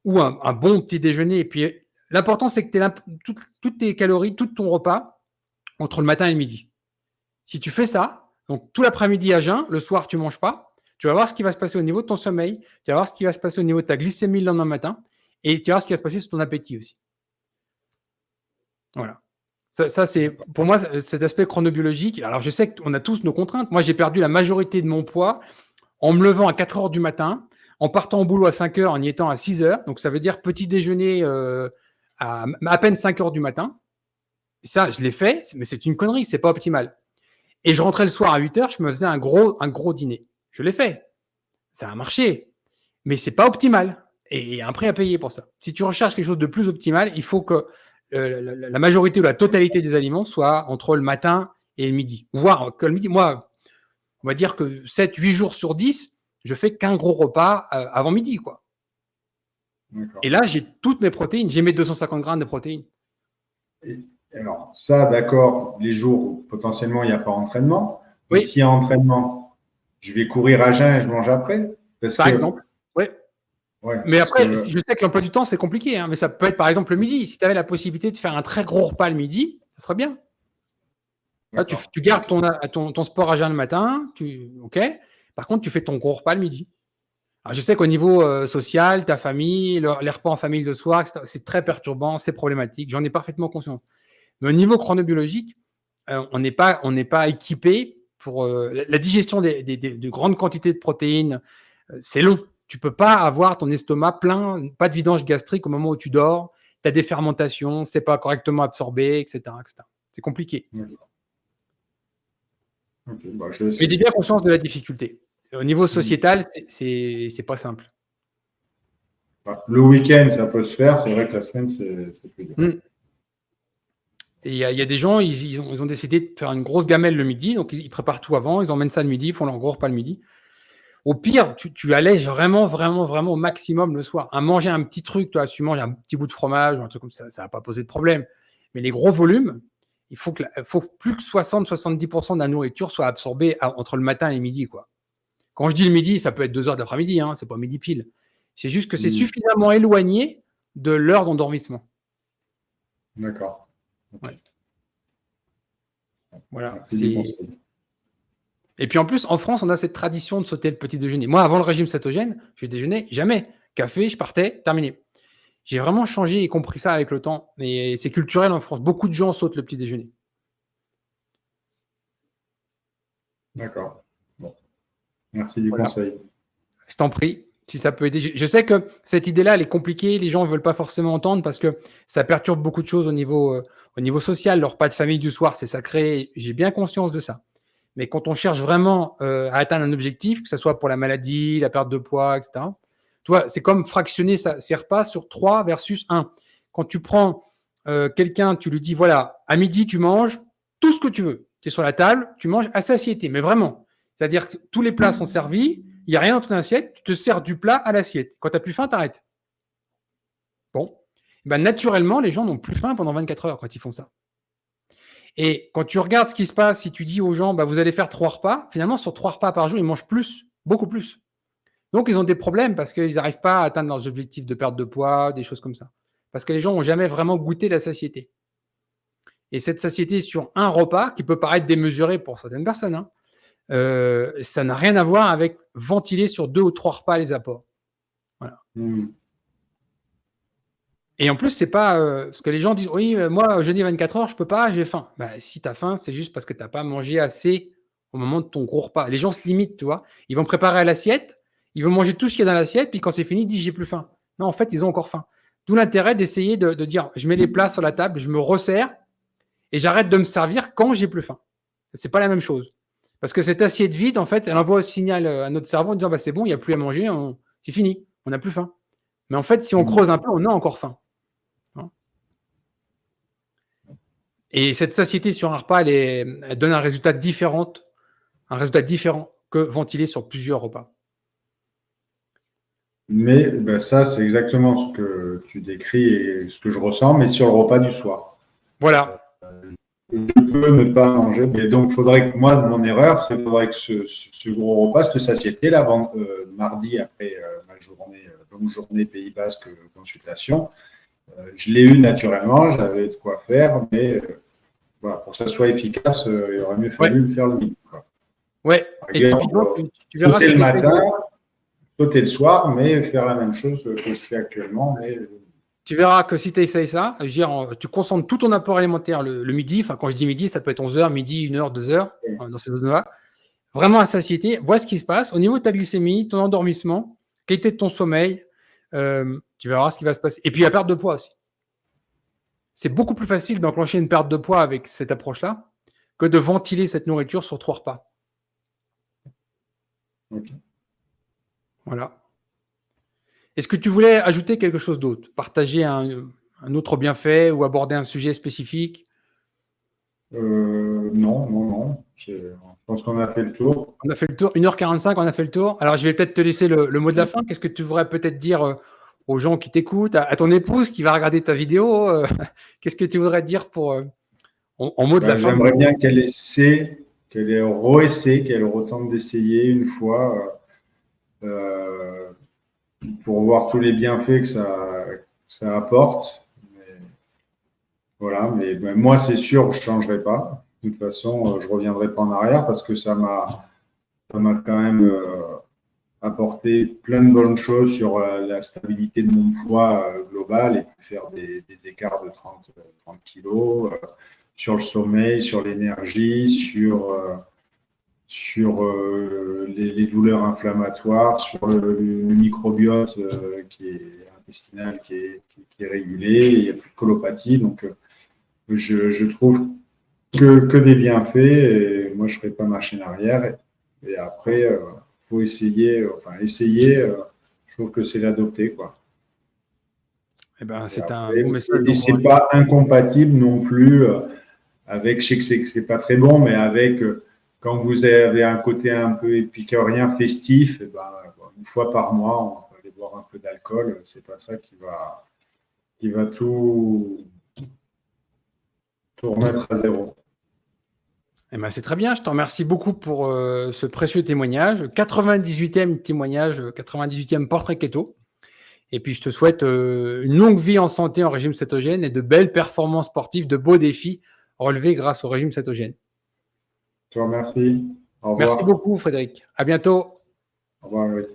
ou un bon petit déjeuner. Et puis, l'important, c'est que tu aies toutes tes calories, tout ton repas entre le matin et le midi. Si tu fais ça, donc tout l'après-midi à jeun, le soir, tu ne manges pas, tu vas voir ce qui va se passer au niveau de ton sommeil, tu vas voir ce qui va se passer au niveau de ta glycémie le lendemain matin, et tu vas voir ce qui va se passer sur ton appétit aussi. Voilà. Ça c'est pour moi cet aspect chronobiologique. Alors, je sais qu'on a tous nos contraintes. Moi, j'ai perdu la majorité de mon poids en me levant à 4 heures du matin, en partant au boulot à 5 heures, en y étant à 6 heures. Donc, ça veut dire petit déjeuner à peine 5 heures du matin. Et ça, je l'ai fait, mais c'est une connerie, c'est pas optimal. Et je rentrais le soir à 8h, je me faisais un gros dîner. Je l'ai fait. Ça a marché. Mais c'est pas optimal. Et il y a un prix à payer pour ça. Si tu recherches quelque chose de plus optimal, il faut que la majorité ou la totalité des aliments soit entre le matin et le midi. Voire que le midi. Moi, on va dire que 7-8 jours sur 10, je fais qu'un gros repas avant midi, quoi. D'accord. Et là, j'ai toutes mes protéines. J'ai mes 250 grammes de protéines. Alors, ça, d'accord, les jours où potentiellement il n'y a pas entraînement. Mais Oui. s'il y a entraînement, je vais courir à jeun et je mange après. Par exemple. Oui. Ouais, Mais après, je sais que l'emploi du temps, c'est compliqué. Hein, mais ça peut être, par exemple, le midi. Si tu avais la possibilité de faire un très gros repas le midi, ça serait bien. Là, tu gardes ton sport à jeun le matin. OK. Par contre, tu fais ton gros repas le midi. Alors, je sais qu'au niveau social, ta famille, les repas en famille le soir, etc., c'est très perturbant, c'est problématique. J'en ai parfaitement conscience. Mais au niveau chronobiologique, on n'est pas équipé pour la digestion de grandes quantités de protéines. C'est long. Tu ne peux pas avoir ton estomac plein, pas de vidange gastrique au moment où tu dors. Tu as des fermentations, c'est pas correctement absorbé, etc. C'est compliqué. Okay, mais j'ai bien conscience de la difficulté. Au niveau sociétal, c'est pas simple. Le week-end, ça peut se faire. C'est vrai que la semaine, c'est plus dur. Et il y a des gens, ils ont décidé de faire une grosse gamelle le midi, donc ils préparent tout avant, ils emmènent ça le midi, ils font leur gros repas le midi. Au pire, tu allèges vraiment au maximum le soir. Manger un petit truc, toi, si tu manges un petit bout de fromage ou un truc comme ça, ça va pas poser de problème. Mais les gros volumes, il faut plus que 60-70% de la nourriture soit absorbée entre le matin et le midi, quoi. Quand je dis le midi, ça peut être 2 heures d'après-midi, hein, c'est pas midi pile. C'est juste que c'est suffisamment éloigné de l'heure d'endormissement. D'accord. Okay. Ouais. Voilà. Et puis en plus, en France, on a cette tradition de sauter le petit déjeuner. Moi, avant le régime cétogène, je déjeunais jamais. Café, je partais, terminé. J'ai vraiment changé et compris ça avec le temps. Mais c'est culturel en France. Beaucoup de gens sautent le petit déjeuner. D'accord. Bon. Merci du conseil. Je t'en prie, si ça peut aider. Je sais que cette idée-là, elle est compliquée. Les gens ne veulent pas forcément entendre parce que ça perturbe beaucoup de choses au niveau social. Leur repas de famille du soir, c'est sacré. J'ai bien conscience de ça. Mais quand on cherche vraiment à atteindre un objectif, que ce soit pour la maladie, la perte de poids, etc., tu vois, c'est comme fractionner ses repas sur 3 versus 1. Quand tu prends quelqu'un, tu lui dis, voilà, à midi, tu manges tout ce que tu veux. Tu es sur la table, tu manges à satiété, mais vraiment. C'est-à-dire que tous les plats sont servis, il n'y a rien dans ton assiette, tu te sers du plat à l'assiette. Quand tu n'as plus faim, tu arrêtes. Bon. Ben, naturellement, les gens n'ont plus faim pendant 24 heures quand ils font ça. Et quand tu regardes ce qui se passe, si tu dis aux gens, bah, vous allez faire 3 repas, finalement, sur 3 repas par jour, ils mangent plus, beaucoup plus. Donc, ils ont des problèmes parce qu'ils n'arrivent pas à atteindre leurs objectifs de perte de poids, des choses comme ça. Parce que les gens n'ont jamais vraiment goûté la satiété. Et cette satiété sur un repas, qui peut paraître démesuré pour certaines personnes, hein, ça n'a rien à voir avec ventiler sur 2 ou 3 repas les apports. Voilà. Et en plus, c'est pas parce que les gens disent oui, moi, jeudi 24 heures, je peux pas, j'ai faim. Bah, si tu as faim, c'est juste parce que tu n'as pas mangé assez au moment de ton gros repas. Les gens se limitent, tu vois. Ils vont préparer à l'assiette, ils vont manger tout ce qu'il y a dans l'assiette, puis quand c'est fini, ils disent j'ai plus faim. Non, en fait, ils ont encore faim. D'où l'intérêt d'essayer de dire je mets les plats sur la table, je me resserre et j'arrête de me servir quand j'ai plus faim. C'est pas la même chose. Parce que cette assiette vide, en fait, elle envoie un signal à notre cerveau en disant bah, c'est bon, il n'y a plus à manger, c'est fini, on n'a plus faim. Mais en fait, si on creuse un peu, on a encore faim. Et cette satiété sur un repas, elle donne un résultat différent que ventiler sur plusieurs repas. Mais ben, ça, c'est exactement ce que tu décris et ce que je ressens, mais sur le repas du soir. Voilà. Je peux ne pas manger. Mais donc, il faudrait que moi, mon erreur, c'est que ce gros repas, cette satiété, là, mardi, après ma longue journée Pays Basque consultation, je l'ai eu naturellement, j'avais de quoi faire, mais voilà, pour que ça soit efficace, il aurait mieux fallu le faire le midi. Ouais, et typiquement, tu verras. Sauter le matin, sauter le soir, mais faire la même chose que je fais actuellement. Mais... Tu verras que si tu essayes ça, tu concentres tout ton apport alimentaire le midi. Enfin, quand je dis midi, ça peut être 11h, midi, 1h, 2h, dans ces zones-là. Vraiment à satiété, vois ce qui se passe. Au niveau de ta glycémie, ton endormissement, qualité de ton sommeil, tu verras ce qui va se passer. Et puis la perte de poids aussi. C'est beaucoup plus facile d'enclencher une perte de poids avec cette approche-là que de ventiler cette nourriture sur 3 repas. Ok. Voilà. Est-ce que tu voulais ajouter quelque chose d'autre? Partager un autre bienfait ou aborder un sujet spécifique? Non. Je pense qu'on a fait le tour. On a fait le tour. 1h45, on a fait le tour. Alors, je vais peut-être te laisser le mot de la fin. Qu'est-ce que tu voudrais peut-être dire aux gens qui t'écoutent, à ton épouse qui va regarder ta vidéo? Qu'est-ce que tu voudrais dire en mot de la fin? J'aimerais bien qu'elle essaie, qu'elle réessaie, qu'elle retente d'essayer une fois pour voir tous les bienfaits que ça apporte. Voilà, mais moi, c'est sûr, je ne changerai pas. De toute façon, je ne reviendrai pas en arrière parce que ça m'a quand même apporté plein de bonnes choses sur la stabilité de mon poids global et faire des écarts de 30 kilos, sur le sommeil, sur l'énergie, sur les douleurs inflammatoires, sur le microbiote intestinal qui est régulé, il n'y a plus de colopathie. Donc, je trouve que des bienfaits et moi, je ne ferai pas marcher en arrière. Et après, il faut essayer, je trouve que c'est l'adopter, quoi. Eh ben, c'est un après, bon message. et c'est pas incompatible non plus avec, je sais que c'est pas très bon, mais avec quand vous avez un côté un peu épicurien, festif, et ben, une fois par mois, on va aller boire un peu d'alcool. C'est pas ça qui va tout remettre à zéro. Eh ben, c'est très bien. Je te remercie beaucoup pour ce précieux témoignage. 98e témoignage, 98e portrait keto. Et puis, je te souhaite une longue vie en santé en régime cétogène et de belles performances sportives, de beaux défis relevés grâce au régime cétogène. Je te remercie. Au revoir. Merci beaucoup, Frédéric. À bientôt. Au revoir, Louis.